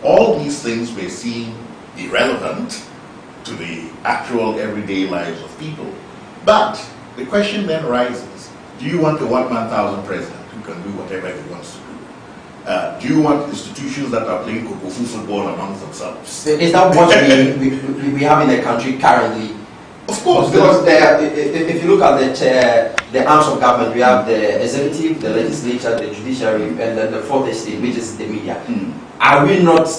All these things may seem irrelevant to the actual everyday lives of people, but the question then rises, do you want a one-man thousand president who can do whatever he wants to do? Do you want institutions that are playing Kokofu football amongst themselves? Is that what we have in the country currently? Of course. Because if you look at the arms of government, we have the executive, the legislature, the judiciary, and then the fourth estate, which is the media. Are we not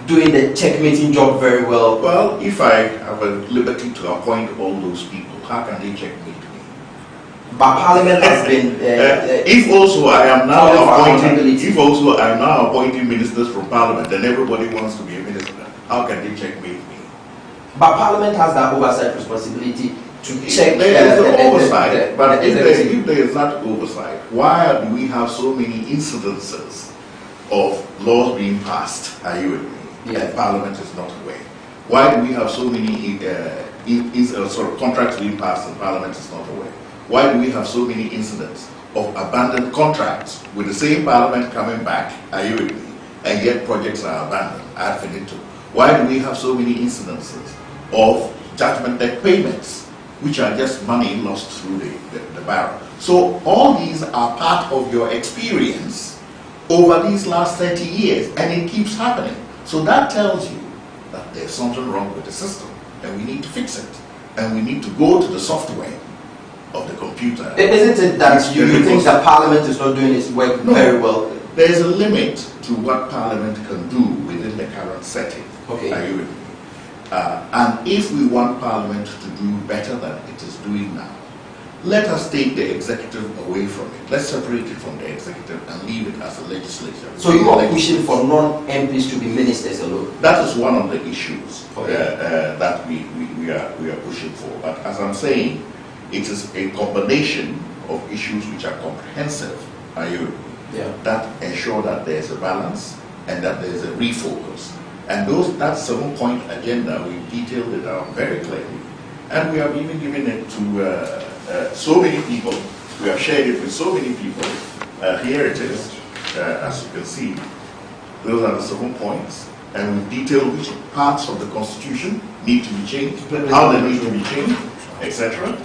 doing the checkmating job very well? Well, if I have a liberty to appoint all those people, how can they checkmate me? But Parliament has been. If also I am now appointing ministers from Parliament, then everybody wants to be a minister. How can they checkmate me? But Parliament has that oversight responsibility to check. There is the oversight, but if there is not oversight, why do we have so many incidences of laws being passed? Are you with me? Yeah. Parliament is not aware. Why do we have so many contracts being passed and Parliament is not aware? Why do we have so many incidents of abandoned contracts with the same Parliament coming back, are you with me, and yet projects are abandoned, ad finito? Why do we have so many incidences of judgment debt payments, which are just money lost through the barrel? So all these are part of your experience over these last 30 years, and it keeps happening. So that tells you that there's something wrong with the system, and we need to fix it, and we need to go to the software of the computer. Isn't it that you think that Parliament is not doing its work very well? There is a limit to what Parliament can do within the current setting. Okay. Are you with me? And if we want Parliament to do better than it is doing now, let us take the executive away from it. Let's separate it from the executive and leave it as a legislature. So you are pushing for non-MPs to be ministers alone? That is one of the issues that we are pushing for. But as I'm saying, it is a combination of issues which are comprehensive, that ensure that there's a balance and that there's a refocus. And that 7-point agenda, we detailed it out very clearly. And we have even given it to so many people. We have shared it with so many people. Here it is, as you can see. Those are the 7 points. And we detail which parts of the Constitution need to be changed, how they need to be changed, etc.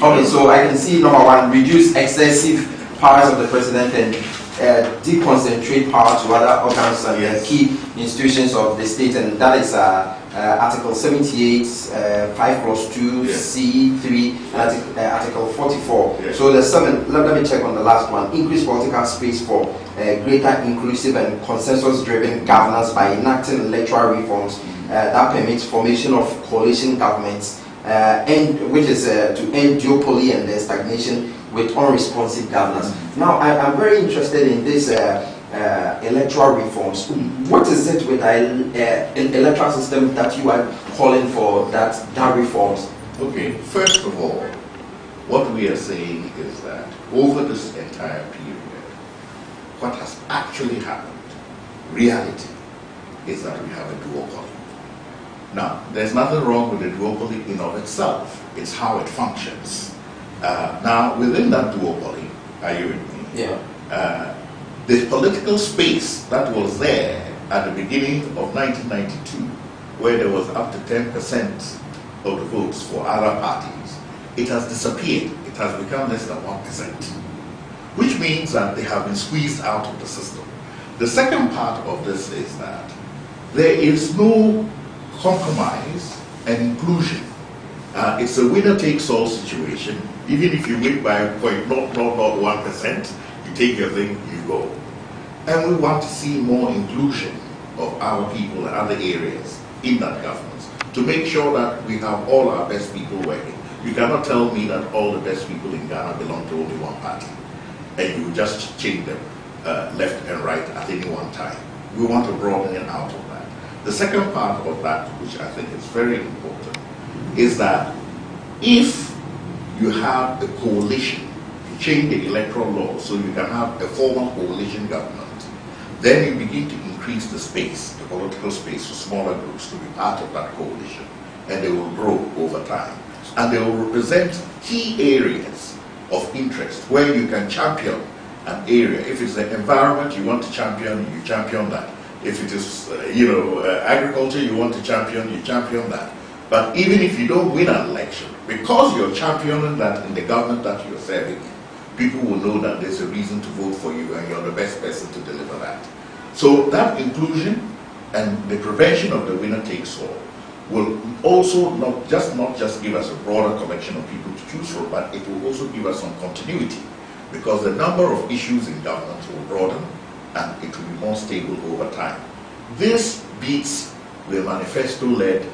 Okay, so I can see number 1, reduce excessive powers of the president and deconcentrate power to other organs and key institutions of the state, and that is Article 78, 5+2, C3, and Article 44. So the 7, let me check on the last one. Increase political space for greater inclusive and consensus-driven governance by enacting electoral reforms that permits formation of coalition governments, which is to end duopoly and stagnation with unresponsive governance. Now, I'm very interested in this electoral reforms. What is it with an electoral system that you are calling for that reforms? Okay, first of all, what we are saying is that over this entire period, what has actually happened reality is that we have a duopoly. Now, there's nothing wrong with the duopoly in of itself. It's how it functions. Now, within that duopoly, are you with me? Yeah. The political space that was there at the beginning of 1992, where there was up to 10% of the votes for other parties, it has disappeared. It has become less than 1%, which means that they have been squeezed out of the system. The second part of this is that there is no compromise and inclusion. It's a winner-takes-all situation. Even if you win by 0.001%, you take your thing, you go. And we want to see more inclusion of our people and other areas in that government to make sure that we have all our best people working. You cannot tell me that all the best people in Ghana belong to only one party and you just change them left and right at any one time. We want to broaden it out of that. The second part of that, which I think is very important, is that if you have a coalition, you change the electoral law so you can have a formal coalition government, then you begin to increase the space, the political space for smaller groups to be part of that coalition, and they will grow over time. And they will represent key areas of interest where you can champion an area. If it's the environment you want to champion, you champion that. If it is, agriculture you want to champion, you champion that. But even if you don't win an election, because you're championing that in the government that you're serving, people will know that there's a reason to vote for you and you're the best person to deliver that. So that inclusion and the prevention of the winner takes all will also not just give us a broader collection of people to choose from, but it will also give us some continuity, because the number of issues in government will broaden and it will be more stable over time. This beats the manifesto-led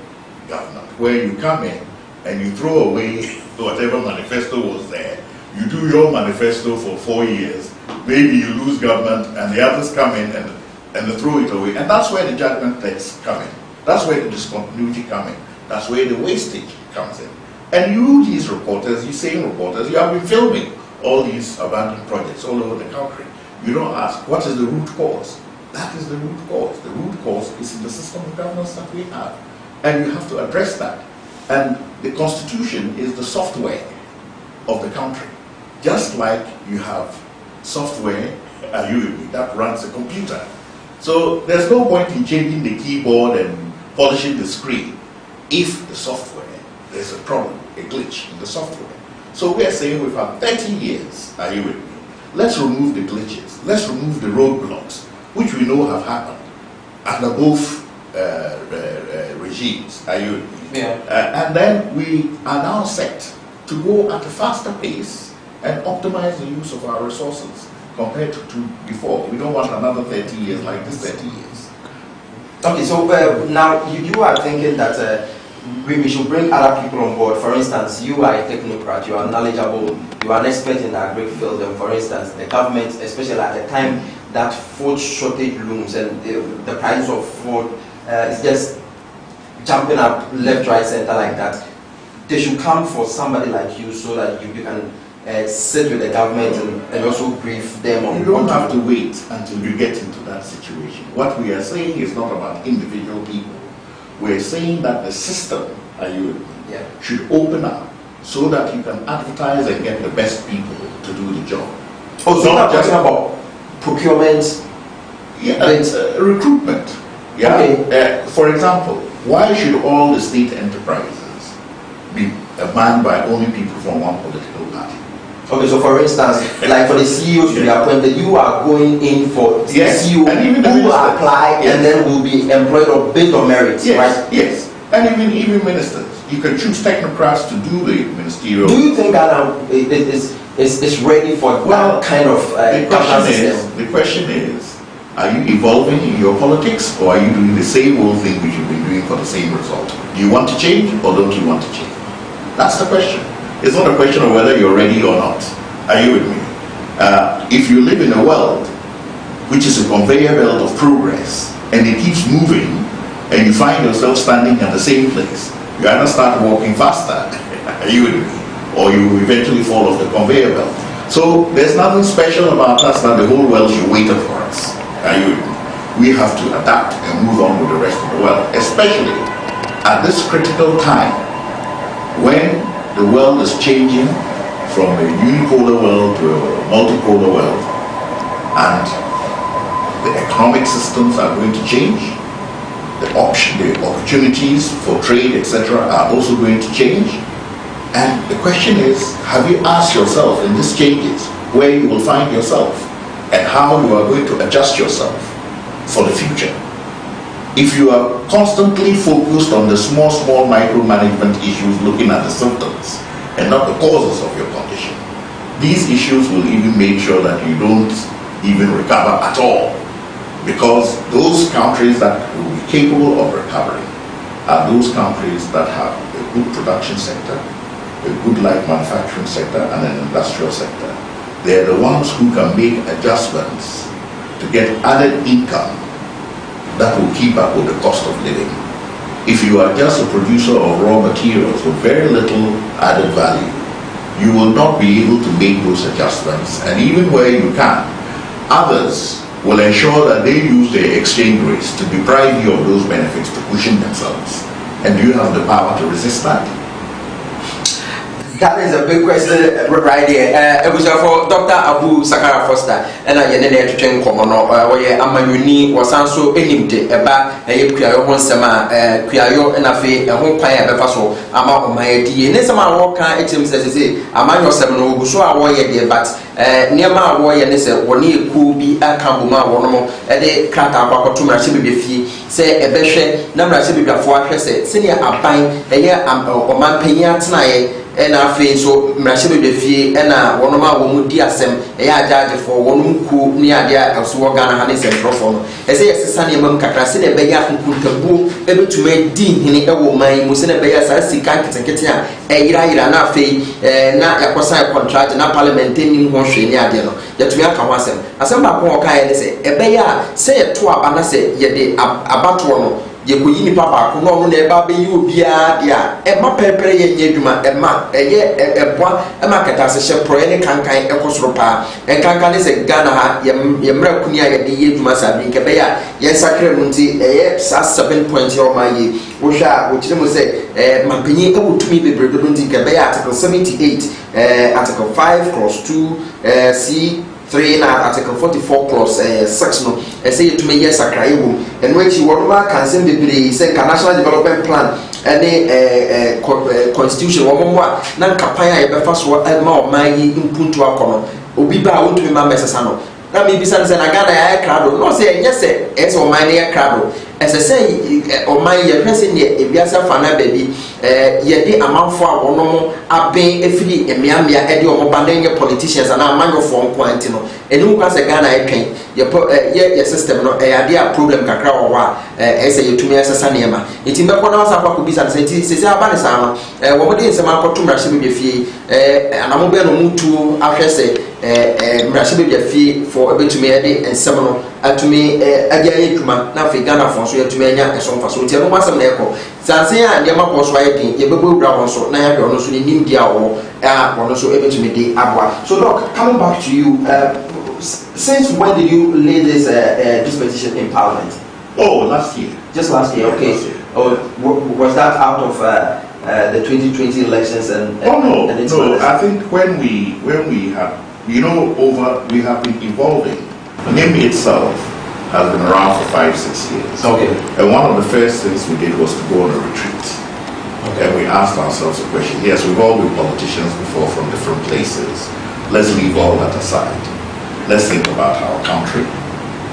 government, where you come in and you throw away whatever manifesto was there. You do your manifesto for 4 years, maybe you lose government and the others come in and they throw it away. And that's where the judgment tests come in. That's where the discontinuity comes in. That's where the wastage comes in. And you, these reporters, you same reporters, you have been filming all these abandoned projects all over the country. You don't ask, what is the root cause? That is the root cause. The root cause is in the system of governance that we have. And you have to address that. And the Constitution is the software of the country. Just like you have software that runs a computer. So there's no point in changing the keyboard and polishing the screen if the software, there's a problem, a glitch in the software. So we are saying we've had 30 years, are you with me? Let's remove the glitches. Let's remove the roadblocks, which we know have happened under both regimes, are you with me? Yeah. And then we are now set to go at a faster pace and optimize the use of our resources compared to before. We don't want another 30 years like this 30 years. Okay, so now you are thinking that we should bring other people on board. For instance, you are a technocrat, you are knowledgeable, you are an expert in the agri field, and for instance, the government, especially at the time that food shortage looms and the price of food is just jumping up left, right, center like that, they should come for somebody like you so that you can sit with the government and also brief them on. You don't have to wait until you get into that situation. What we are saying is not about individual people. We're saying that the system, should open up so that you can advertise and get the best people to do the job. Oh, so not just about procurement? Recruitment. Yeah. Okay. For example, why should all the state enterprises be manned by only people from one political party? Okay, so for instance, like for the CEOs to be appointed, you are going in for CEO who will apply and then will be employed or based on merit, right? Yes, and even ministers. You can choose technocrats to do the ministerial. Do you think Ghana is ready for that kind of the question is, are you evolving in your politics, or are you doing the same old thing which you've been doing for the same result? Do you want to change or don't you want to change? That's the question. It's not a question of whether you're ready or not. Are you with me? If you live in a world which is a conveyor belt of progress and it keeps moving and you find yourself standing at the same place, you either start walking faster, are you with me? Or you eventually fall off the conveyor belt. So there's nothing special about us that the whole world should wait for us. Are you with me? we have to adapt and move on with the rest of the world, especially at this critical time when the world is changing from a unipolar world to a multipolar world, and the economic systems are going to change, the opportunities for trade, etc., are also going to change. And the question is, have you asked yourself in these changes where you will find yourself and how you are going to adjust yourself for the future? If you are constantly focused on the small micromanagement issues, looking at the symptoms and not the causes of your condition, these issues will even make sure that you don't even recover at all, because those countries that will be capable of recovering are those countries that have a good production sector, a good light manufacturing sector, and an industrial sector. They're the ones who can make adjustments to get added income that will keep up with the cost of living. If you are just a producer of raw materials with very little added value, you will not be able to make those adjustments, and even where you can, others will ensure that they use their exchange rates to deprive you of those benefits to cushion themselves. And do you have the power to resist that? That is a big question right here. It was for Dr. Abu Sakara Foster, and I ended to train Komono, where Amayuni was also enimte about a Kuyayo Sema, Kuyayo and Afe, a whole pie befaso, Ama my D. And some walk at him says, Among your seminal, so I warrior dear, but near my warrior, and they said, one year could be a Kambuma, one more, a day cut up to my shibby fee, say a beshe, number shibby before I said, senior a pine, a year or man paying tonight. And I feel so Mashebe de Fee and one of my woman dear Sam, a judge for one who near dear Elswagana Hannes and Proform. As a Sunny Mum Cacrassin, a beggar who put a boo, able to make Dean in a woman, Musina Bears, I see Kankit and Ketia, a Ira Nafe, not a Cosa contract, and a parliament in Hoshe near Diano, yet we are Kawasem. As some Bapoka say, a bear, say a twap, and I say, yet a battle. You could yin papa, no, never be you, dear, dear, my pepper, yeduma, a ma, a bois, a market as a ship pro any cankai, a cosropa, and cancan is a Ghana, Yamrakunia, the Yeduma Sabin Cabea, yes, Sacremunti, a 7 points of my ye, which them say, Mampini, to me, the Brebundi Cabea, Article 78, Article 5, Clause 2, C. 3 na Article 44 clause 6 no say to me yes Kasiebo and which you want can send be say national development plan and constitution wo mo na kapan a be fa so ma o man yi impuntu akono obi ba won to me ma mesesa no na me bisa say na Ghana ya krado no say yes say o man ya krado ese say o man ya hwese ne ebiasa fa na ba bi ye de amanfo a wono aben efiri emiamia e de o ba na politicians and amanyofo nkwanti no enu kwa se Ghana e twen ye system no e ade a problem kakra wo wa ese yetumi asesa ne ma enti mbekọ na wasa kwa kubisa se enti se aba ne sa no wo mo de nsema akoto mrahye be fie anamo be no mutu ahwese mrahye be fie for ebetumi e de nsem no atumi ade aye dwuma na fe Ghana fo so yetumi anya eso mfa so enti no wasem na ekọ sanse a de ma so aye din ye bebo wura won so na ya hwe no so ni nim dia wo wono so ebetumi de abwa. So doc, coming back to you, since when did you lay this petition in Parliament? Oh, last year. Just last year, okay. Last year. Oh, was that out of the 2020 elections and no, I think when we have, we have been evolving. NIM itself has been around for 5-6 years. Okay. And one of the first things we did was to go on a retreat. Okay. And we asked ourselves a question. Yes, we've all been politicians before from different places. Let's leave all that aside. Let's think about our country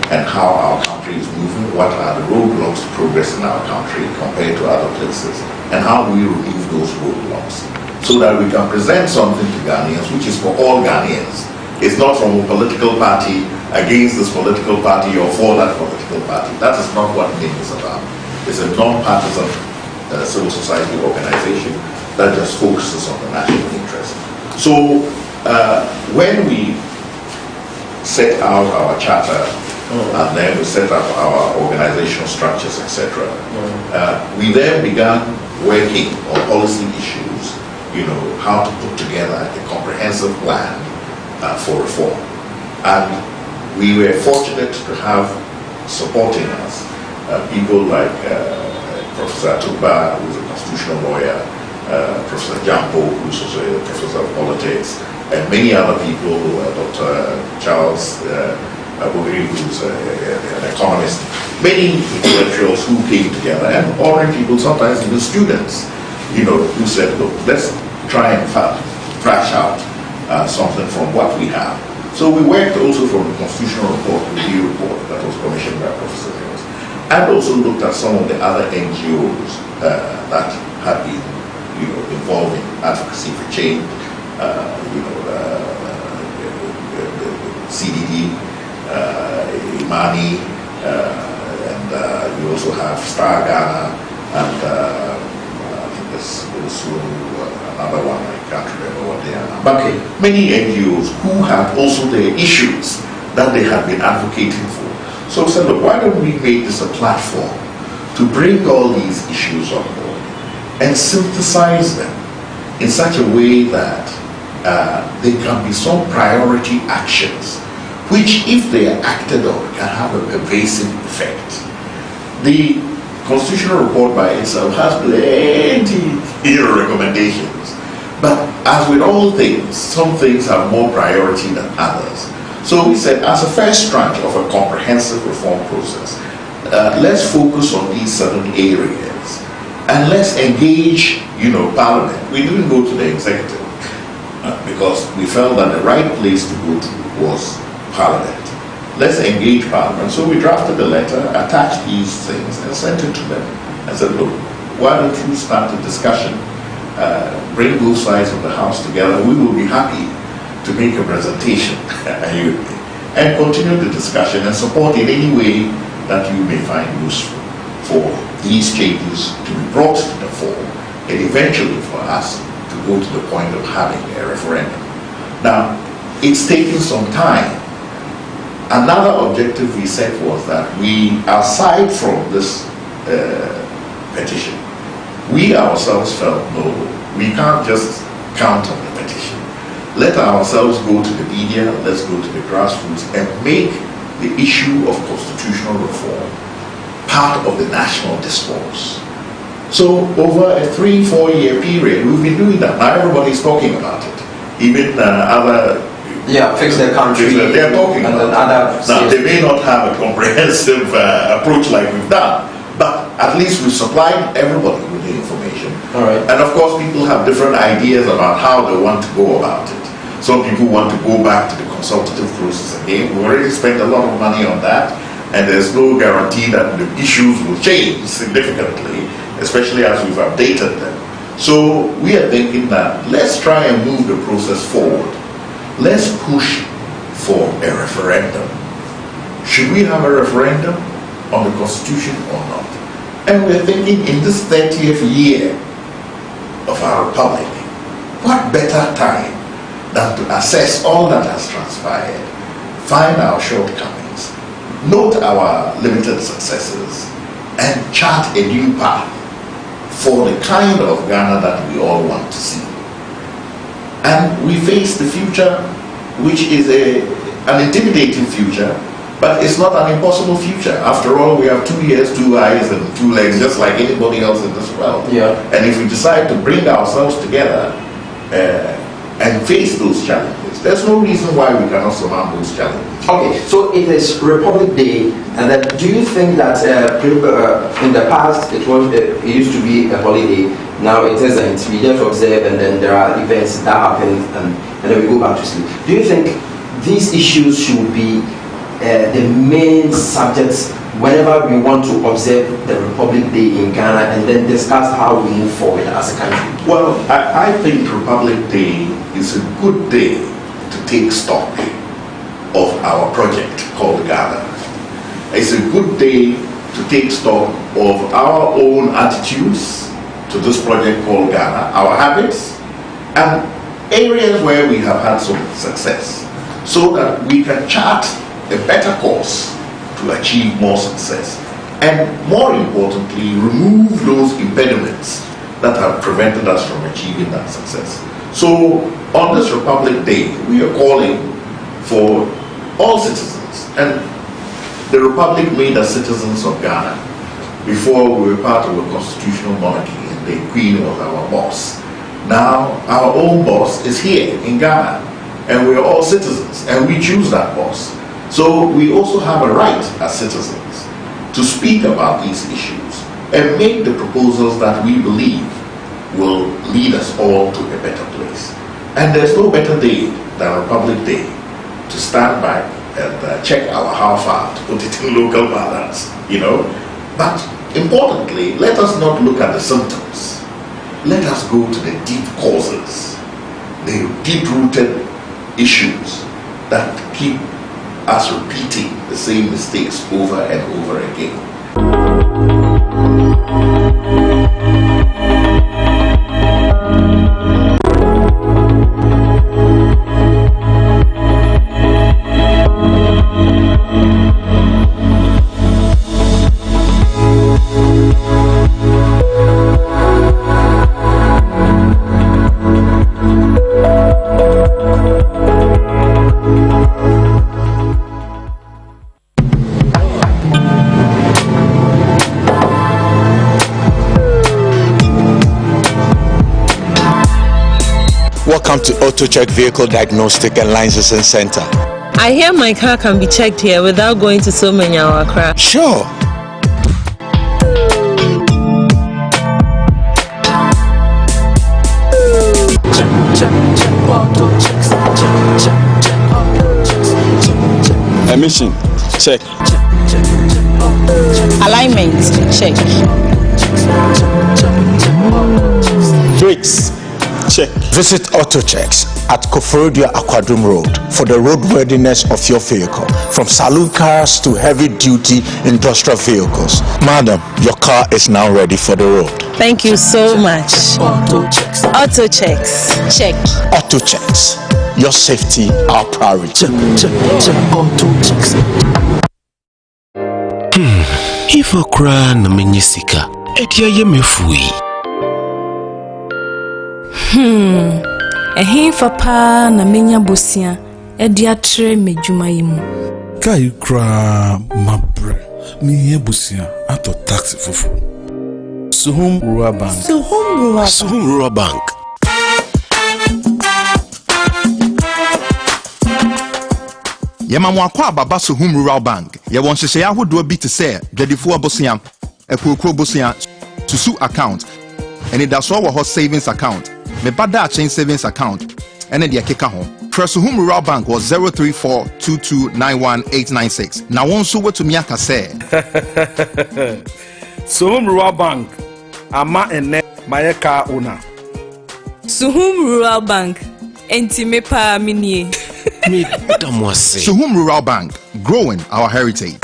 and how our country is moving. What are the roadblocks to progress in our country compared to other places? And how do we remove those roadblocks so that we can present something to Ghanaians which is for all Ghanaians. It's not from a political party against this political party or for that political party. That is not what NIM is about. It's a non-partisan civil society organization that just focuses on the national interest. So when we set out our charter and then we set up our organizational structures, etc., we then began working on policy issues, how to put together a comprehensive plan for reform. And we were fortunate to have supporting us. People like Professor Atuba, who's a constitutional lawyer, Professor Jampo, who's also a professor of politics, and many other people, Dr. Charles Abogiri, who's an economist, many intellectuals who came together, and ordinary people, sometimes even students, who said, look, let's try and thrash out something from what we have. So we worked also from the constitutional review report that was commissioned by Professor Mills, and also looked at some of the other NGOs that had been, involved in advocacy for change, CDD, Imani, and you also have Star Ghana, and I think there's also another one, I can't remember what they are now. But many NGOs who have also their issues that they have been advocating for. So we said, look, why don't we make this a platform to bring all these issues on board and synthesize them in such a way that there can be some priority actions which, if they are acted on, can have a pervasive effect. The constitutional report by itself has plenty of recommendations, but as with all things, some things have more priority than others. So we said, as a first tranche of a comprehensive reform process, let's focus on these 7 areas, and let's engage, Parliament. We didn't go to the executive because we felt that the right place to go to was Parliament. Let's engage Parliament. So we drafted a letter, attached these things, and sent it to them. And said, look, why don't you start a discussion, bring both sides of the House together. We will be happy to make a presentation and continue the discussion and support in any way that you may find useful for these changes to be brought to the fore, and eventually for us to go to the point of having a referendum. Now, it's taken some time. Another objective we set was that we, aside from this petition, we ourselves felt, no, we can't just count on the petition. Let ourselves go to the media, let's go to the grassroots and make the issue of constitutional reform part of the national discourse. So over a 3-4 year period, we've been doing that. Now everybody's talking about it. Even other... Fix the country. They're talking about it. Now, they may not have a comprehensive approach like we've done, but at least we've supplied everybody with the information. All right. And of course, people have different ideas about how they want to go about it. Some people want to go back to the consultative process again. We already spent a lot of money on that, and there's no guarantee that the issues will change significantly, especially as we've updated them. So we are thinking that let's try and move the process forward. Let's push for a referendum. Should we have a referendum on the Constitution or not? And we're thinking, in this 30th year of our republic, what better time than to assess all that has transpired, find our shortcomings, note our limited successes, and chart a new path for the kind of Ghana that we all want to see. And we face the future, which is an intimidating future, but it's not an impossible future. After all, we have 2 ears, 2 eyes, and 2 legs, just like anybody else in this world. And if we decide to bring ourselves together and face those challenges, there's no reason why we cannot surmount those challenges. Okay, so it is Republic Day, and then do you think that in the past it used to be a holiday? Now it isn't. We just observe, and then there are events that happen, and then we go back to sleep. Do you think these issues should be the main subjects whenever we want to observe the Republic Day in Ghana, and then discuss how we move forward as a country? Well, I think Republic Day is a good day to take stock of our project called Ghana. It's a good day to take stock of our own attitudes to this project called Ghana, our habits, and areas where we have had some success, so that we can chart a better course to achieve more success, and more importantly, remove those impediments that have prevented us from achieving that success. So on this Republic Day, we are calling for all citizens, and the Republic made us citizens of Ghana. Before we were part of a constitutional monarchy and the Queen was our boss. Now our own boss is here in Ghana and we're all citizens and we choose that boss. So we also have a right as citizens to speak about these issues and make the proposals that we believe will lead us all to a better place. And there's no better day than Republic Day to stand by and check our how far, to put it in local balance, you know. But importantly, let us not look at the symptoms. Let us go to the deep causes, the deep-rooted issues that keep us repeating the same mistakes over and over again. Welcome to Auto Check Vehicle Diagnostic and Licensing Center. I hear my car can be checked here without going to so many hour crap. Sure. Emission, check. Alignment, check. Brakes, check. Visit AutoChecks at Koforodia Aquadrum Road for the roadworthiness of your vehicle, from saloon cars to heavy-duty industrial vehicles. Madam, your car is now ready for the road. Thank you so much. AutoChecks, check. AutoChecks, your safety, our priority. If I cry na menyisika, etia ye mefui. Ehin fa na menya bosia edi atre medwuma yimu. Kai kra mabre mi ye busia ato taxi fufu. Suhum Rural Bank. Suhum Rural Bank. Yema kwa baba Suhum Rural Bank. Ye won hwehwe ahodo bi te se dwadifo abosia, ekokro bosia, susu account, and that's all our savings account. Me bada chain savings account, and then the keka ho. Suhum Rural Bank was 03422918696. Now one so what to me aka say. Suhum Rural Bank. Ama ene mayeka owner. Suhum Rural Bank. Enti me pa minie. Suhum Rural Bank, growing our heritage.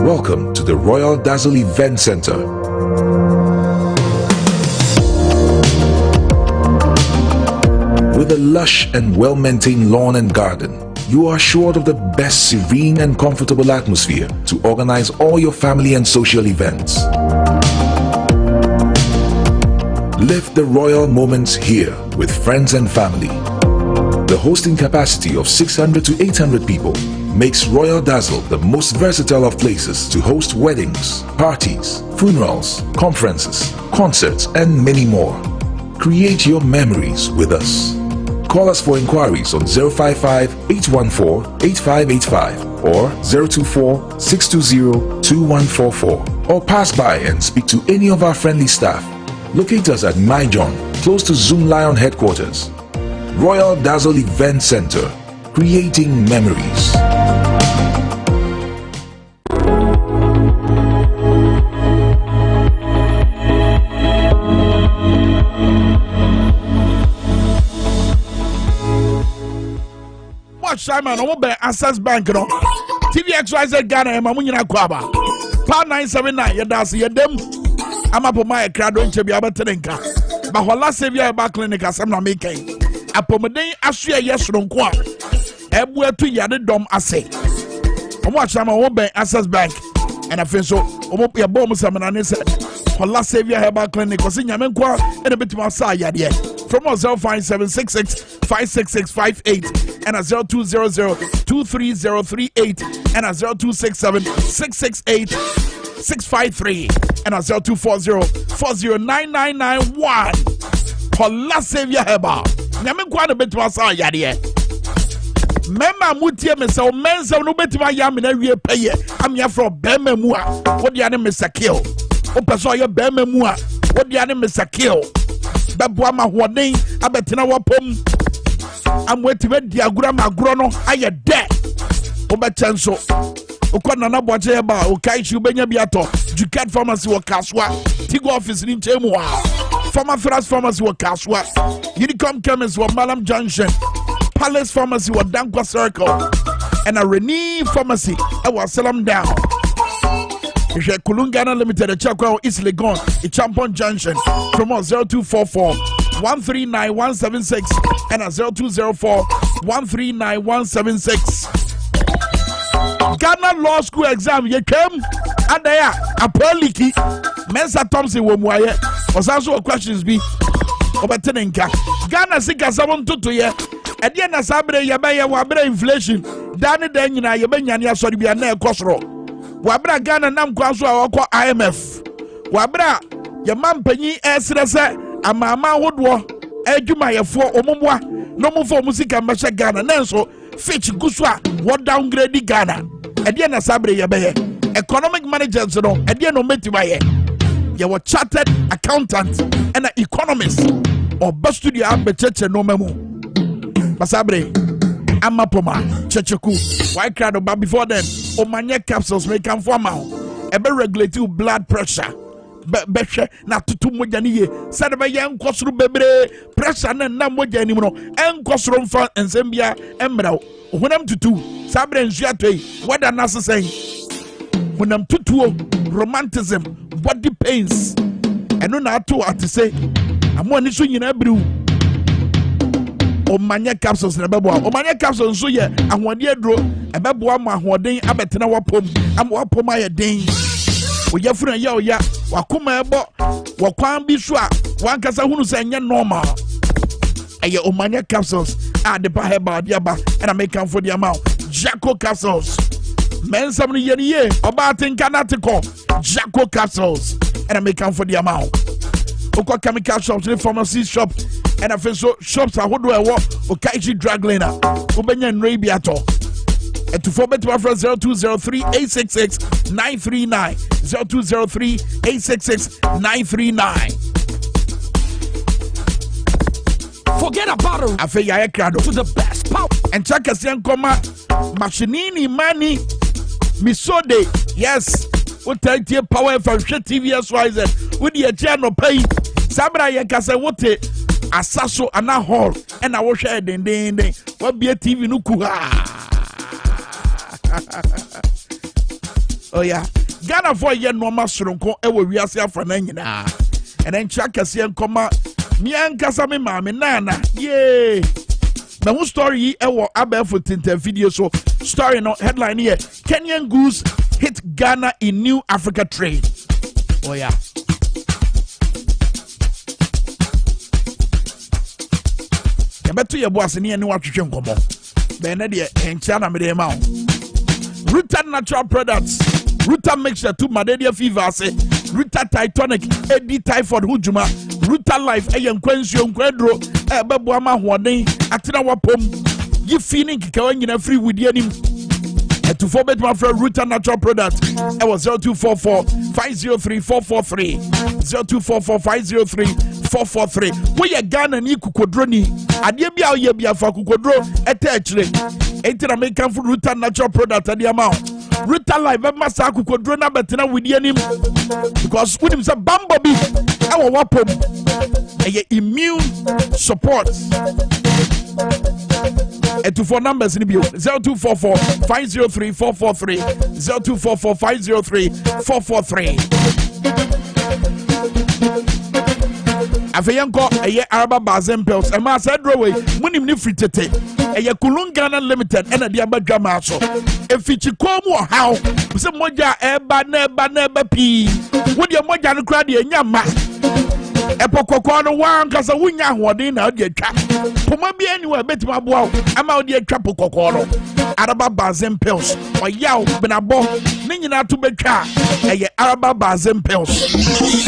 Welcome to the Royal Dazzle Event Center. With a lush and well-maintained lawn and garden, you are assured of the best serene and comfortable atmosphere to organize all your family and social events. Live the royal moments here with friends and family. The hosting capacity of 600 to 800 people makes Royal Dazzle the most versatile of places to host weddings, parties, funerals, conferences, concerts, and many more. Create your memories with us. Call us for inquiries on 055-814-8585 or 024-620-2144, or pass by and speak to any of our friendly staff. Locate us at My John, close to Zoom Lion headquarters. Royal Dazzle Event Center, creating memories. Simon, I'm going Access Bank, no. TVXYZ Ghana, I'm going to Kwaba. Pa 979, you dance, you dem. I'm up on my crowd, don't you be able to think. But while last year, back clinic, I'm not making. Apomede asua yes ronkwa ebu etu yade dom ase omo achama wo ben Access Bank and afen so omo ya bom samana ne se hola Savior Herbal Clinic osi nyame nkwa ene betima sa yade from 0576656658 and 0200230338 and 0267668653 and 0240409991. Kola Savior Heba. Nyame kwa na betima sa yade. Mema mutie me se o mensa no betima ya me na wie peye. Amia fro bema mu a. Wodi ane Mr. Kill. O peso ye bema mu a. Wodi ane Mr. Kill. Bebo ma hoden abetina wapom. Amweti be diagura magro no aye de. O be chenso. Ukwa nana boche ba o kaichi ubenya biato. Ducat Pharmacy wo kaswa. Tigo office ni nchemu wa. Former Thrust Pharmacy wo kaswa. Unicom Chemist wo Malam Junction. Palace Pharmacy wo Dankwa Circle. And a Renee Pharmacy wa Salam Down. Je Kulungana Limited a Chakwa East Legon, a Champon Junction from 0244 139176 and a 0204 139176. Ghana Law School exam ye came and there a poliki Mensa Thompson wo muaye osanso questions be obetenenka Ghana sika 722 ye ede na sabre ye be ye wabre inflation dane dan nyina ye benyane asori bia na ekosoro wabra Ghana nam kwaso a wako IMF wabra ye mampanyi esre se amama hodo adwuma yefo omomwa no mufo musika mehye Ghana nanso Fitch Guswa what downgrade Ghana. Ediana Sabre Yabe, economic managers, no, Ediano Metibaye. You were chartered accountant and an economist or bus studio Becheche no memo. Masabre, Amapoma, Checheku, white crowd about before then, Omanya capsules may come for now. Ebe regulate you blood pressure. Beshe na tutu mojani said by young cosru bebre pressure and na mojani no en cosrum fa ensembia emra when am tutu sabre nsuatoi what an nasa saying when am tutu romanticism body pains and no na to at say amo ni so nyina bru o manya capsules na bebo o manya capsules so ye ahwode aduro ebebo am ahwoden abetena wapom am wapom ayeden oyafuna ya oya wakoma ebo wakwan bi so a wankasa hunu se nye normal eye omania capsules the baheba diaba and I make for the amount Jacko capsules men some ye oba tinkanatiko Jacko capsules and I make for the amount okwa chemical shops the pharmacy shop and I feel so shops a hodo ewo okaichi drug lane obenya nre bi ato and to forward my friend 0203-866-939 0203-866-939. Forget about it. I feel ya crowd to the best power. And check us young comma machinini money misode. Yes, what take power for TV as wise with the channel pay. Sabra yakasa what asaso ana hall and I was share den what be a TV nukuha. Oh yeah, Ghana for ye normal sronko e we wiase afa na nyina. And then check us yen koma me ankasa me mama nana. Yeah. Me who story e wo abefo tinta video so story no headline here. Kenyan goose hit Ghana in New Africa trade. Oh yeah. Ya beto ye boase ne ne watwetwe nkomo. Be na de encha na me de ma. Ruta natural products. Ruta mixture to malaria fever say. Ruta Titanic, Eddie Typhoid Hujuma, Ruta Life, Ayan Quensio, Quadro, Babuama Huane, Atina Wapom. You feeling Kikawan in a free with him. And to forget my friend Ruta Natural Products, I was 0244 503 443 0244 503 443. We are Ghana ni Kukodroni. Adiabia Yabia for Kukodro, attachly. 18 American food Ruta Natural Products at the amount. Ruta Life, Massa Kukodrona, but now with him because with him some bumblebee, our wapom, a immune support. And to 4 numbers in the bill 0244 503 443 0244 503 443. Afeyanko eye Araba Bazem Pills and ma said way munim ni free tete eye Kulungana Limited and the abadwama so efichi komu how se moja eba na pi wo de moja no kra de nyama ɛpɔ kɔkɔɔ no wa nkasa wonya ahoɔden na ɔde atwa poma bi anywhere bɛtumi aboa wo ama ɔde atwa po kɔkɔɔ no araba bazin pills ɔyaw benabɔ ne nyinaa to bɛtwa a ɛyɛ araba bazin pills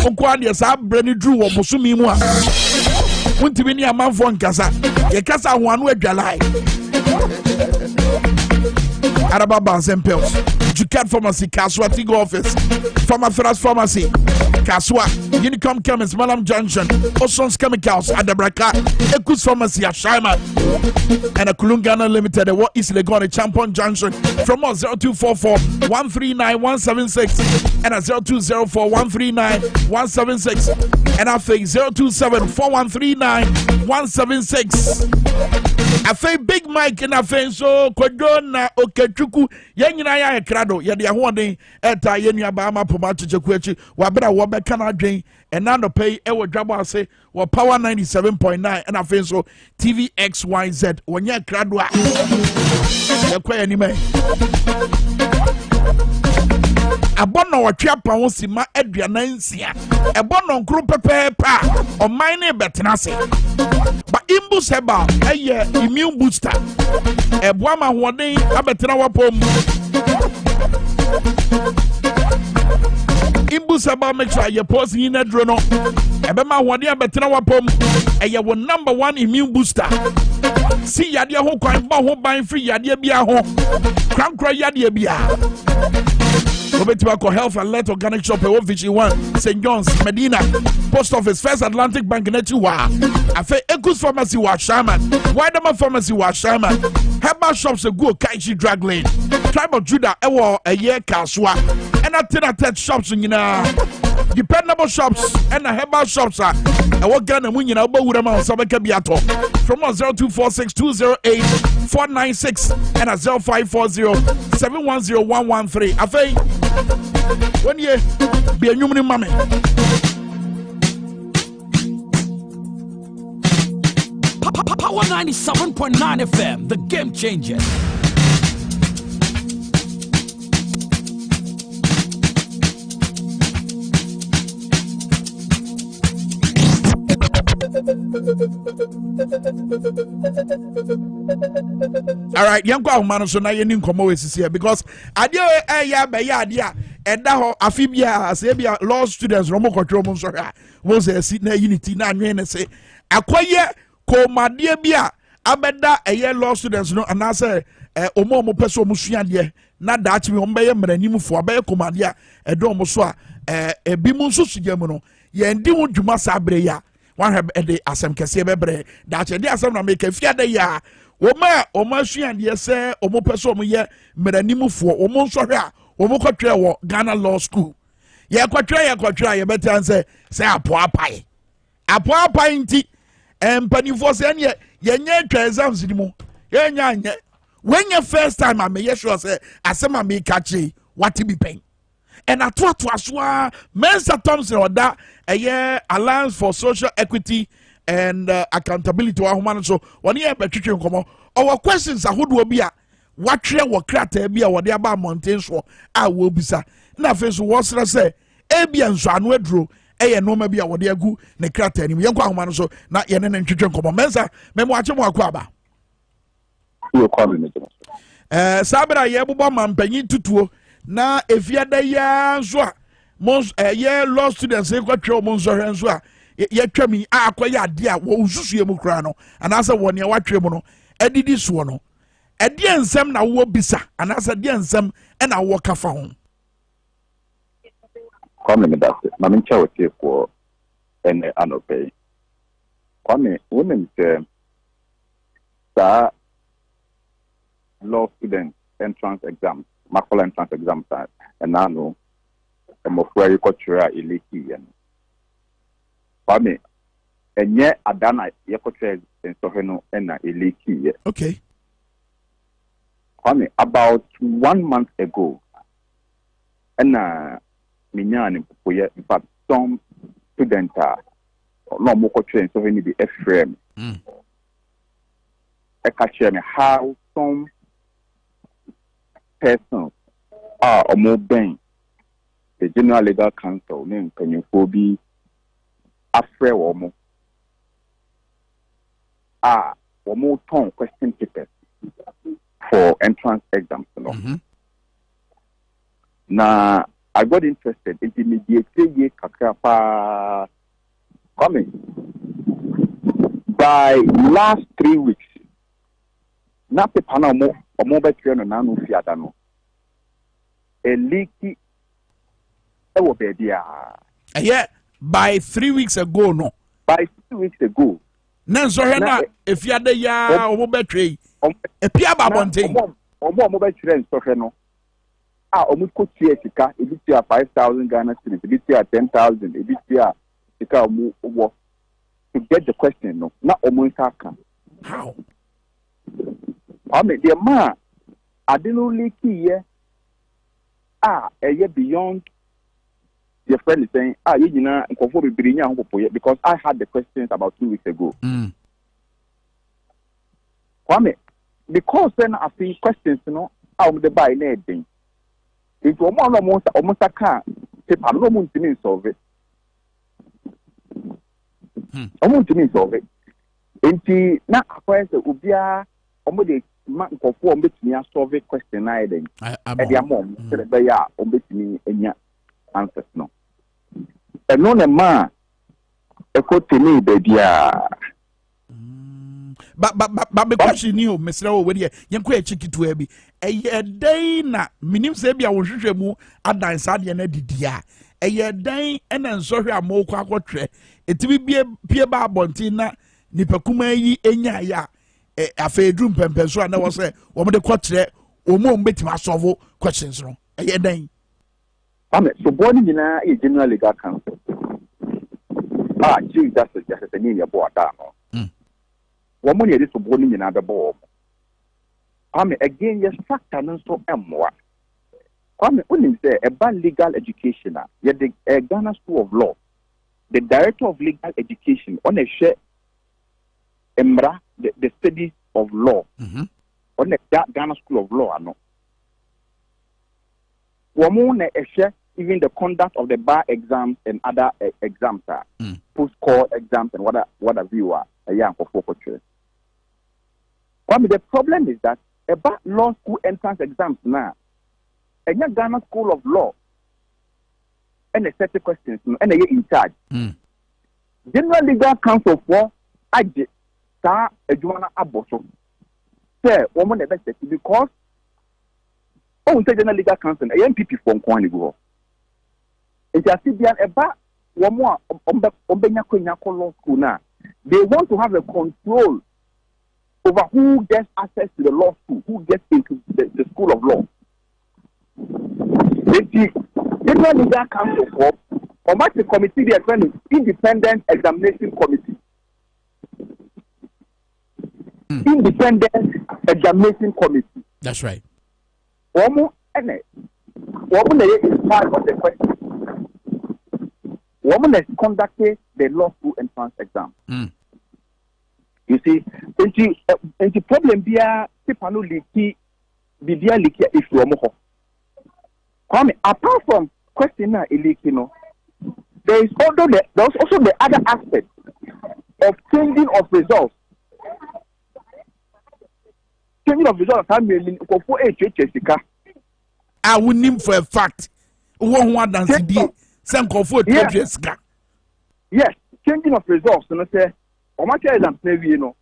wokɔa deɛ saa berɛ no duru wɔ bosome mu a wontumi ne amanfoɔ nkasa yɛkasa ahoano adwalae araba bazin pills Jucat Pharmacy, Kaswa Tigo Office, Pharmaferas Pharmacy, Kaswa, Unicom Chemist, Malam Junction, Oceans Chemicals, Adabraka, Ekus Pharmacy, Ashaiman, and a Kulungana Limited, what is Legon, Champon Junction, from us 0244 139 176 and a 0204 139 176 and I think 027 4139 176. I think Big Mike and I think so Kodona Okechuku Yanyina ya krado ye de ahoden eta ye nuaba ama poma chechekuachi wabra wo be kana dwen ena no pay e wo dwabo ase wo power 97.9 and I think so TVXYZ wonya krado a ye kwa ani mai abono watwa pa ho sima aduana nsia ebono nkro pepepa o man ne betena se ba imbus heba eye immune booster eboa ma hoden abetena wapom imbus heba make sure you post in a drone ebe ma hoden abetena wapom eye wo number 1 immune booster si yade ho kwan ba ho ban free yade bia ho krankra yade bia Obetiwako Health and Let Organic Shop Vichy 1 St. John's Medina Post Office First Atlantic Bank Nechi wa Afe Ekus Pharmacy wa Shaman Widerman Pharmacy wa Shaman Herbal Shops go Kaichi Drug Lane Tribe of Judah Ewo Eye Kaswa and Atenatet Shops nyina dependable shops and herbal shops are Ewo Ghana mu nyina oba wurama osabeka biato from 0246208496 and 0540710113 Afe when ye be a human mommy. Power 97.9 FM, the game changer. All right, young man, so now you need to come over here because I do idea. And now Afibia, Sabia, law students, Romo Control, was a Sydney Unity, and say, acquire Comadia Bia, Abeda, a year law students, no, and I say, Omo Peso Musian, not that we obey a menu for Abaya Comadia, a domoswa, a Bimunsus Gemono, Yendimu Juma Sabreya, one have a day as some Kasiebo, that's a day as some make a fiada ya. Oma Shian, yes, sir, Omo Peso, ye, Meranimu for Omo Soria. Omokotwe wo Ghana Law School. Ye kwatwa ye better answer say apoapai. Apoapai nti empanifo se ye nya twa exams ni mu. Ye nya when your first time I may sure say asema me catch what be pain. And ato aswa Mensa Thompson or that a year Alliance for Social Equity and Accountability to human so one year between come our questions are who do be watchre wo krata bia wo de aba mountain so a wo bisa na fe so wo sra se e bia nso anu aduro eye no ma bia wo de agu ne krata ni yenko ahoma no so na ye ne ntwetwe nkomo mensa memo ache mo akwa aba sabra ye bobo mampanyi tutuo na efiada ya nso a mons ye law students e kwatwe mo nso hwe nso a ye twami a akoya ade a wo ususu ye mu kra no anasa wo ne watwe mo no adidi so no Edian nsem na wo bisa anasa edian nsem na wo kafa ho kwame me dace na me ncha wote ko ene anope kwame women sa law student entrance exam makola entrance exam time and nano emofua yikotra eleki yen kwame enye adana yikotra ensoheno na eleki ye okay Kwame, about 1 month ago, and Minyan, in fact, some students are no more trained, so we need the FM. I can how some persons are or more being the General Legal Council named Penyophobia afre womo womo ton question papers for entrance exams Now I got interested in immediately kakra coming by last 3 weeks. Na paper na omo betwe no na no fiada no. A leaky ewo baby yeah, by 3 weeks ago no. By 3 weeks ago. Na so he na efiada ya omo betwe. Epia babonte. Omo betwe so he no. Omo ko tie sika, ebi tie 5,000 Ghana cedis, ebi tie 10,000, ebi tie sika omo to get the question no. Na omo aka. How? I mean, the man, I didn't leak here. A year beyond your friend is saying, you know, because I had the questions about 2 weeks ago. Kwame, because then I see questions, you know, out of the buy anything. If you almost a car, paper, no one to me solve it. I want to me solve it. And see, now, I ubia, almost man for me solve a question I then. At the mom, me answers no. And no man a quote to me, baby. But because you knew, Mr. Owedia, you quite chicky to Abby. A day na minim sebia was mu adan sadia na didia. A year day and then sorry a mo quacotre. It will be a peer bar bontina, nipakuma yi enya ya. A fair drum pempen, and I was a woman the quatre or more bet my solve questions wrong. A year day. So, born in a general legal counsel. Gee, that's just a name of Boadano. One money is born in another ball. Again, yes, factor and so more. When say about legal education, yet the Ghana School of Law, the director of legal education on a share. Emra, the studies of law, on the Ghana School of Law, no. Wamone share even the conduct of the bar exams and other exams, post-call exams and what you are a young for fortune. The problem is that about law school entrance exams now, and your Ghana School of Law, and a set of questions, and a in charge. General Legal Counsel for IJ. A Joanna Aboso. Sir, woman the best because general legal counsel, a MPP from Kwanigo. It's a CBN about one more law school now. They want to have a control over who gets access to the law school, who gets into the school of law. The general legal counsel for the committee, they are trying to independent examination committee. Independent examination committee. That's right. Woman is part of the question. Woman has conducted the law school entrance exam. You see, and the problem be a people leaky, be leaky if you are apart from question there is also the other aspect of changing of results. Changing of results, I mean, for HHSika. I would name for a fact. One dance day, some comfort HHSika. Yes, changing of results, and I say, on my exam, you know,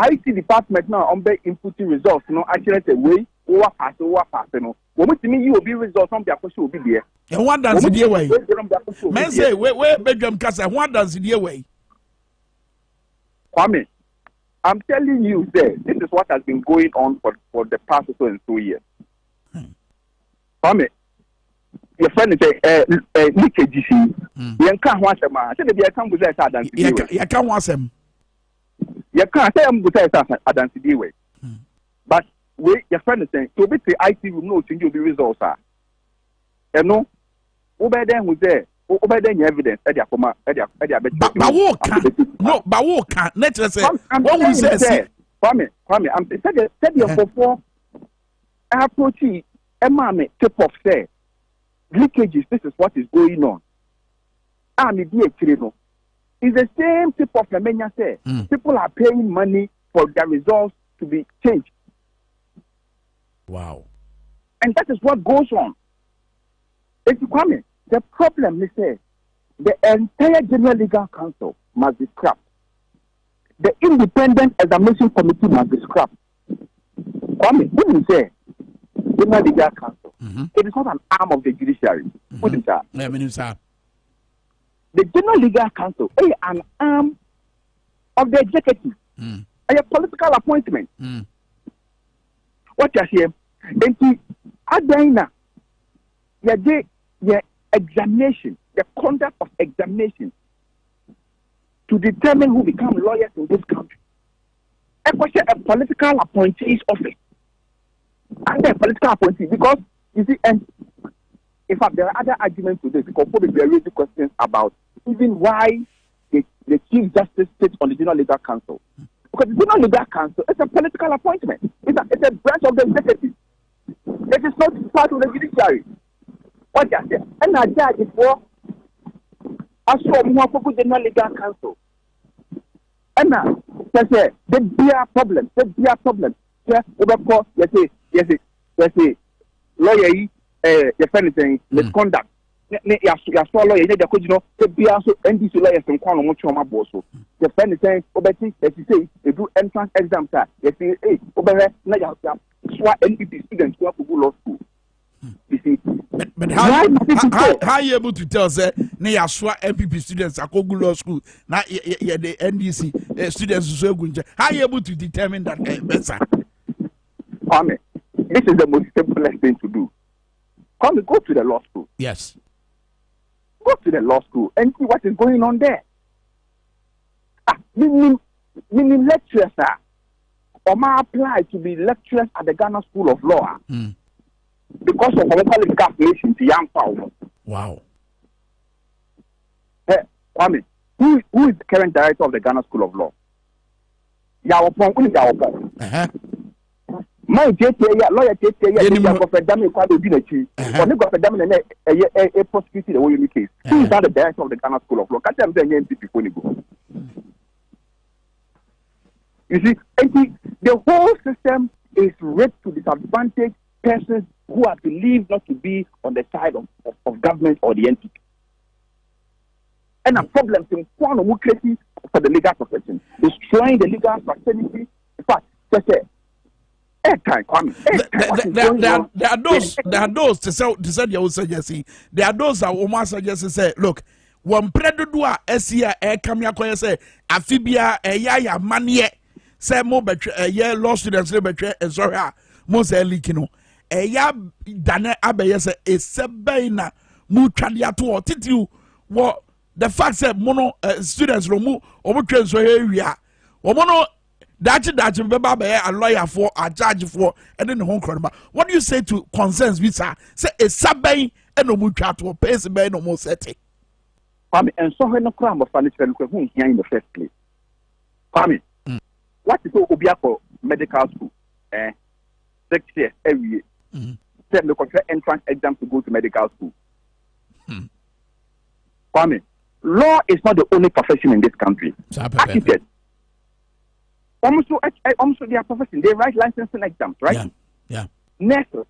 IT department now on be inputting results, you know, actually say, way, over pass, no. When we see you will be results on the question will be there. And one dance the way. Men say, where bedroom casa, one dance the way. Kwame. I'm telling you, this is what has been going on for the past 2 years. Kwame, your friend is leakage. You can't watch them. I said, you can't say that. You can't watch them. You can't say I'm going to say that way. But your friend is saying, to be the IT will know change your results. You know, over there who's there. Over there, evidence. No, but walk. Let's say what we say. Kwame, I'm said you before. Approach Emma tip of say leakages. This is what is going on. I'm a It's the same type of Lemenya say. People are paying money for their results to be changed. Wow. And that is what goes on. It's coming. The problem is that the entire General Legal Council must be scrapped. The Independent Examination Committee must be scrapped. Kwame, wouldn't say General Legal Council. It is not an arm of the judiciary. Wouldn't say. The General Legal Council is an arm of the executive. A political appointment. What you say? And Adina, your examination, the conduct of examination to determine who become lawyers in this country. A political appointee's office. And a political appointee, because you see, and in fact, there are other arguments to this because probably there are raising questions about even why the Chief Justice sits on the General Legal Council. Because the General Legal Council is a political appointment. It's a branch of the executive. It is not part of the judiciary. What you say? And I judge it for as for more focus the Legal Council. And now, say the beer problem. Yeah, yes, lawyer, defending misconduct. You saw lawyer, you know, the beer so NDC lawyers and Kwano Mochoma Bosso. Defending saying, Obeti, as you say, they do entrance exams. They say, hey, Obere, now NDP students who have to go law school. You see, but how are you able to tell say na swa MPP students akogu law school na the NDC students so gunje? How are you able to determine that better? Kwame, this is the most simplest thing to do. Kwame, go to the law school. Yes. Go to the law school and see what is going on there. Meaning lecturers are or may apply to be lecturers at the Ghana School of Law. Because of our qualifications, young power. Wow. Hey, Kwame, who is the current director of the Ghana School of Law? Yawapong, who is Yawapong? My JTA, lawyer JTA, Prophet Dami Kwado Dinachi, or the Prophet Dami a prosecuted the whole case. Who is the director of the Ghana School of Law? Can't tell them the NPP when you go. You see, the whole system is rigged to disadvantage persons who are believed not to be on the side of government or the NPP. And a problem in Kwano for the legal profession, destroying the legal fraternity. In fact, there are those to say you suggest. There are those that almost suggest say, look, one predodua SCA air camia say Afibia ya manie say mo betre law students betre sorry mo say leakino eya dane abeye say esebe na mu twade ato titiu wo the fact say mono students no mu obotwe so area wo mono dachi beba be a lawyer for a judge for and then the home crime. What do you say to concerns with her say esebe and no mu twato pace be no mo seti Kwame and so no crime of furniture who here in the first place Kwame what is Obiako medical school 6 years every year. Send the contract entrance exam to go to medical school. Kwame, law is not the only profession in this country. Architects, almost their profession, they write licensing exams, right? Yeah. Nurses,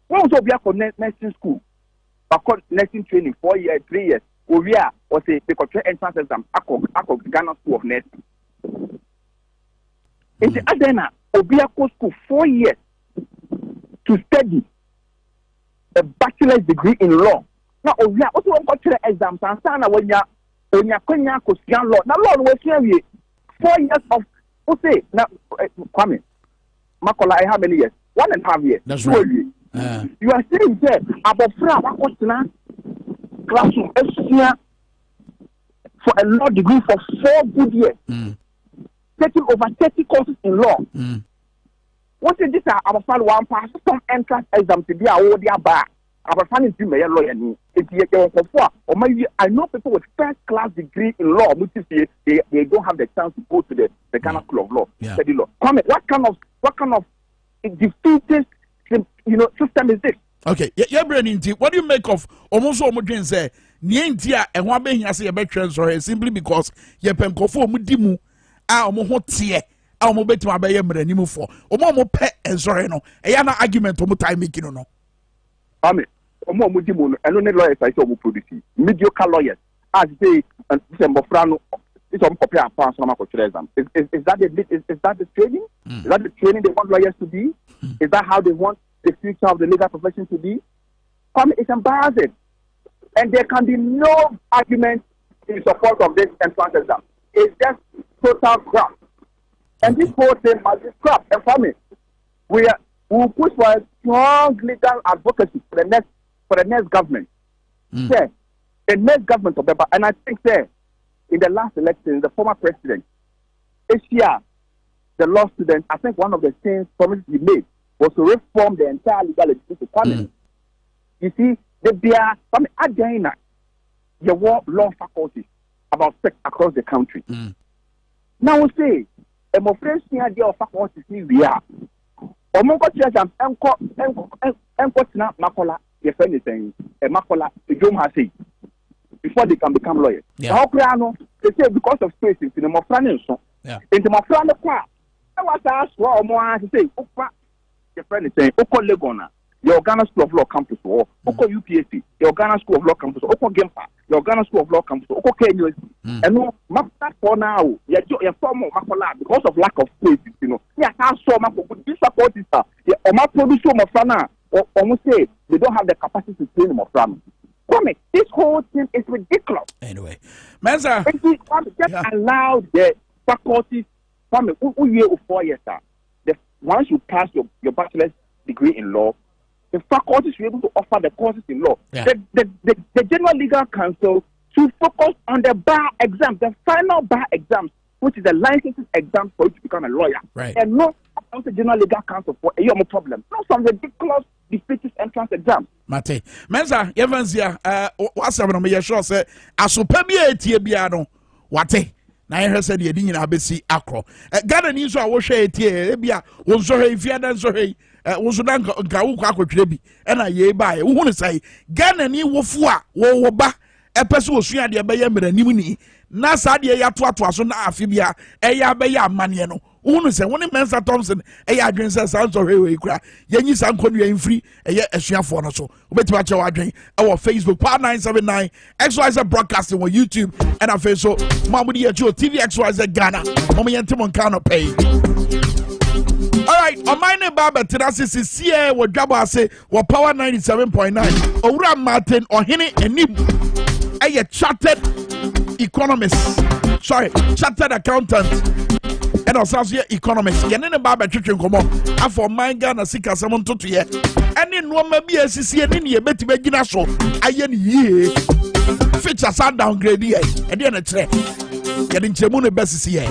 what was Obiako nursing school? Nursing training 4 years, 3 years. Ovia or say the contract entrance exam. Ako Ghana School of Nursing. In the Adena, Obiako school 4 years. To study a bachelor's degree in law. Now, we are also got to the exams and sana when you are Christian law. Now, law was here 4 years of say now Kwame Makola. I have many years, 1.5 years. That's right. You are saying that about classroom for a law degree for 4 good years, taking over 30 courses in law. What is this? Our fan one pass some entrance exam to be our bar. Our fan is doing a lawyer. I know people with first class degree in law, which is they don't have the chance to go to the Ghana School of Law, study law. Comment, what kind of defeatist system is this? Okay, your brain inti. What do you make of almost all modern say? Nientia and one being as a veteran or simply because ye penkofo mudimu a omo tie a omo betima be ye mranimu for omo pe and sorry no e ya na argument omo time making no. Omo mudimu and no lawyers I say omo produce mediocre lawyers as they and December frano it's on copy and pass on exam. Is that the training? Is that the training they want lawyers to be? Is that how they want the future of the legal profession to be? It's embarrassing. And there can be no argument in support of this entrance exam. It's just total crap. And this whole thing must be crap. And for me, we will push for a strong legal advocacy for the next government. Say, the next government of the, and I think in the last election, the former president, Asia, the law student, I think one of the things promises he made was to reform the entire legal education. You see, from Adina, the law faculty about 6 across the country. Now we say, a more fresh idea of faculties we are. Omongo church and Makola, if anything, a Makola, the Jom has said, before they can become lawyers. How they say because of spaces in the Mofran so. In the Mofran the car. I was asked what more to say, your friend is saying, Oko Legona. Your Ghana School of Law campus, or Oko UPSC, your Ghana School of Law campus, Oko Gempa, your Ghana School of Law campus, Oko KNUSC. And no, Mappa for now, your form of Makola because of lack of space, you know. Yeah, I saw Mako, this support is or my producer Mofrana, or almost say they don't have the capacity to train Mofrana. This whole thing is ridiculous. Anyway, Mensa, just allow the faculty, from 4 years, once you pass your bachelor's degree in law, the faculties will be able to offer the courses in law. The General Legal Council should focus on the bar exam, the final bar exams, which is the licensing exam for you to become a lawyer. And not the General Legal Council for a young problem. Not some ridiculous defeatist entrance exams. Mate, Mensa, Evansia, what's up? I'm sure say, Asopabia Tiabiano, wate. Na yɛ sɛ deɛ nyina abɛsi akɔ Ghana ni so a wo hwɛ etie ebia wo nso hwɛ ifia da nso hwɛ wo nso da nka wo kɔ akɔtwere bi ɛna yɛ ba yɛ wo hu ne sai Ghana ni wofo a wo ba ɛpɛ sɛ osua deɛ bɛyɛ mmeranim ni na saa deɛ yɛ atoatoa so na afi bia ɛyɛ abɛyɛ amane no wo hu ne sɛ wo ne Mensa Thompson ɛyɛ adwen sɛ saa nso hwɛ wei kura yɛnyi saa nkɔnua mfiri ɛyɛ asuafoɔ no so wobɛtumi akyɛ wadwen ɛwɔ Facebook pa 979 XYZ broadcasting wɔ YouTube ɛna afei so mamudi yɛ tio TV XYZ Ghana mama yɛnte mo nka no pɛi. Alright, on my name Baba Tenasi CA wo dwabo ase wo Power 97.9 Owura Martin Ohene Enim a chartered economist, chartered accountant and also economist. Yene Baba twetwe nkomo afọ man Ghana sika sem ntoto ye ene no ma bi asisi ene ne yebeti bagina so aye ne yie feature sa downgrade ye e de na kire ye de nchemu ne besisi ye.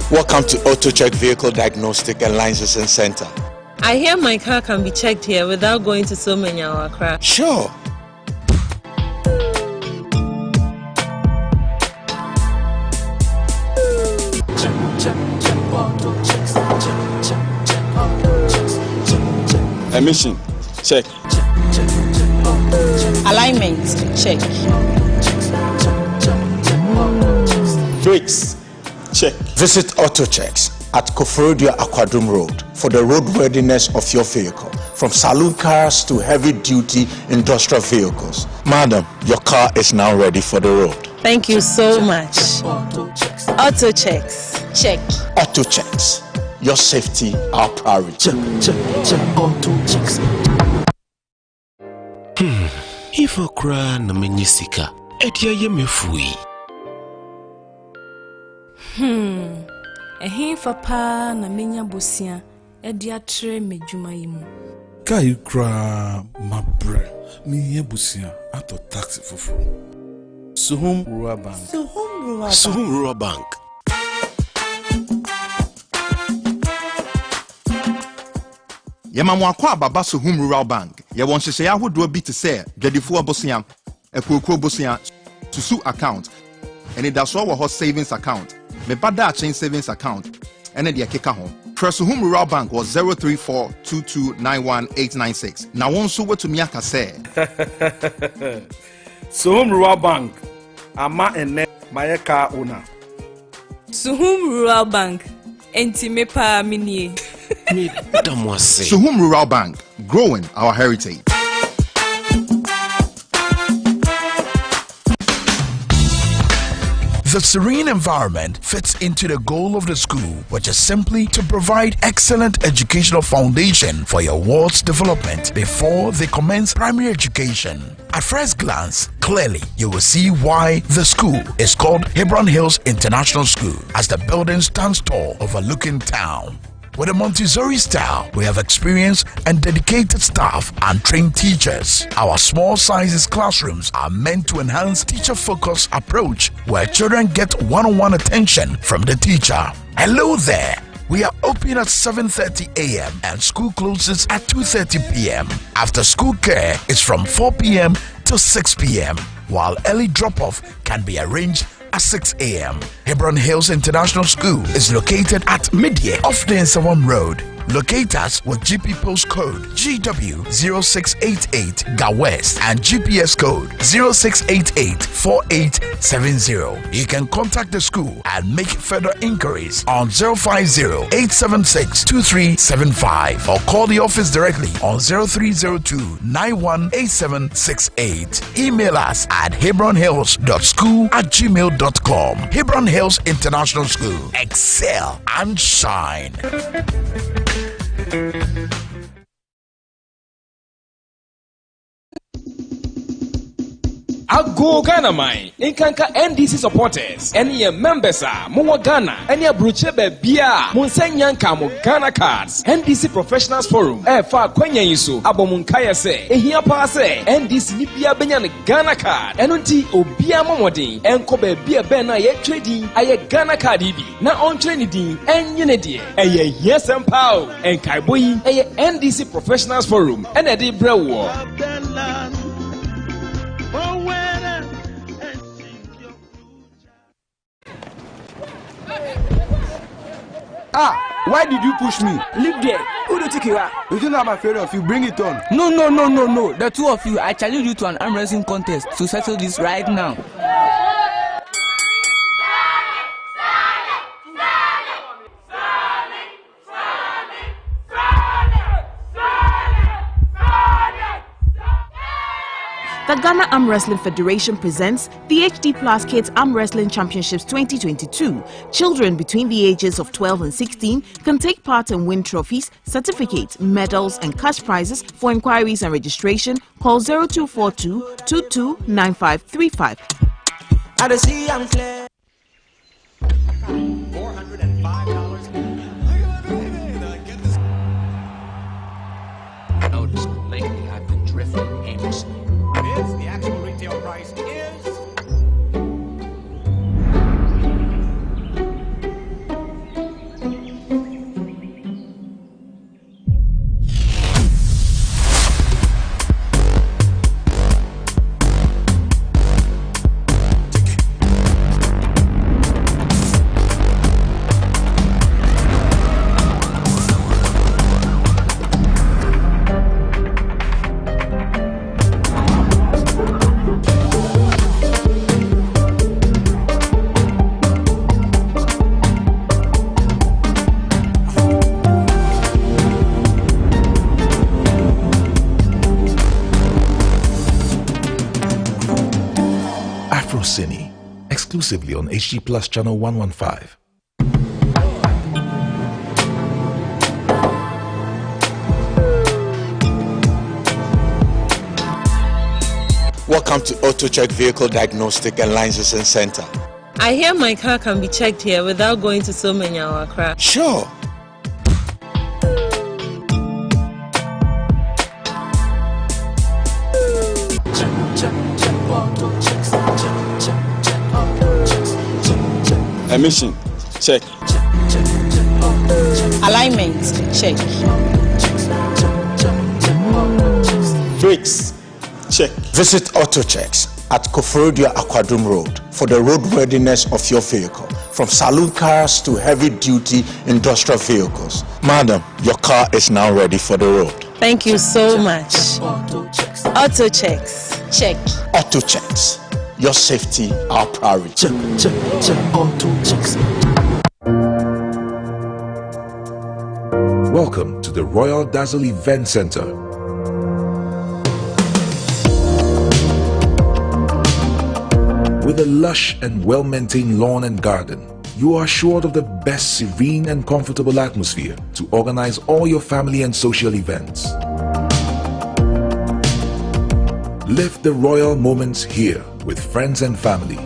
Welcome to AutoCheck Vehicle Diagnostic and Licensing Center. I hear my car can be checked here without going to so many hour crap. Sure. Emission, check. Alignment, check. Brakes, check. Visit AutoChecks at Koforodia Aquadrum Road for the roadworthiness of your vehicle, from saloon cars to heavy-duty industrial vehicles. Madam, your car is now ready for the road. Thank you so much. AutoChecks, check. AutoChecks, your safety, our priority. Check, AutoChecks. If I cry na menyisika, etia ye mefui. Ehin fa pa na menya bosia Edia tre me juma yimu. Kai kra mabre. Me yebusia ato taxi fufu. Suhum Rural Bank. Suhum Rural Bank. Yemamu akwa baba Suhum Rural Bank. Ye won hyehyɛ ahodoɔ bi te sɛ dwadifo abosia, ekokro bosia, susu account. And it also wɔ hɔ savings account. Me bada chain savings account. And the keka ho. Suhum Rural Bank was 03422919896. Na won so wetu mi aka sɛ. Suhum Rural Bank. Ama ene mayeka owner. Suhum Rural Bank. Enti me pa minie. Suhum Rural Bank, growing our heritage. The serene environment fits into the goal of the school, which is simply to provide excellent educational foundation for your ward's development before they commence primary education. At first glance, clearly you will see why the school is called Hebron Hills International School, as the building stands tall overlooking town. With a Montessori style, we have experienced and dedicated staff and trained teachers. Our small sizes classrooms are meant to enhance teacher-focused approach where children get one-on-one attention from the teacher. Hello there. We are open at 7:30 a.m. and school closes at 2:30 p.m. After school care is from 4 p.m. to 6 p.m. while early drop-off can be arranged at 6 a.m. Hebron Hills International School is located at Midye off the Nsawam Road. Locate us with GP postcode GW0688 GA West and GPS code 06884870. You can contact the school and make further inquiries on 050-876-2375 or call the office directly on 0302-918768. Email us at hebronhills.school@gmail.com. Hebron Hills International School. Excel and shine. Ago Ghana mine, Inkanka NDC supporters, any members are Mowa Ghana, any Bruchebe Bia, Monsenyanka mo Ghana cards, NDC Professionals Forum, Fa Kwenya Yiso, Abomunkaya say, Ehia Pa say, NDC Nibia Benyan Ghana card, Enunti Obia Momodin, Enkobe Bia Bena ye trading, aye Ghana card ibi, na on training, and Unity, aye yes and pow, and Kaiboi, aye NDC Professionals Forum, and Eddie Brewo. Ah, why did you push me? Leave there. Who do you think you are? You think I'm afraid of you? Bring it on. No. The two of you, I challenge you to an arm wrestling contest to settle this right now. The Ghana Arm Wrestling Federation presents the HD Plus Kids Arm Wrestling Championships 2022. Children between the ages of 12 and 16 can take part and win trophies, certificates, medals, and cash prizes. For inquiries and registration, call 0242 229535. Notice lately I've been drifting aimlessly. The actual retail price is... Cine, exclusively on HG Plus Channel 115. Welcome to AutoCheck Vehicle Diagnostic and Licensing Center. I hear my car can be checked here without going to so many Accra. Sure. Emission, check. Alignment, check. Brakes, check. Visit AutoChecks at Koforodia Aquadum Road for the roadworthiness of your vehicle, from saloon cars to heavy-duty industrial vehicles. Madam, your car is now ready for the road. Thank you so much. AutoChecks, check. AutoChecks, your safety, our priority. Check, AutoChecks. Welcome to the Royal Dazzle Event Center. With a lush and well-maintained lawn and garden, you are assured of the best serene and comfortable atmosphere to organize all your family and social events. Live the royal moments here with friends and family.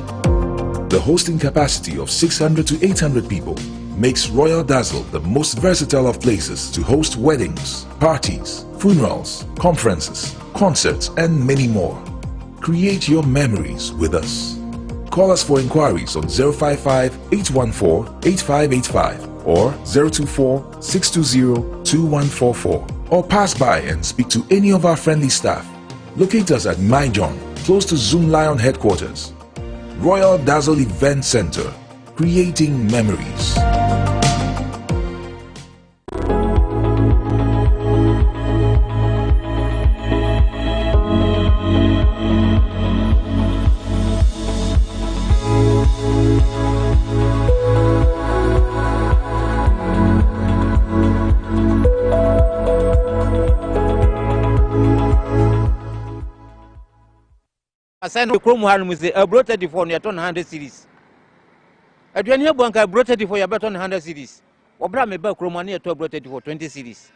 The hosting capacity of 600 to 800 people makes Royal Dazzle the most versatile of places to host weddings, parties, funerals, conferences, concerts, and many more. Create your memories with us. Call us for inquiries on 055-814-8585 or 024-620-2144, or pass by and speak to any of our friendly staff. Locate us at My John, close to Zoom Lion headquarters. Royal Dazzle Event Center, creating memories. Assign Chrome Harlem is a bro 34 near 100 series. A Daniel Banka bro 34 your better 100 series. Or Bram about Chrome near to a bro 34 20 series.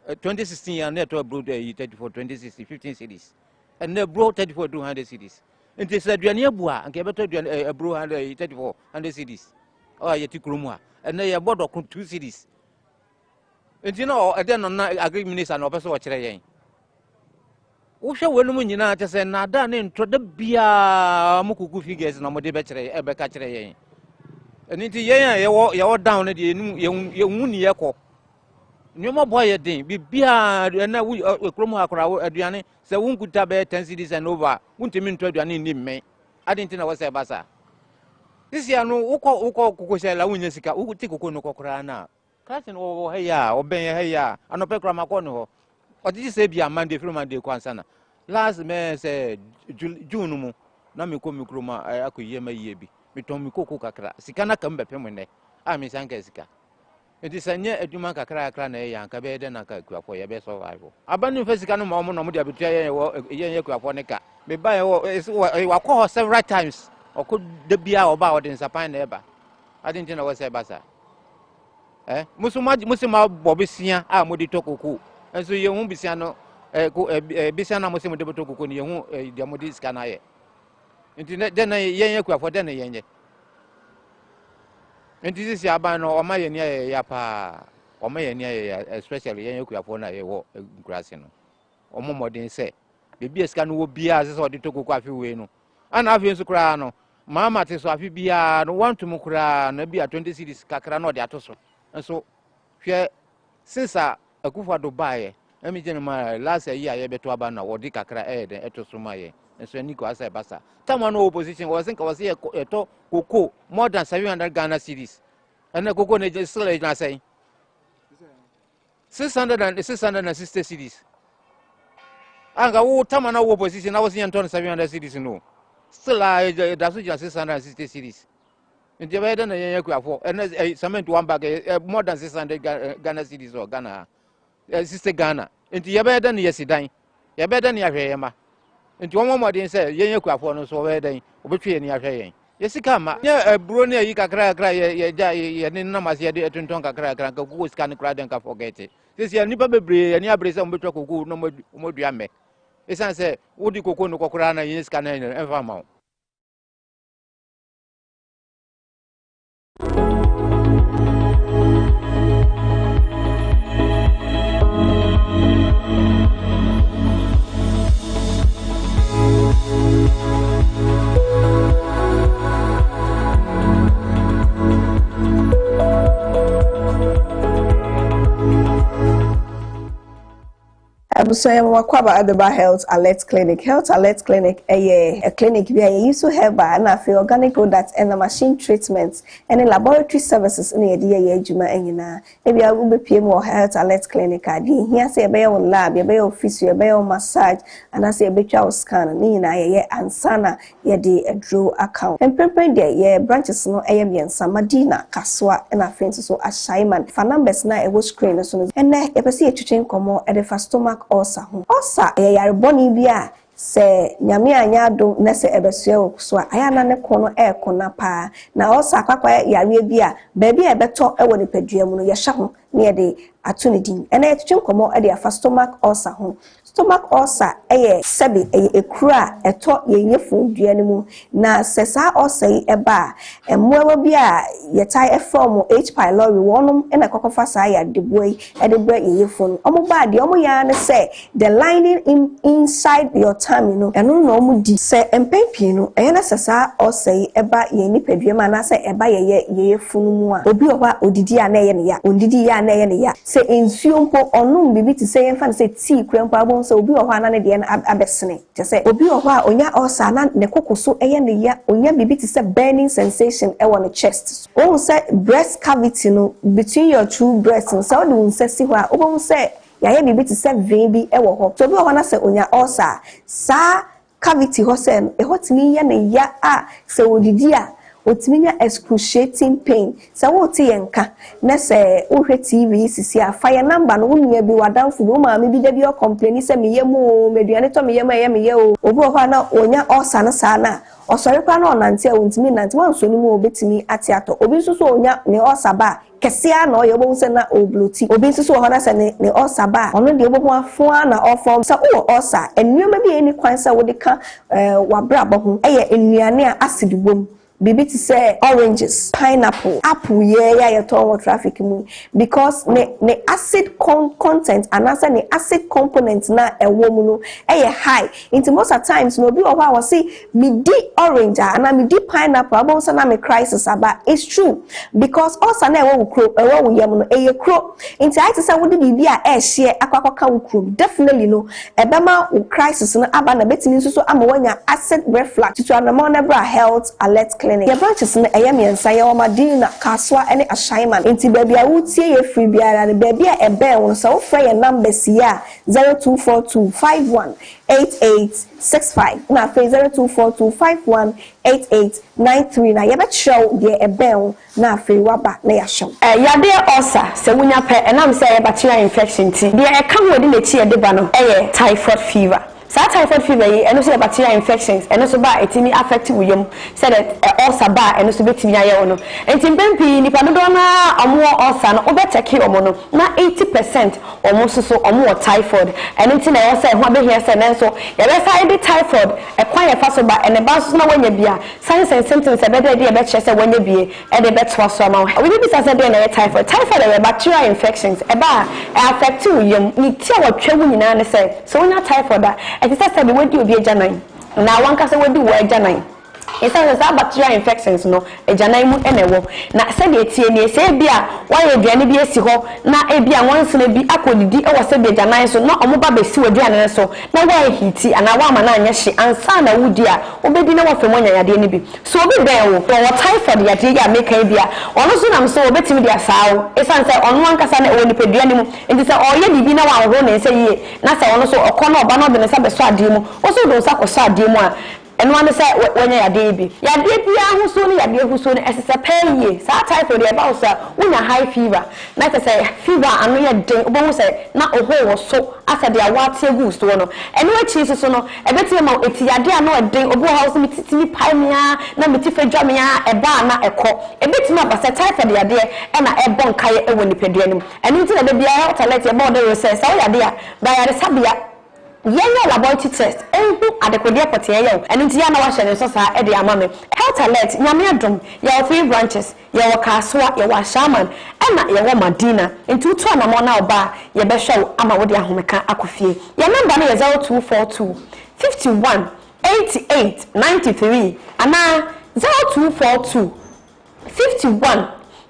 2016 and net to a bro 34 2016 15 series. And the bro 34 200 series. And they said Daniel Bua and gave a bro 34 100 series. Oh, yet Chroma. And they are board of 2 series. And you know, I then on agreements and officer watch again. Usha wenu nyina te se na da ne ntode bia mukuku figures na mode be kire e be ka kire yen eni ti yen ye wo down ne de enu ye huni ye ko nyoma boy ye den bibia na ekrom akora aduane se wunkuta be 10 cities and over wuntimi nto aduane ni men adenti na wo se basa sisi anu uko kokosela wunya sika wuti kokko no kokora na kasin wo heya oben heya anope kra makoni ho. What did you say? Be a Monday from Monday, Kwansana. Last May said June, Namiko Mikroma, I could hear my yebi. Me told me Coco Kakra, Sikana come back when I miss Ankesika. It is a near Dumaka Cran, a young Cabe, then I can for your best survival. Abandon Fesicano Mamma, Modia, Yakuaponica. May buy a call several times, or could the be our about in Sapine ever. I didn't know what I was. Musuma Bobisia, I would talk cuckoo. And so you won't be Siano, Bisana Muslim de Botoko, you won't the Modis canaye. Then a yank for then a yank. And this is Yabano or my yapa or my especially yank upon a grassino. Or more than say, the beer scan will be as or the Toko Coffee Weno. And I've been to Crano. Mamma says, if you be a want to Mukra, and be a 20 cities Cacrano de Atoso. And so, since a kufa do buy emi jeni ma last year ye beto abana wodi kakra eto sumaye enso niko asa basa tama no opposition was think was here to koko more than 700 Ghana cedis and the koko ne still na say 660 cedis anga wo tama na opposition na was here 700 cedis no still that's just 660 cedis. In the way, then a for and cement one bag more than 600 Ghana cedis or Ghana. Sister Ghana. Into your bed than yes, dying. Your bed than your yama. Into one more than say, Yanka for no so wedding, between your haying. Yes, come. Yeah, Brunia, you can cry, ye namas ye did to Tonka crack, who is can cry and can forget it. This year, Nipper and Yabris and Butoko, no more diame. It's answer, would you cocoa no cocrana, yes, can and farm. Abusoya Makwaba Adeba Health Alert Clinic. Health Alert Clinic a clinic where you use herb and I feel organic products and the machine treatments and the laboratory services in the year Juma and maybe I will be PM or Health Alert Clinic. I did here say a bay on lab, a bay office, a bay on massage, and I say a bit of scan, Nina, and Sana, ye de a draw account. And prepare there, ye branches no AM and Samadina, Kaswa, and I think so a Shaiman. For numbers now, a was screen as soon as and neck, if I see a chicken come at the stomach ulcer. Ulcer, a bonny beer. Se nyame anya do na se ebesua so aya na ne kono kona pa na osa akwa yare bia ba bia ebeto ewo ne padua mu no ye hya ho ne de ato ne din ena etwetwe komo e de afa stomach ulcer ho stomach ulcer eye sebi eye ekura eto ye yefun dua ne mu na se sa ulcer yi eba emmoa bia ye tai from H pylori wonum ena kokofa sa ya de boy e de bra ye yefun omo ba de omo ya ne say the lining inside your time you know eno no mu di se empempi no ehna sesa osei eba ye ni paduama na se eba ye funu mu a obi ohwa odidi a na ye ne ya ondidi ya na ye ne ya se ensuo mpo onum bibi ti se yemfa se tea krempo abon se obi ohwa na ne de na abesene je se obi ohwa onya osa na ne kokoso eye ne ya onya bibi ti se burning sensation e won chest o se breast cavity no between your two breasts so do se si hwa obon se ya bibi ti se vein bi e wo ho so bi wo na se onya ulcer sa cavity ho se e hotimi ya ne ya a se odidi a otimi ya excruciating pain se wo ti yenka na se wo hwe TV sisi a fire number no wonu bi wadanfo bi o ma me bi da bi o complain se me yemu meduane to me yemu ye me ye o obi ho na onya ulcer na sa na osore kwa na onante a wontimi nante wanso ni mu obetimi atiato obi nso so onya ne ulcer ba kesia na oyo bo se na obloti obi nso so ho na se ne ulcer ba ono de obo afo na ofom se o ulcer ennuama bi eni kwan se wo de ka wabra bo ho eye ennuane a acid bom bibi ti say oranges, pineapple, apple ya to traffic mu because ne acid content and also ne acid component na ewo mu no high into most of times no bi o wa say me di orange and me di pineapple abon say na me crisis aba it's true because also na ewo kro ewo yam no kro into I say wo di bibi a share akwakwaka wo kro definitely no ebema wo crisis no aba na betimi so ama wanya acid reflux to anamon nebra health alert clinic. Your branches in Ayamian, Madina, Kaswa, and a Shaiman. Into baby, I would see a free beer and baby a bell, so free a number here 0242 51 8865. Now, 0242 51 8893. Now, you bet show ye a bell, now free waba, near show. Yade osa, Sewunya pe, and I'm saying bacterial infection tea. They come within the tea at the bano, typhoid fever. Typhoid fever and also bacterial infections and also ba etimi affect you said that ulcer ba and also betimi aye no enti bempi nipa no na omo ulcer no obeteki omo no na 80% omo so omo typhoid and enti na yo say ho be here say na so ya be say be typhoid e kwan ya fa so ba and ba so na wanya bia signs and symptoms e be dey e be che say wanya bia e dey betwa so ma we be say dey na typhoid e bacterial infections e ba affect you ni ti a watwa wu nyina ne say so wanya typhoid it is said we do be a janine. Now one can say we do a janine. It says bacterial infections no a janine mu enewo. Na said the TNA say bia why a diani be a siho na a bia once in a be aquadidi or was a be janine so not a mobile see a diana so. Now why heaty and a woman and yashi and sana woodia obey no from when you are the so be there or typhoid ya dia make a bia or no soon I'm so betting with their sow. It's answer on one casana only pedianimo and this all ye be now our own and say ye Nasa also a corner of banana than a sabbath demo also those saco demo. And one say when you are baby. Ya baby who soon ya baby who soon as a pay sa typhoid about sir when a high fever. Like I say fever and no ya day say not a whole so as a dear what say goose to one. And no cheese so no a bit more it's ya dear no a day obo house me pie me na me tifa dramia a bar na a co a bit more but a typhoid ya dear and a bon kaya e when the pedianum. And into the baby out to let your body say so ya dear by a sabia. Yenya laboratory test ehu adekodia pote eyo enu ntia na wa hye so sa e de amame health alert nyame adom ya 3 branches ya wa Kaswa ya wa Shaman ena ya wa Madina nti utu anamo na oba ye be hwe ama wo de ahomeka akofie ya number na 0242 51 88 93 ana 0242 51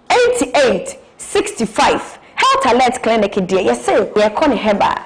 88 65 health alert clinic there yes say we are calling heba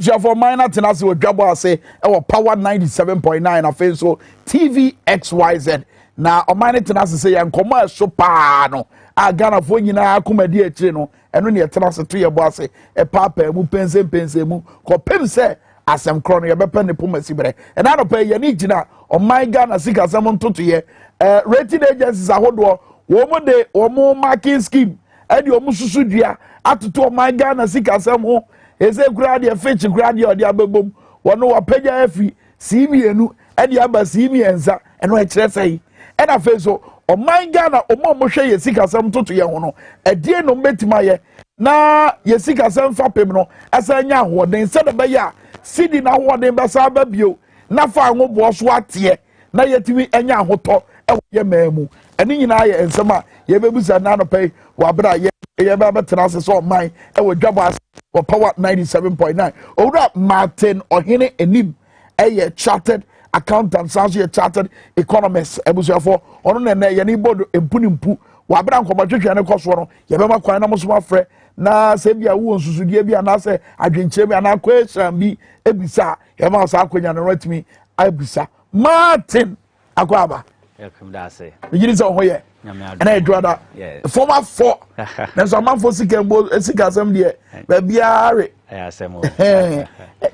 for minor tenants with Jabo say our power 97.9 of so TV XYZ. Now o minor tenants say and commercial pa no. A Ghana for nyina akomadi akire no. Eno ne tenants to ye boss e papa mu pense mu. Ko pem say asem kro no ye bepe ne pomasi bre. E na no pay ye ni gina o my Ghana sika asem ntoto ye. Rating agencies ahodo wo mo de wo mo marking scheme. E de o mu susu dua atoto o my Ghana sika asem ho. Eze kura de fetch kura de ode abebom wono wapagya afi CBN e de aba CBN eno e kire sai e na fe so o man Ghana o mo hwe ye sikasam toto ye ho no e de no metima ye na ye sikasam fa pem no asanya hoden se de be ya sidi na hoden ba sa ba bio na fa ngo bo so ate na yetimi anya hoto e ye mamu eni nyina ye ensema ye bebusa na no pay wa bra ye ba betena so man e wo dwabo for power 97.9 owura Martin Ohene enim eye chartered accountant sanso ye chartered economist ebusuafo ono na ye ni bodo empunimpu wa bra nkomatwetwe ne koso no ye be makwan na moso afre na se bia wo nsusudie bia na se adwenkyere bia na question bi ebisa ye ma so akonya no ratimi abisa Martin akwaba welcome da say yiri so hoye and I draw that former four. There's a man for Sikasam dear, baby.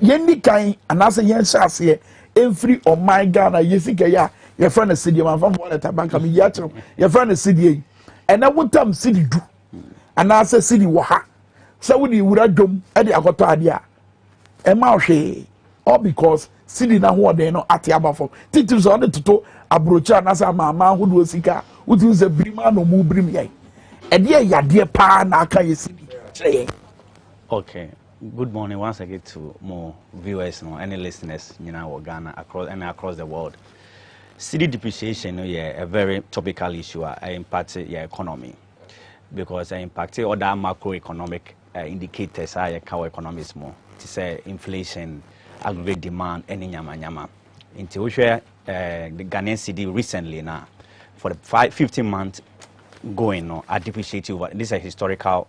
Yendi kind, and as a young chas here, every of my Ghana, Yesika, your friend is city, my from one bank, your friend is city, and I would tell city do, and I say city waha. So would you would have done at the Agotadia, and Marshe, all because city now what they know at the Abafo. Titles on the to abrocha na sa mama who do sika who do the brima no mu brim ye e de ya de pa na aka yesi. Okay, good morning once again to more viewers no any listeners you know Ghana across the world. City depreciation a very topical issue impact your economy because it impacts other macroeconomic indicators our economies more to say inflation, aggregate demand, any nyama into which the Ghanaian cedi recently now for the 15 months going on are depreciating. This is a historical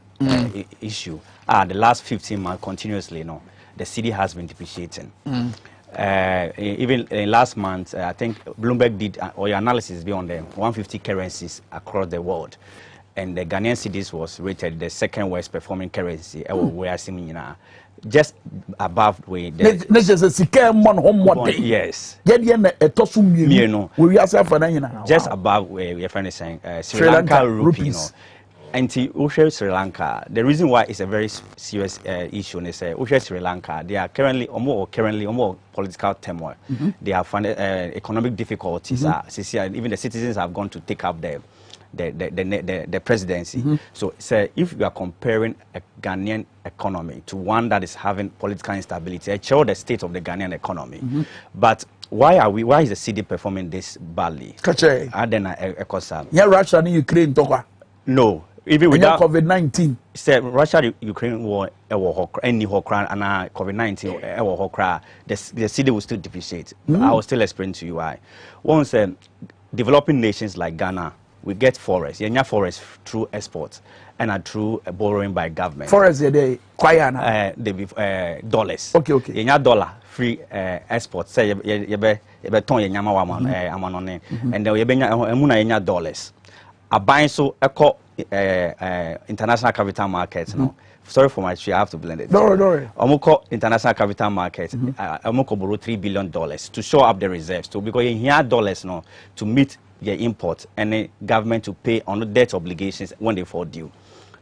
issue. The last 15 months continuously the cedi has been depreciating. Even last month I think Bloomberg did or your analysis beyond the 150 currencies across the world, and the Ghanaian cedis was rated the second worst performing currency we are seeing now. Just above we yes. Just above where we are friend saying Sri Lanka rupees. And Sri Lanka, the reason why it's a very serious issue is Sri Lanka, they are currently more political turmoil. They have found economic difficulties. Even the citizens have gone to take up the presidency. So if you are comparing a Ghanaian economy to one that is having political instability, I show the state of the Ghanaian economy. But why is the cedi performing this badly? Yeah, Russia and Ukraine no. Even without COVID-19, Russia Ukraine war any Hokran and COVID-19 the city will still depreciate. I will still explain to you why. Once developing nations like Ghana, we get forests. You have forests through exports and through borrowing by government. Forests they dollars. Okay. You have dollar free exports. Say you be ton you nyama waman and then you be dollars. A buying so international capital markets no. Sorry for my tree, I have to blend it. No. Omoko international capital market, Omoko borrow $3 billion to show up the reserves too, because you hear dollars no to meet their import and the government to pay on the debt obligations when they fall due.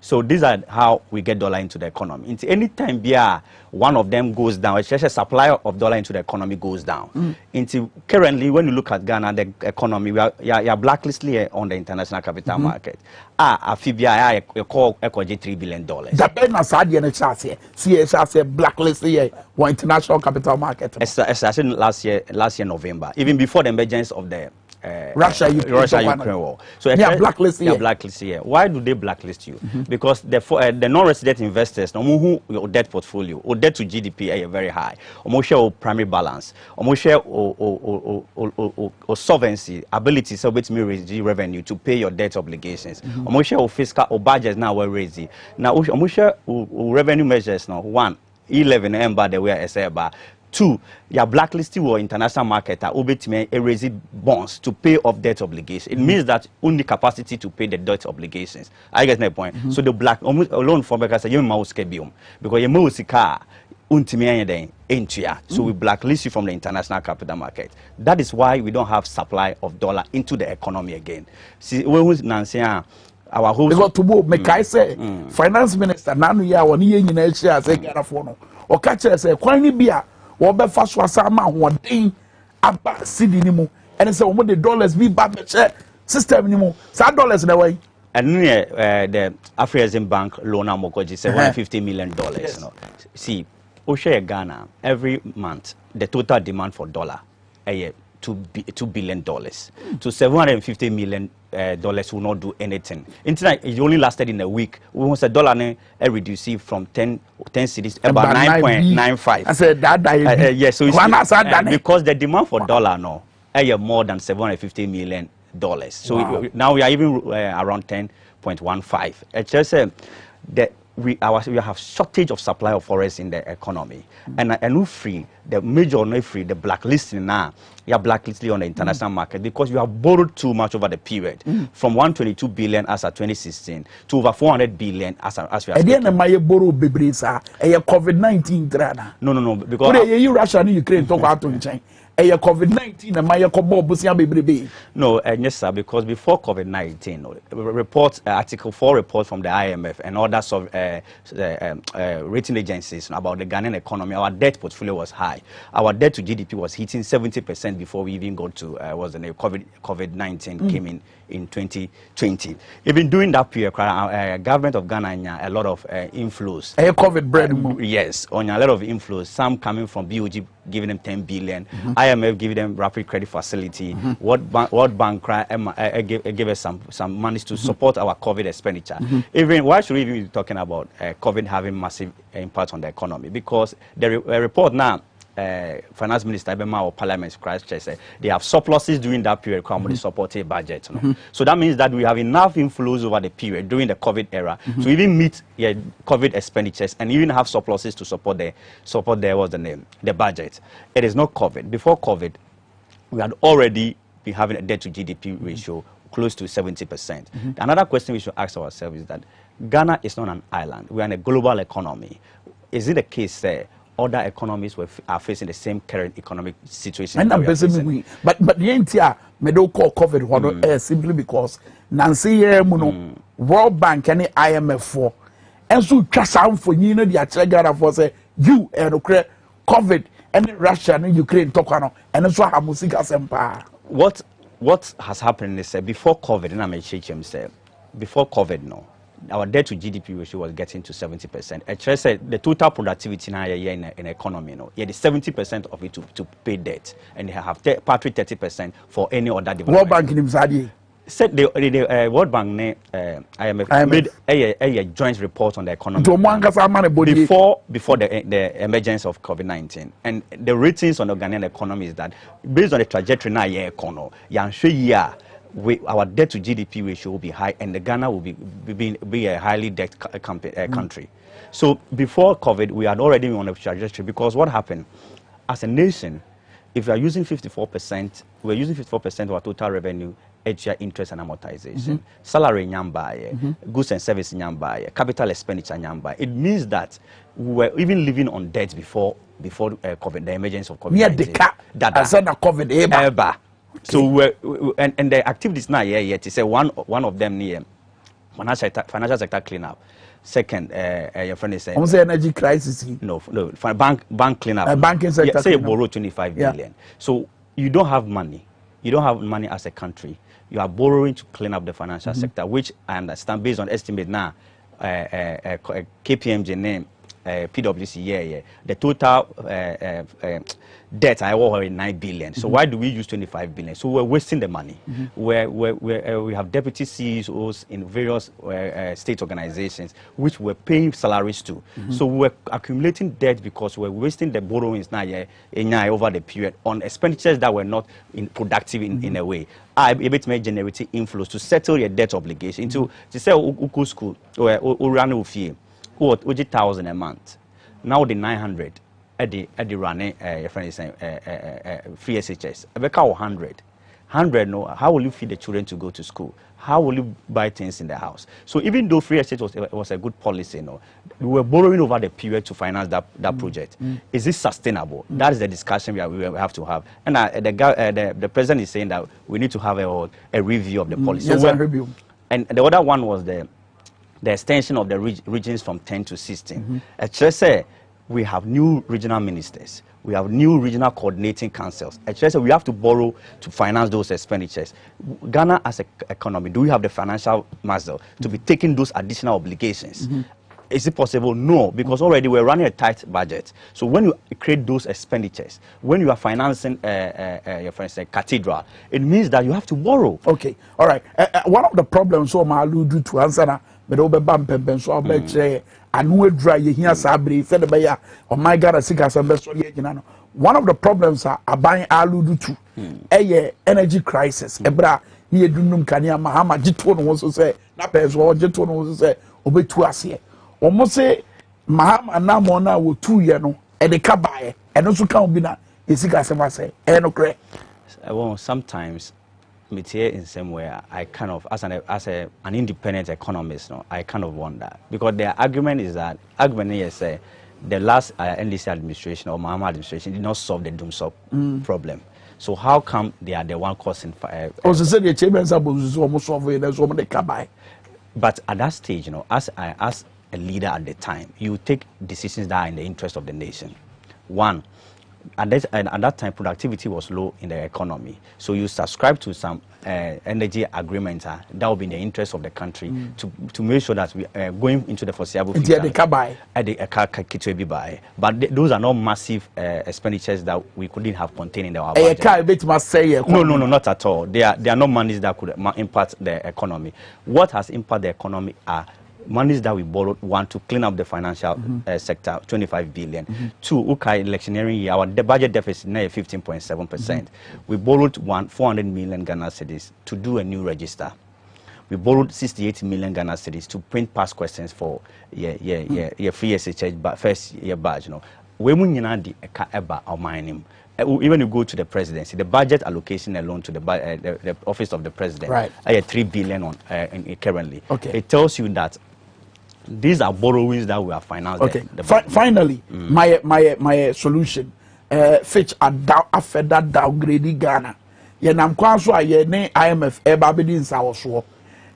So these are how we get dollar into the economy. Into any time one of them goes down, it's just a supply of dollar into the economy goes down. Into currently, when you look at Ghana, the economy, we are blacklisted on the international capital market. Afibia, you call $3 billion. That Ben Asadi and CSA blacklisted on international capital market. As I said last year November, even before the emergence of the Russia-Ukraine war. So they are blacklisted here. Why do they blacklist you? Because the non-resident investors, who your debt portfolio, or debt to GDP are very high. Almost share primary balance, almost share or solvency ability, so which may raise revenue to pay your debt obligations. Almost share fiscal or budgets now we're raising. Now almost share revenue measures now. One, 11 ember the way I say about. 2, your blacklisted or international market are obetime erase bonds to pay off debt obligations. It means that only capacity to pay the debt obligations. I get my point. So the black alone for because you mouse kebium because you mouse car untime entia. So we blacklist you from the international capital market. That is why we don't have supply of dollar into the economy again. See when Nancy our whole because to make I say finance minister nanu ya woni ye nyina ehia say Ghana for no o ka kire say kwan ni bia wo be fa so asama hoden aba city ni mu and say wo the dollars be ba be system ni mu sa dollars na way and the Afrexim Bank loan amokoji say $150 million. Yes. You know. See, Oshe Ghana every month the total demand for dollar $2 billion. So $750 million will not do anything. Internet it only lasted in a week. We want a dollar reduce from 10 cities about 9.95. I said that yes, so because the demand for dollar now more than $750 million. So now we are even around 10.15. It's just that we have shortage of supply of forex in the economy, and free the major no free the blacklisting now. You are blacklisted on the international market because you have borrowed too much over the period from 122 billion as at 2016 to over 400 billion as we are. Again, my borrow bebresa COVID-19 drama. No, because Russia and Ukraine talk about to COVID-19 and my busia bebrebe. No, yes sir, because before COVID-19, report Article 4 report from the IMF and other rating agencies about the Ghanaian economy, our debt portfolio was high. Our debt to GDP was hitting 70% before we even got to COVID-19 came in 2020. Even during that period, government of Ghana a lot of inflows. COVID bread. Yes, on a lot of inflows. Some coming from BOG, giving them 10 billion. IMF giving them rapid credit facility. World Bank gave us some money to support our COVID expenditure. Even why should we even be talking about COVID having massive impact on the economy? Because the report now. Finance Minister Ebema or Parliament Christchurch said they have surpluses during that period to support a budget. So that means that we have enough inflows over the period during the COVID era to even meet COVID expenditures and even have surpluses to support the budget. It is not COVID. Before COVID, we had already been having a debt to GDP ratio close to 70%. Another question we should ask ourselves is that Ghana is not an island. We are in a global economy. Is it the case there? Other economies are facing the same current economic situation. And but the entire middle call COVID simply because Nancy World Bank and IMF for and so trust out for you know the Ghana for say you and COVID and Russia and Ukraine talk and also have music as empire. What has happened is before COVID, and I'm say before COVID no. Our debt to GDP ratio was getting to 70%. I said the total productivity now in the economy, the 70% of it to pay debt, and they have partly 30% for any other development. World Bank in said the World Bank IMF made a joint report on the economy before the emergence of COVID-19, and the ratings on the Ghanaian economy is that based on the trajectory now our debt to GDP ratio will be high, and the Ghana will be a highly debt country. So before COVID, we had already been on a trajectory because what happened? As a nation, if we are using 54%, we're using 54% of our total revenue, interest and amortization, salary nyamba, goods and services nyamba, capital expenditure nyamba. It means that we were even living on debt before COVID, the emergence of COVID-19. I said COVID So and the activities now to say one of them near financial sector cleanup. Second, your friend is saying almost energy crisis. No, bank cleanup. Banking sector. Say you borrow 25 billion. So you don't have money. You don't have money as a country. You are borrowing to clean up the financial sector, which I understand based on estimate now. KPMG name. PwC, the total debt I owe 9 billion. So why do we use 25 billion? So we're wasting the money. We have deputy CEOs in various state organizations which we're paying salaries to. So we're accumulating debt because we're wasting the borrowings now over the period on expenditures that were not productive in a way. I'm able to make generating inflows to settle your debt obligation into to say Uku school or run 1,000 a month. now the 900 at the running your friend is saying free SHS. Ebeka 100 no, how will you feed the children to go to school? How will you buy things in the house? So even though free SHS was a good policy, no, we were borrowing over the period to finance that project. Is this sustainable? That is the discussion we have to have. And the president is saying that we need to have a review of the policy. Yes, a review. And the other one was the extension of the regions from 10 to 16. Just say we have new regional ministers. We have new regional coordinating councils. Actually, we have to borrow to finance those expenditures. Ghana as an economy, do we have the financial muscle to be taking those additional obligations? Is it possible? No, because already we're running a tight budget. So when you create those expenditures, when you are financing your friends a cathedral, it means that you have to borrow. Okay, all right. One of the problems so I allude to answer but over bump so I'll bet say I know dry you hear sabri said by oh my God, I see one of the problems are buying allude to a energy crisis. Ebra here dunum kanya mahama jitwo no so say na pes wo jitwo no so say obetu ase. Omo say mahama na mo na wo 2 year no e de ka bae e no so kan bi na esika se ma say e no kre. Well, sometimes here in some way, I kind of, as an independent economist, no, I kind of wonder because their argument is that the last NDC administration or Mahama administration did not solve the Doomsop problem. So how come they are the one causing? Also, said the chamber almost solve it. There's woman they can buy. But at that stage, you know, as a leader at the time, you take decisions that are in the interest of the nation. One. At that time, productivity was low in the economy. So you subscribe to some energy agreement that will be in the interest of the country to make sure that we are going into the foreseeable future. But those are not massive expenditures that we couldn't have contained in our budget. No, not at all. They are not monies that could impact the economy. What has impacted the economy are monies that we borrowed, one, to clean up the financial sector, 25 billion. Two, electioneering year, our budget deficit now 15.7%. We borrowed 400 million Ghana cedis to do a new register. We borrowed 68 million Ghana cedis to print past questions for free SHH first year badge. You know, when we need the eba or mining. Even you go to the presidency, the budget allocation alone to the office of the president, right, I have 3 billion on currently. Okay. It tells you that these are borrowings that we are financing. Okay. Finally, my solution. Fitch after that downgrading Ghana. Yenam kwanso aye ne IMF ebabedi nsawoso.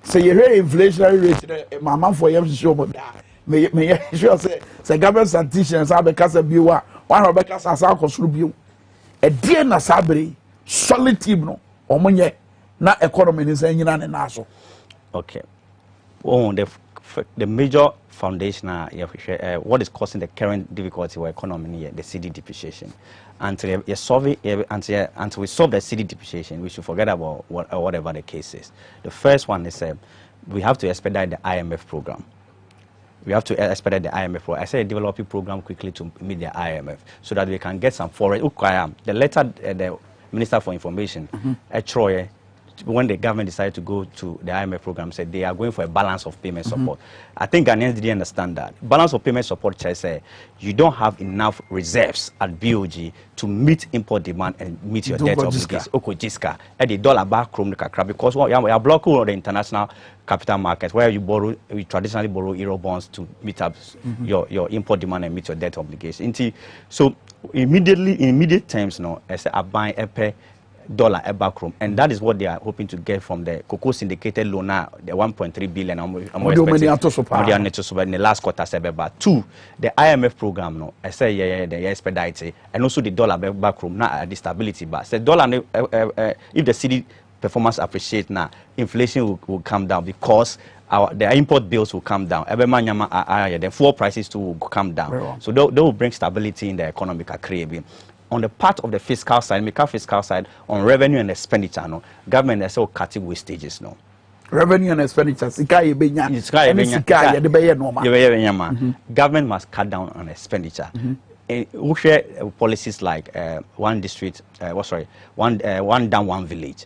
Say you hear inflationary rate mama for yam show mo da. Me sure say government statisticians abeka say biwa one abeka sasa akosuru biu. E die na sabere solid team no omonye na economy ni say nyina ne naso. Okay. Oh, the major foundation what is causing the current difficulty with economy here, the cedi depreciation. Until we solve the cedi depreciation, we should forget about whatever the case is. The first one is we have to expedite the IMF program. We have to expedite the IMF program. I said a developing program quickly to meet the IMF so that we can get some foreign. The letter the Minister for Information, Troy, when the government decided to go to the IMF program, said they are going for a balance of payment support. I think Ghanaians didn't understand that. Balance of payment support, say, you don't have enough reserves at BOG to meet import demand and meet your debt obligations. Okojiska, at the dollar back room because we are blocking all the international capital markets where you traditionally borrow euro bonds to meet up your import demand and meet your debt obligations. So in immediate terms, I say I buy a pay dollar a back room, and that is what they are hoping to get from the cocoa syndicated loan now, the 1.3 billion in the last quarter. Two, the IMF program, I say the expedite, and also the dollar back room now the stability. But the dollar, if the city performance appreciate now, inflation will come down because the import bills will come down. The fuel prices too will come down. So they will bring stability in the economic creating. On the part of the fiscal side, on revenue and expenditure, government has all cutting wastages. Revenue and expenditure, government must cut down on expenditure. We share policies like one district, one down, one village.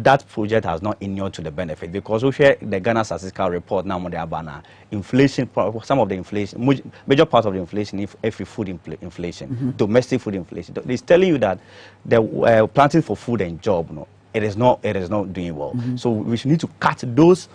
that project has not inured to the benefit, because we share the Ghana statistical report now on the Abana inflation, some of the inflation, major part of the inflation, if food inflation, domestic food inflation, it's telling you that the planting for food and job, no, it is not doing well. So we should need to cut those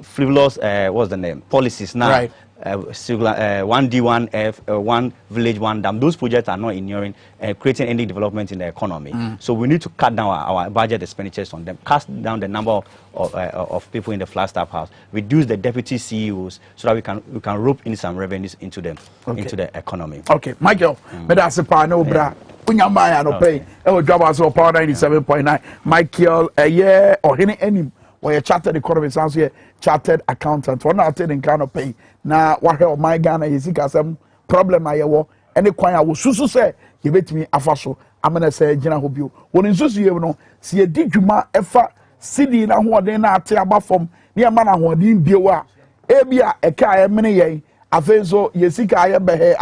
frivolous what's the name policies now. Right. 1D1F, one village, one dam. Those projects are not inuring creating any development in the economy. So we need to cut down our budget expenditures on them, cut down the number of people in the flat staff house, reduce the deputy CEOs, so that we can rope in some revenues into the economy. Okay, Michael, but that's a partner, bra. Unyamaya no pay. Job as a power 97.9. Michael, a year or any. Where chartered economist sounds here, chartered accountant. One out in kind of pay. Now, what help my Ghana is some problem I have. Any coin I will so say, you bet me a faso. I'm gonna say, Jina Hobio. When in Susie, you know, see a diguma efa city na who are then at Tiaba from near Mana who didn't be wa. Ebia, a car, many ye. I feel so, Yesika, I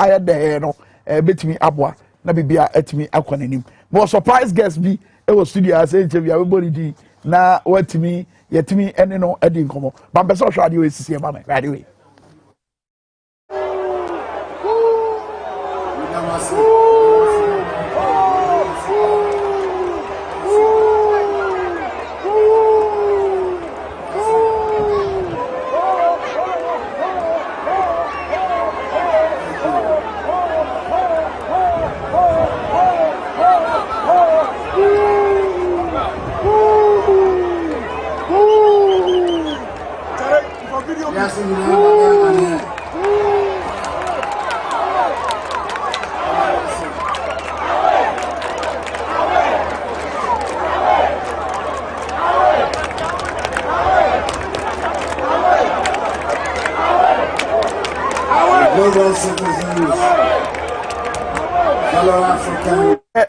had the hair, no, bet me abwa. Nabibia et me aquanim. More surprise guest be, it was studio as everybody na what me. Yet me any no edding come up. But beso shall you see mamma right away.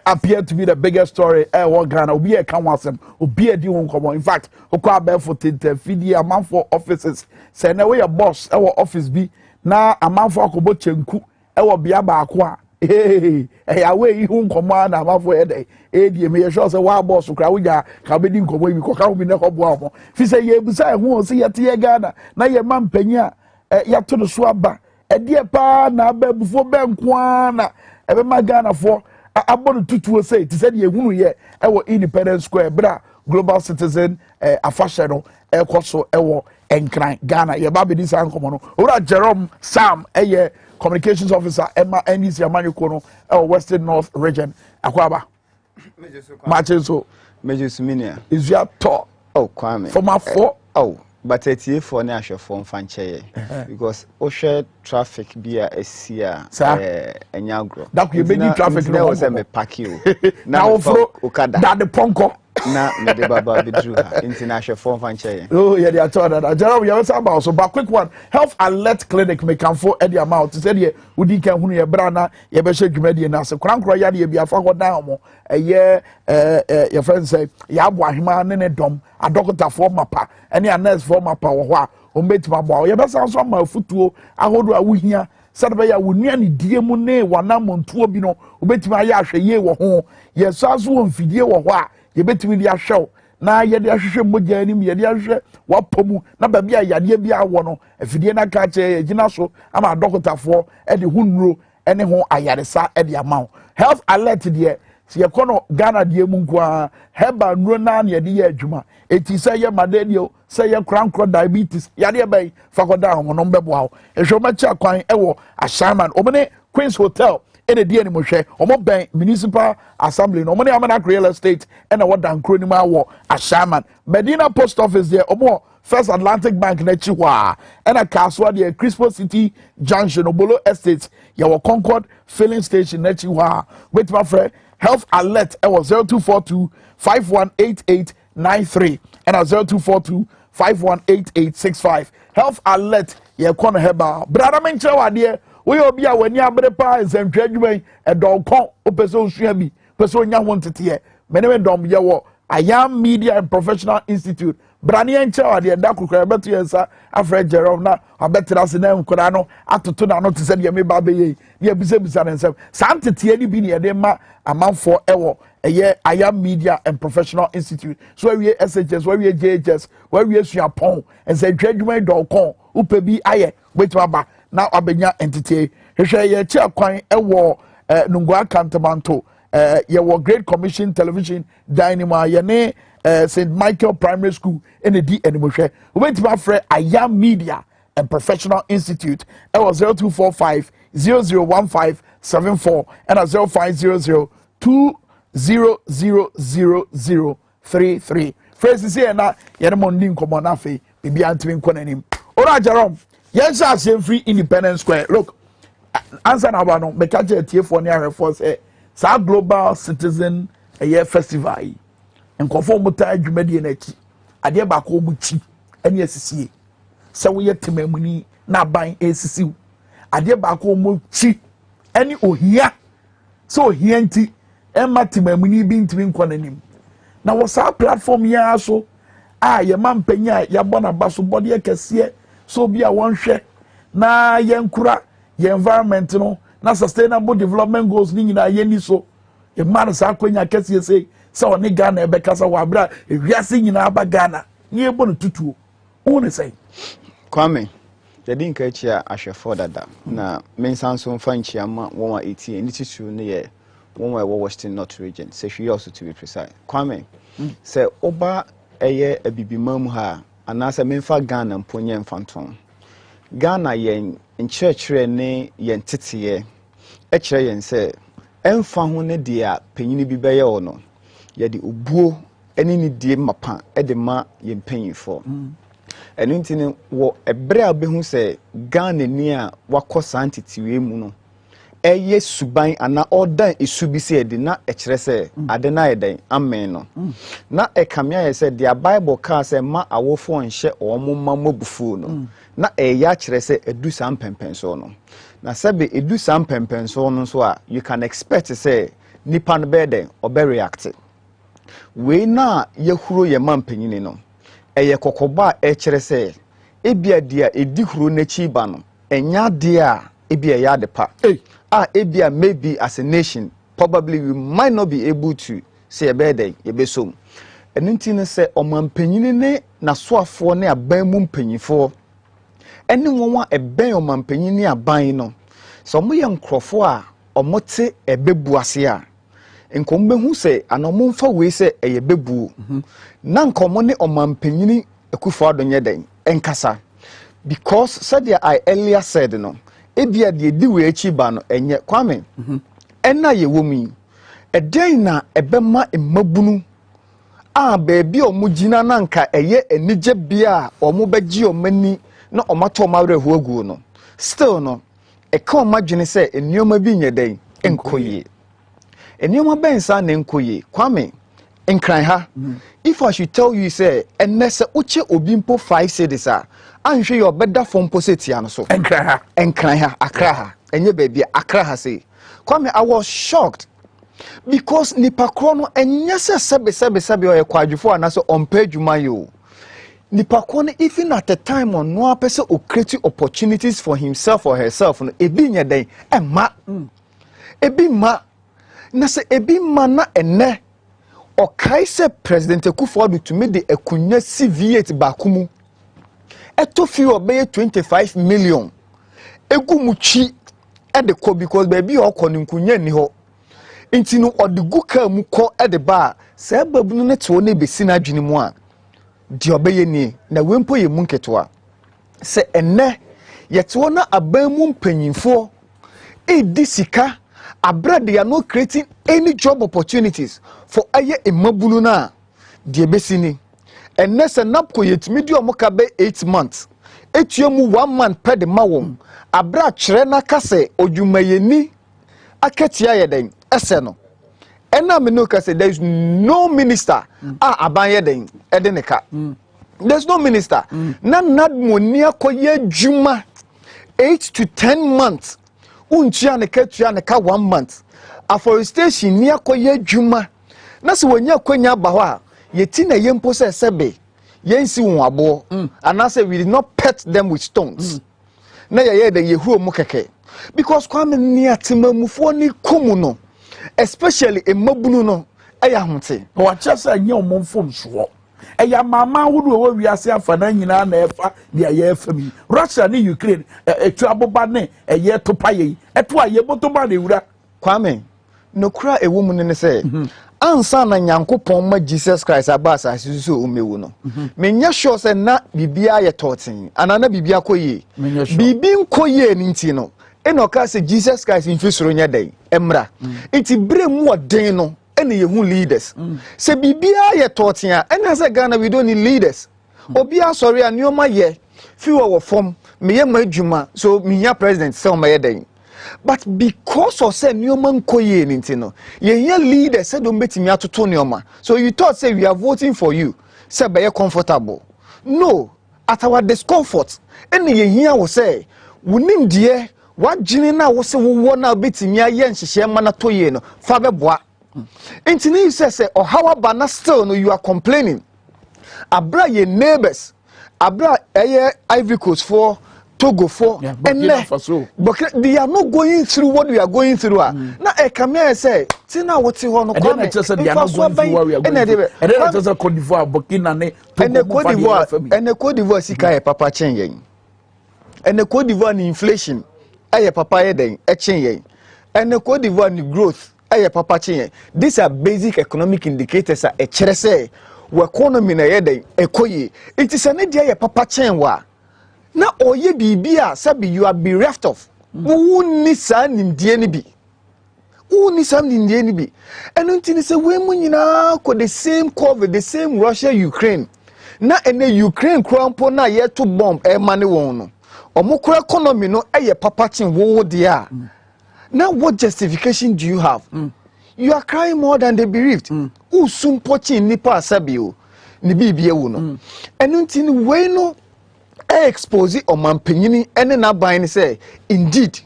Appear to be the biggest story. What Ghana? Be a Kamwasem. Be a Dion Common. In fact, Oka barefoot feed a man for offices. Say now we a boss. Our office be now a man for Kobo Chenku. Our be a bakwa. Hey, away you command a man for a day. Adi me sure say wa boss kra we ja ka be din komo bi ko ka we ne ko boa mo. Fi say ye busa hu say ye tie Ghana. Na ye man panya ya to no so aba. E die pa na ba bufo benkwa na e be ma Ghana for abon tutuo say ti said ye hunu ye ewo Independence Square bra Global Citizen afashe no ekoso ewo enkran Ghana ye ba be dis ankomo no ora Jerome Sam communications officer Emma NDC Amanyoko no Western North region akwaba Macheso Mejusuminia is your talk Kwame for my four but it's here for national form fanche because Osha traffic be a sia enyagro that you be traffic no was me pack you now for Okada that the ponko na me de baba bedru international form fanche oh yeah they are told that Jerome you about so but quick one health alert clinic make am for the amount said here udi kan hunu ye bra na ye be hwe dwumadi na se krankro ya de bia fa hodan mo your friend say ya abo ahema ne dom adokota for mapa any a nurse for mapa wo ho a o metima bo ye be san so ma futuo ahodo a wohia said be ya wonua ne die mu ne wanamontuo bi no o betima ya ahwe ye wo ho ye so aso won fidie wo ho a ye betimi dia hwew na ye de ahwehwe mogya anim ye de ahwehwe wapomu na ba bia yade bia wo no afidie na ka che gina so ama adokota for e de hunuro ene ho ayaresa e de amaw health alert de si ye kono Ghana die mu nko heba nuro na na ye de ye adwuma eti say ye madenio say ye krankro diabetes yade be fakoda ho no mbeboa ehwe ma cha kwan ewo assignment obene Queen's Hotel ene die ni mo hwe omo ben municipal assembly no money amana real estate ene woda nkro ni ma wo assignment Medina post office there omo First Atlantic Bank na chiwa ene kaswa there Crispo City Junction Obolo Estate ya wo Concord filling station na chiwa wait my friend health alert ewo 0242 518893 and 0242 518865 health alert ye kono heba brada menche wade we obi a wani abre pa nsantwa adwuma edonko opeso osua bi peso nya ho ntete meneme dom ye wo Ayam Media and Professional Institute brani enche wade da kokora beto yensa afre Jerome na abetra se na nkora no atoto na no tse de me ba be ye ne abisa bisa nsem santete ani bi ne de ma amanfo ewo I am Media and Professional Institute. So where we SHS, where we JHS, where we Suapon, and say judgment .com, upebi aye, wait waba, now abenya entity. He share ye chair coin a war, Nungwa Cantamanto, ye war Great Commission Television, Dynamo, ye St. Michael Primary School, in the D and Mushe. Wait my friend, I am Media and Professional Institute, it was 0245 001574 and a 0500 2000033. First say na Yeremondi Nkomonafe, Bibi Antwin Konanim. Ora Jerome, yes, I say free Independence Square. Look, answer now, no, Bekaja TF1 near force, sa global citizen a year festival. And conform mutai jumedi nechi. Adia bako muchi, and yes, see. So we yet timemuni na buying ACC. Adia bako muchi, any ohia. So hienti. Emma Timemuni being to Inquanim. Now, what's our platform ya so? Your man penya, ya bona basso body a cassia, so be a one share. Na yankura, your environment, no, na sustainable development goals, Nina Yenny so. A man is Aquina Cassia say, so Nigana, Becasa Wabra, if you are singing Abagana, near Bonatutu. Only say, Kwame, the didn't catch ya as your father. Now, men sound so fine, Chiama, 180, and it is true near. One way Western North region, say she also to be precise. Kwame, say Oba a bibi mamha, and as a menfa Ghana and Punyan Phantom. Ghana yen in church ne yen titiye, echere yen say, Enfahune dia, penny be or no, yadi ubuo, any dear mapa, edema yen penny for. And intin wo a brea be who say, Ghana near wako santity muno. Eye suban ana odan isubi se de na ekire se ade na eden amen no na ekamia ye se the bible ka se ma awofo nhye omomma mobufu no na eya kire se edu sam pempenso no na sebe edu sam pempenso no so a you can expect say nipa no be den obe react we na yehuro ye mampanyini no eye kokoba ekire se ebia dia edihuro na chi ba no enya dia ebia ya de pa ebia maybe as a nation probably we might not be able to say a better yebesom enunti say omampanyini ne na soafo ne aban mu mpanyifo ene wonwa eben omampanyini aban no so mo ye nkrofo a omote ebebu ase a nkombe hu say anomomfa we say eyebebu na nkomo ne omampanyini ekufo adonye den enkasa because said I earlier said no ebia de di we achi ba no enye Kwame enna ye womi eden na ebema emabunu a beebi omugina na nka eye enije bia omubegi omani na omato mawre hoagu no still no eka omadwene se enioma bi nyeden enkoye enioma bensa na enkoye Kwame enkran ha if I should tell you say enese uche obimpo 5 cedis a anhwe your better phone posetia no so enkran ha akra ha enye baby akra ha say Kwame I was shocked because nipa kro no enye se sebe o ekwadwufo anaso ompedwuma yo nipa kro no even at the time on no apese o create opportunities for himself or herself no ebi nye den emma ebi ma na se ebi ma na ene o kaise president Akufo-Addo to me the ekunya CV8 bakumu eto fi obey 25 million egu muchi e de ko because baby o ko nkunya ni ho nti no odigu ka mu ko e de ba se babu no ne to ne besi na adwene mu a di obeye ni na wempo ye mu nketo se enne yeto na aban mu mpanyimfo e di sika abroad they are not creating any job opportunities for aye emabunu na de besini enne se napko yetimi di omoka be 8 months etuemu 1 month per the mawom abra kire na kase odwumayeni akatia yeden ese no ena me no kase there is no minister aban yeden edeneka there's no minister na nadmoni akoye adwuma 8 to 10 months untia ne katua ne ka 1 month afforestation ni akoye adwuma na se wonya akonya ba ho a yeti na yempo se sebe yensi won abo anase we did not pet them with stones na ye de yehuo mu keke because Kwame ni atemamufo ni komu no especially emabunu no ɛyɛ ahomte wɔkyɛ sɛ nyɛ ɔmo mfom soɔ ɛyɛ mama ahodoɔ wɔ wiase afa na nyinaa na ɛfa deɛ yɛfa mi Russia ne Ukraine etu aboba ne ɛyɛ topa yɛ ɛto a yɛbɔtɔba na ewura Kwame nokura ewu mu ne sɛ ansa na Nyankopɔn ma Jesus Christ aba asase so omewu no menya sure sɛ na bibia yɛ totin anana bibia koye bibi nkoye ni nti no enoka sɛ Jesus Christ mfisoro nya dai emra nti bre mu ɔden no ene yehu leaders sɛ bibia yɛ totin a ena sɛ Ghana we don't need leaders obia sorry anioma ye fi wɔ fam meyɛ ma adwuma so menya president sɛ o mayɛ dai. But because of say Newman Koye Nintino, ye leader said don't bet me to Tonyoma. So you thought say we are voting for you, say by comfortable. No, at our discomfort. And ye here will say, we need dear what Jinina was say we want now bit me a yen she mana toyeno, Faber bois. And you say, or how about still no you are complaining. Abra ye neighbors, Abra Ivory Coast for Togo for and but they are not going through what we are going through. Now I come here and say, Tina, what's you want to come? And just they are not going through what we are going through. And then just a Cote d'Ivoire, Burkina, and the Cote d'Ivoire, and the Cote d'Ivoire, Sika, Papa changing. And the Cote d'Ivoire inflation, aye, Papa day, a changing. And the Cote d'Ivoire growth, aye, Papa changing. These are basic economic indicators. A cherese, we economy na yede, a koye. It is an idea, Papa changwa. Na oye bibia sabi you are bereft of. Who ni sa nimdie ni bi. Who ni sa nimdie ni bi. And until say we mu nyina ko the same COVID, the same Russia Ukraine. Na ene Ukraine krampo na ye to bomb e mane won no. Omo kura economy no e ye papa chin wo dia. Now what justification do you have? You are crying more than the bereaved. Who soon pochin nipa sabi o. Ni bibia wo no. And until we no expose oman penyini ene na ban ni say indeed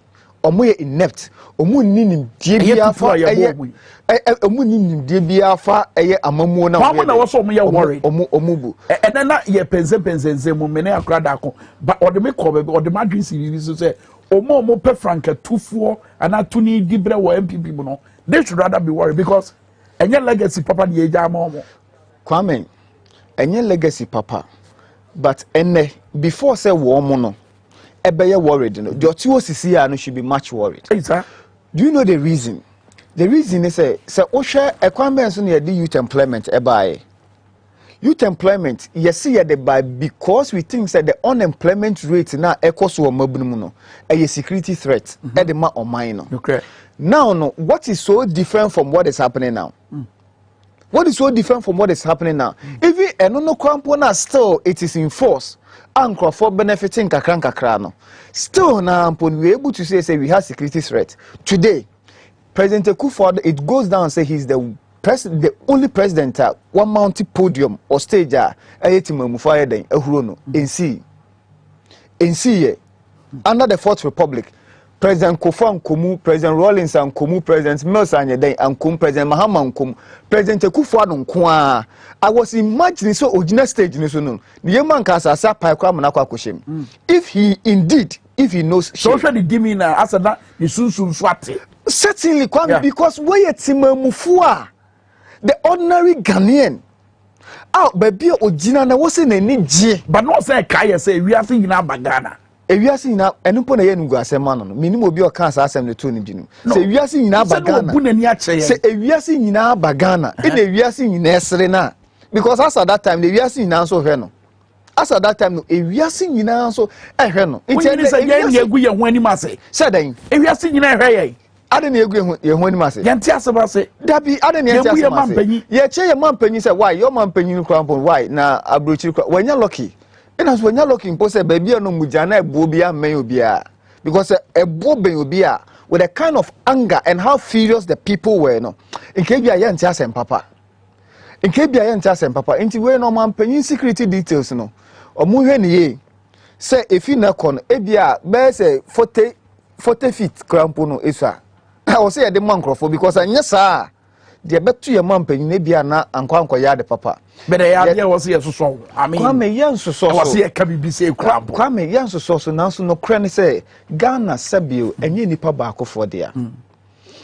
omo ye inept omo ni die bia fa omo ni die bia fa eye amamuo na wo so omo ye worry omo bu ene na ye pense mu mene akra da ko ba ode me ko be ode ma dwen si so say omo pe franka tufuo ana tuni dibre wo MPP mu no they should rather be worried because enye legacy papa de eja ma omo Kwame enye legacy papa. But ene before say woman no ebeye worried no the otiwo sisi ya no should be much worried. Do you know the reason? The reason is say ohwe ekwambe so na the youth employment ebaye. Youth employment yes ye the by because we think that the unemployment rate na ekoso o mabunu no a security threat e de ma oman no. Okay. Now no what is so different from what is happening now? What is so different from what is happening now? Even enono kwampo still it is in force. Anchor for benefiting kakran no. Still now we able to say we have security threat. Today, President Akufo-Addo it goes down say he's the only president one mounted podium or stage ayetimamufa den ehuro no NC under the Fourth Republic. President Kofa Nkomu, President Rawlings Nkomu, President Mills Anyeden Nkomu, President Mahama Nkomu, President Akufo-Addo Nkoa. I was imagining so original stage no. The man can say Paikwa Manakwa Koshim. If he knows so the gimme na asada the sunsun swati. Certainly Kwame because we Timamufua the ordinary Ghanaian. Baby original na was in any G. But not say Kaya say we are seeing na bagana. Ewiase nyina enumpo na ye nugu asema no minimum obi o kan asem ne to ne dinu se ewiase nyina bagana se ewiase nyina bagana e na ewiase nyina esere na because as at that time the ewiase nyina so hwe no as at that time no ewiase nyina so ehwe no nti say ye egu ye ho ani ma se den ewiase nyina ehwe ye ade na egu ye ho ani ma se ye nti aseba se dabi ade na ye nti aseba se ye che ye mampanyi se why your mampanyi krampo why na abrochi wanya lucky. And as when you're looking for say baby no mujana bobia mayobia because a bobia with a kind of anger and how furious the people were no in kebia yantias and papa in kebia yantias and papa into we no man penny security details no or muhe ni say if you na kon ebia be say 40 feet crampo no isa I will say the man crofo because anyesa the betu your man penny ebia na anko ya the papa. But I was here so. I mean, Kwame Yanso so. Was here can be say crap. Kwame Yanso so now so no cranny say Ghana Sabio and ye nipa baako for there.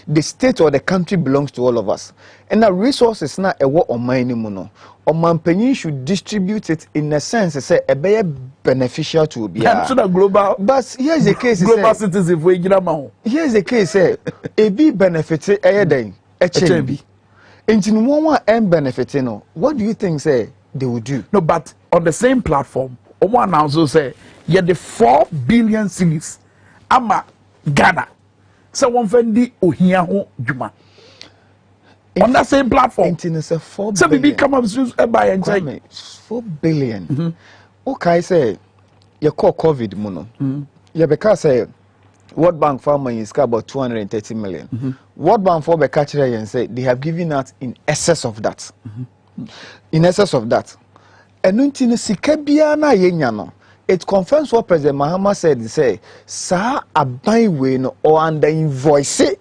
the state or the country belongs to all of us. And the resources na ewo oman ni mu no. Omanpanyin should distribute it in a sense say e be beneficial to obi. Global. But here's the case global citizen for Igirama. Here's the case say e be benefit e den e chebi. Enti no one am benefiting no. What do you think say they will do? No, but on the same platform, Omo announce say yeah the 4 billion cedis ama Ghana. So one fendi ohia ho djuma. On that same platform. Enti say 4 billion. So we come up to buy and say 4 billion. Okay, say you call COVID mono. Yeah, because say World Bank for money is about 230 million. World Bank for the catcher and say they have given out in excess of that. In excess of that. And until sikabia na yenya no. It confirms what President Mahama said. He say, "Sa abai we no or under invoice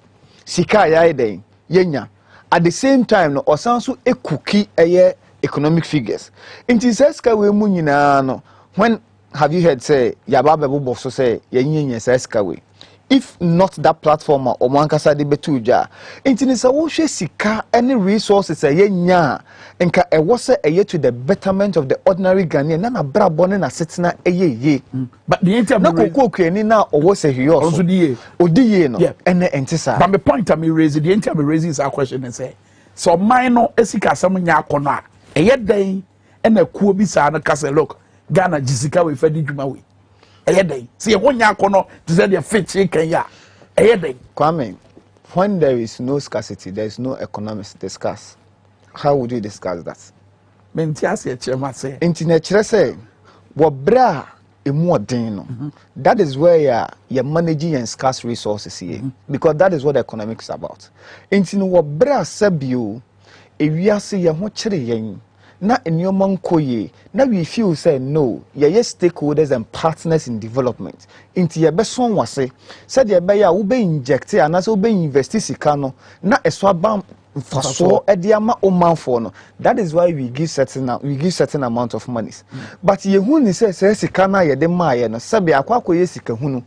sika ya den yenya." At the same time, no osanso e cookie economic figures. Inti says ka we mu nyina no. When have you heard say yaba bebo so say yenya says ka we? If not that platform or Mankasa de Betuja, Intinisa will share sika any resources a yenya and ka a was a year to the betterment of the ordinary Ghanaian, nana brabon and a sitina a ye. But the entire now or was a hero also the no, and the entisa. But the point I may raise the entire raises our question and say, so minor esika some yakona a yet day and a kubisa and a castle look Ghana Jessica with Fedi Jumawi. See, one yakono to say the fit chicken ya. Kwame, when there is no scarcity, there is no economics to discuss. How would you discuss that? Mentiasi chairman say. Internet say, "Wabra emu odin." That is where you're managing and scarce resources here, because that is what the economics is about. Internet wabra sabio, ewiase ye ho kire yen. Na enyoman koye na we feel say no ye stakeholders and partners in development inti ye beson wase said ye be ya wo be inject anase wo be invest sika no na eso abam faso ediama omanfo no. That is why we give certain amount of monies. But ye hu ni say sika na ye de maaye no sabe akwakoye sika hunu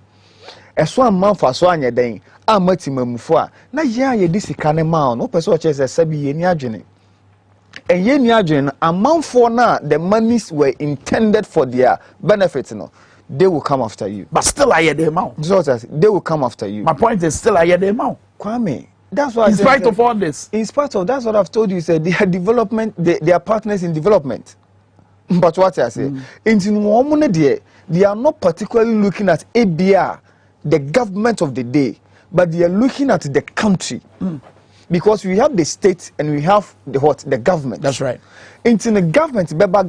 eso amman faso anye den amatimamufo a na ye di sika ne ma no pese o che say sabe ye ni adwene. And yen yajin amount for now the monies were intended for their benefit, they will come after you. But still I hear the amount. They will come after you. My point is still I hear the amount. Kwame, that's why in spite of all this. In spite of that's what I've told you, said they are development, they are partners in development. But what I say, they are not particularly looking at ABR, the government of the day, but they are looking at the country. Because we have the state and we have the government. That's right. Into the government, but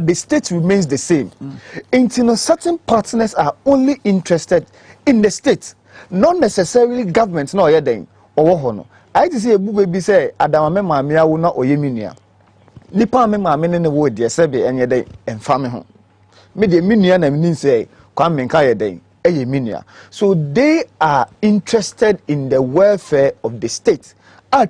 the state remains the same. Into certain partners are only interested in the state, not necessarily government. No, or I just say a baby say Adama Mamia will not oyeminia. Nipa me mamma in the wood, yes, and your day and family home. Maybe a minion and mean say, come and kaya day. So they are interested in the welfare of the state. For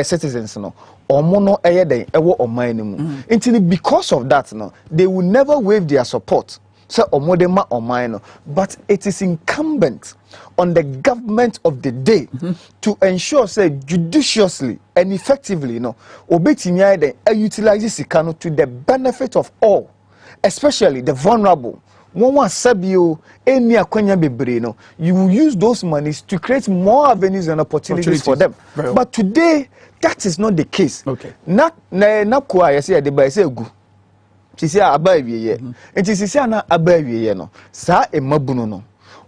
citizens, no, or mono or minimum. Because of that, no, they will never waive their support. So omodema or minor, but it is incumbent on the government of the day to ensure, say, judiciously and effectively, utilizes Sikano to the benefit of all, especially the vulnerable. You will use those monies to create more avenues and opportunities for them. But today, that is not the case. Okay. Not quite. Say the by say go. She say abaye ye. And she say na abaye ye no. Sa e mabuno no.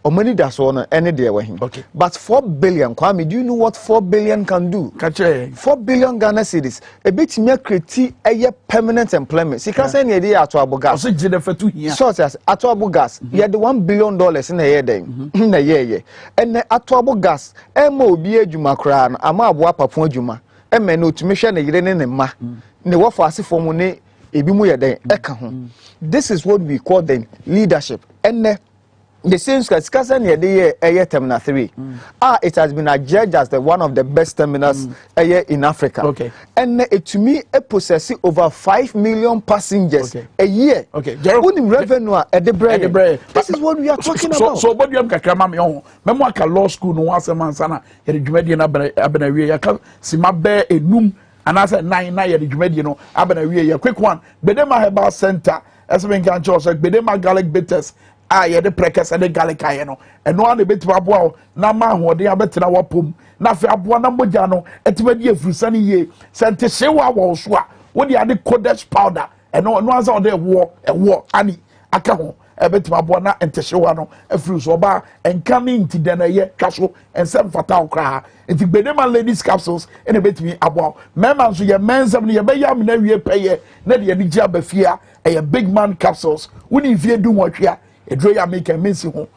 Or money that's one any day with him. Okay. But 4 billion, Kwame, do you know what 4 billion can do? 4 billion Ghana cedis. A bit mere create a permanent employment. See, can say any idea at Abugas. Short as at Abugas. You had the $1 billion in a year day. In a year. And at Abugas, MOBA Jumakran, Amabwa Papua Juma, MNO to mission a year in ma. Ne wafasi for money, a bimuya day, Ekahon. This is what we call them leadership. And the same Skasa near the year terminal 3. It has been adjudged as one of the best terminals in Africa. Okay. And it to me it possesses over 5 million passengers a year. Okay. Revenue at the brain. This is what we are talking about. So what do you have mami on? Memo ka law school no once a month sana ye dwumadi na abena ya ka sima be enum and I said 9 ye dwumadi no abena ya quick one. Bedema Herbal Center as we can choose Bedema garlic bitters ye the prekes and the garlic ayeno and no one the bit aboa na ma hode abetena wapom na fe aboa na mogya no etimadi efurusani ye sente shewa wo so a wo de ade codex powder and no answer on the war ani aka ho ebetima aboa na entehyewa no efuru so ba enkame nti dana ye twaso ensem fata okra nti Bedema ladies capsules ene betimi aboa mema nso ye mensem ne ye be yam na wie peye na de ye gya bafia a big man capsules woni vie du nwotwea edro ya make mensi ho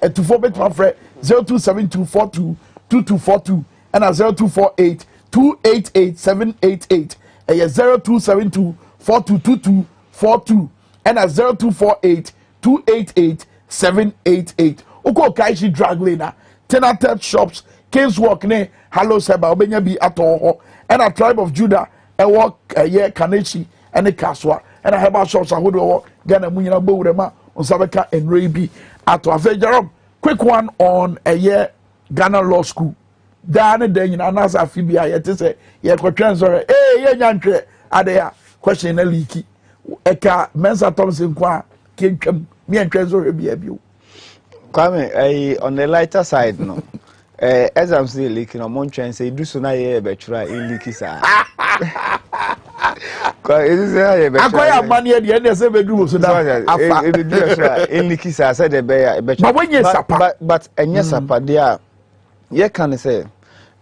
etufo betima frɛ 0272422242 and 0248288788 0272422242 and 0248288788 uko kaishi drug lane Tenated shops King's Walk ne Hello Seba obenya bi ato and a Tribe of Judah e walk ye Kaneshi and a Kaswa and a herbal shops ahodo Ghana mu nyina bowrema Onsabeka and Raby ato afa Jerome quick one on a year Ghana Law School Dane den nyina na sa fibia ye te se ye kwatwen so ye nyantwe ade ya question na leaky eka Mensa Thompson kwa kentwam me antwen so bia bio Kwame on the lighter side no exams dey leak no mon twen say do so na ye be try in leaky sa kwa is say ye be try akoya mani e de say be do so da afa e be do so in leaky sa say de be ya be try but enye sapa de a ye can say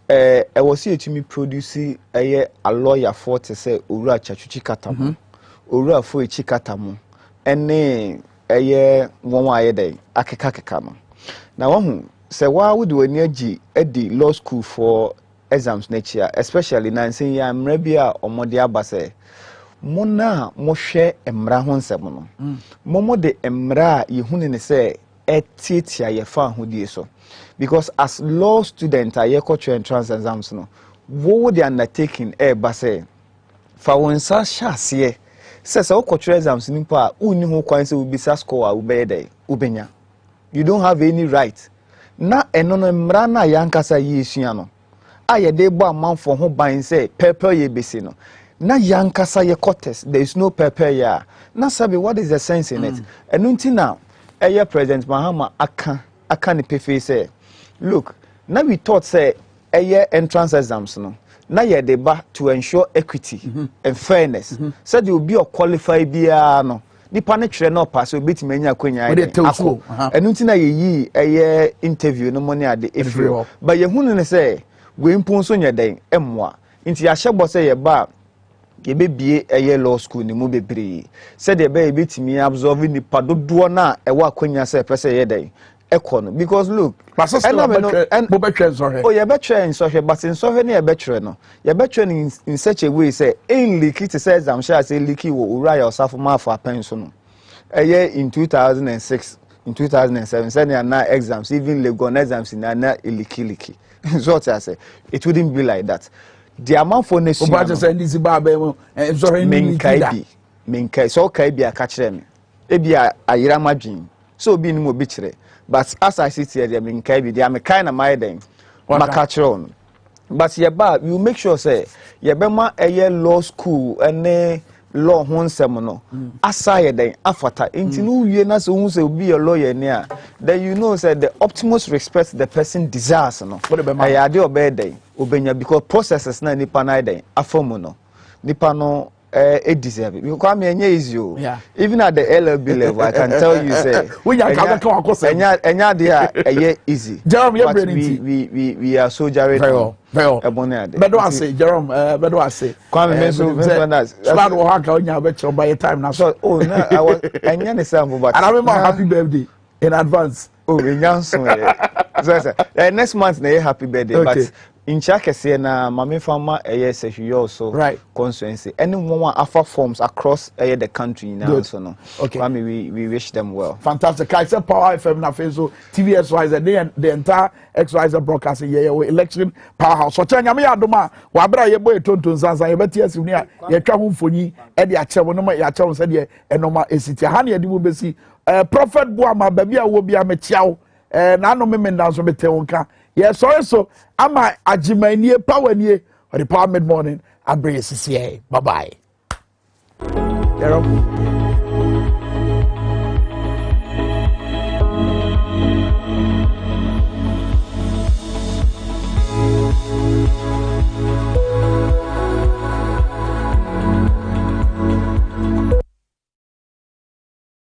e was here to me produce a lawyer for to say owura chachuchi katamu owura fo echi katamu ene won wa ye dey akeka keka no na wo say wa would wani agi edi law school for exams next year especially na say ya mra bia omode aba say mo na mo hwe emra ho nsem no mo de emra yehuni ne say etitia ye fa hodie so because as law student aye culture entrance exams no wo the undertaking ba say fa wonsa hase say culture exams nimpa uni ho kwan say ubisa score ubede ubenya you don't have any right na enono mra na yankasa yesua no aye de bo amanfo ho ban say pepper ye besi no na yankasa ye contest there is no pepper ya na sabe what is the sense in it enunti na President Mahama aka ne pefe say look now we thought say entrance exams no na ye deba to ensure equity and fairness said you be a qualified bia no nipa ne twere no pass obeti manya kwanya akọ enunti na ye yi interview no money ade efrio but ye hunu ne say we mpon so nya den emmoa nti ya hyebo say ye ba ye bebie law school ni mu bebre said ye be betimi absorb ni padodo na ewa akwanya say pese ye den ekono because look and bo betwe nsohwe oh ye betwe nsohwe but nsohwe na ye betwe no ye betwe in such a way say in leaky to say exam share say leaky wo ura ya osafo ma for penso no in 2006 in 2007 say na exams even legon exams na leaky so what I say it wouldn't be like that the amount for next year say ndisi ba ba mo nsohwe ni menkai so kai bia ka kire me e bia ayira madwin so obi ni mo bi kire but as I sit here there menkai bi there me kind of my den makachron but ye ba you make sure say ye be ma law school ene law ho nsem no asa ye den afata enti no wie na so hu say obi a lawyer ni a then you know say the utmost respect the person desires no ayade obey den obenya because processes na nipa na den afomu no nipa no deserve it because me enye easy o even at the LLB level I can tell you say enya dey easy Jerome but we are so jarred bedo ase Jerome bedo ase kwame menso that slide wo haka onya be cho by time na so oh no I was enya ne sample but and I remember happy birthday in advance oh enya so so next month na happy birthday but in Chakese na mame fama also right constituency anyone offer forms across the country now so no okay we wish them well. Fantastic. I said Power FM na Facebook TVSYZ the entire XYZ broadcasting election powerhouse so chen nyame adoma wa bra ye boy tonton sansan ye beti asini a ye twa ho mfoni e de ache wo no ma ya che wo se de enoma esiti ha na ye di mo besi prophet Boama ba bia wo bia me chiawo na no me ndan so bete wonka yeah sorry so ama agimanie power nie or the power mid morning I bring you bye bye.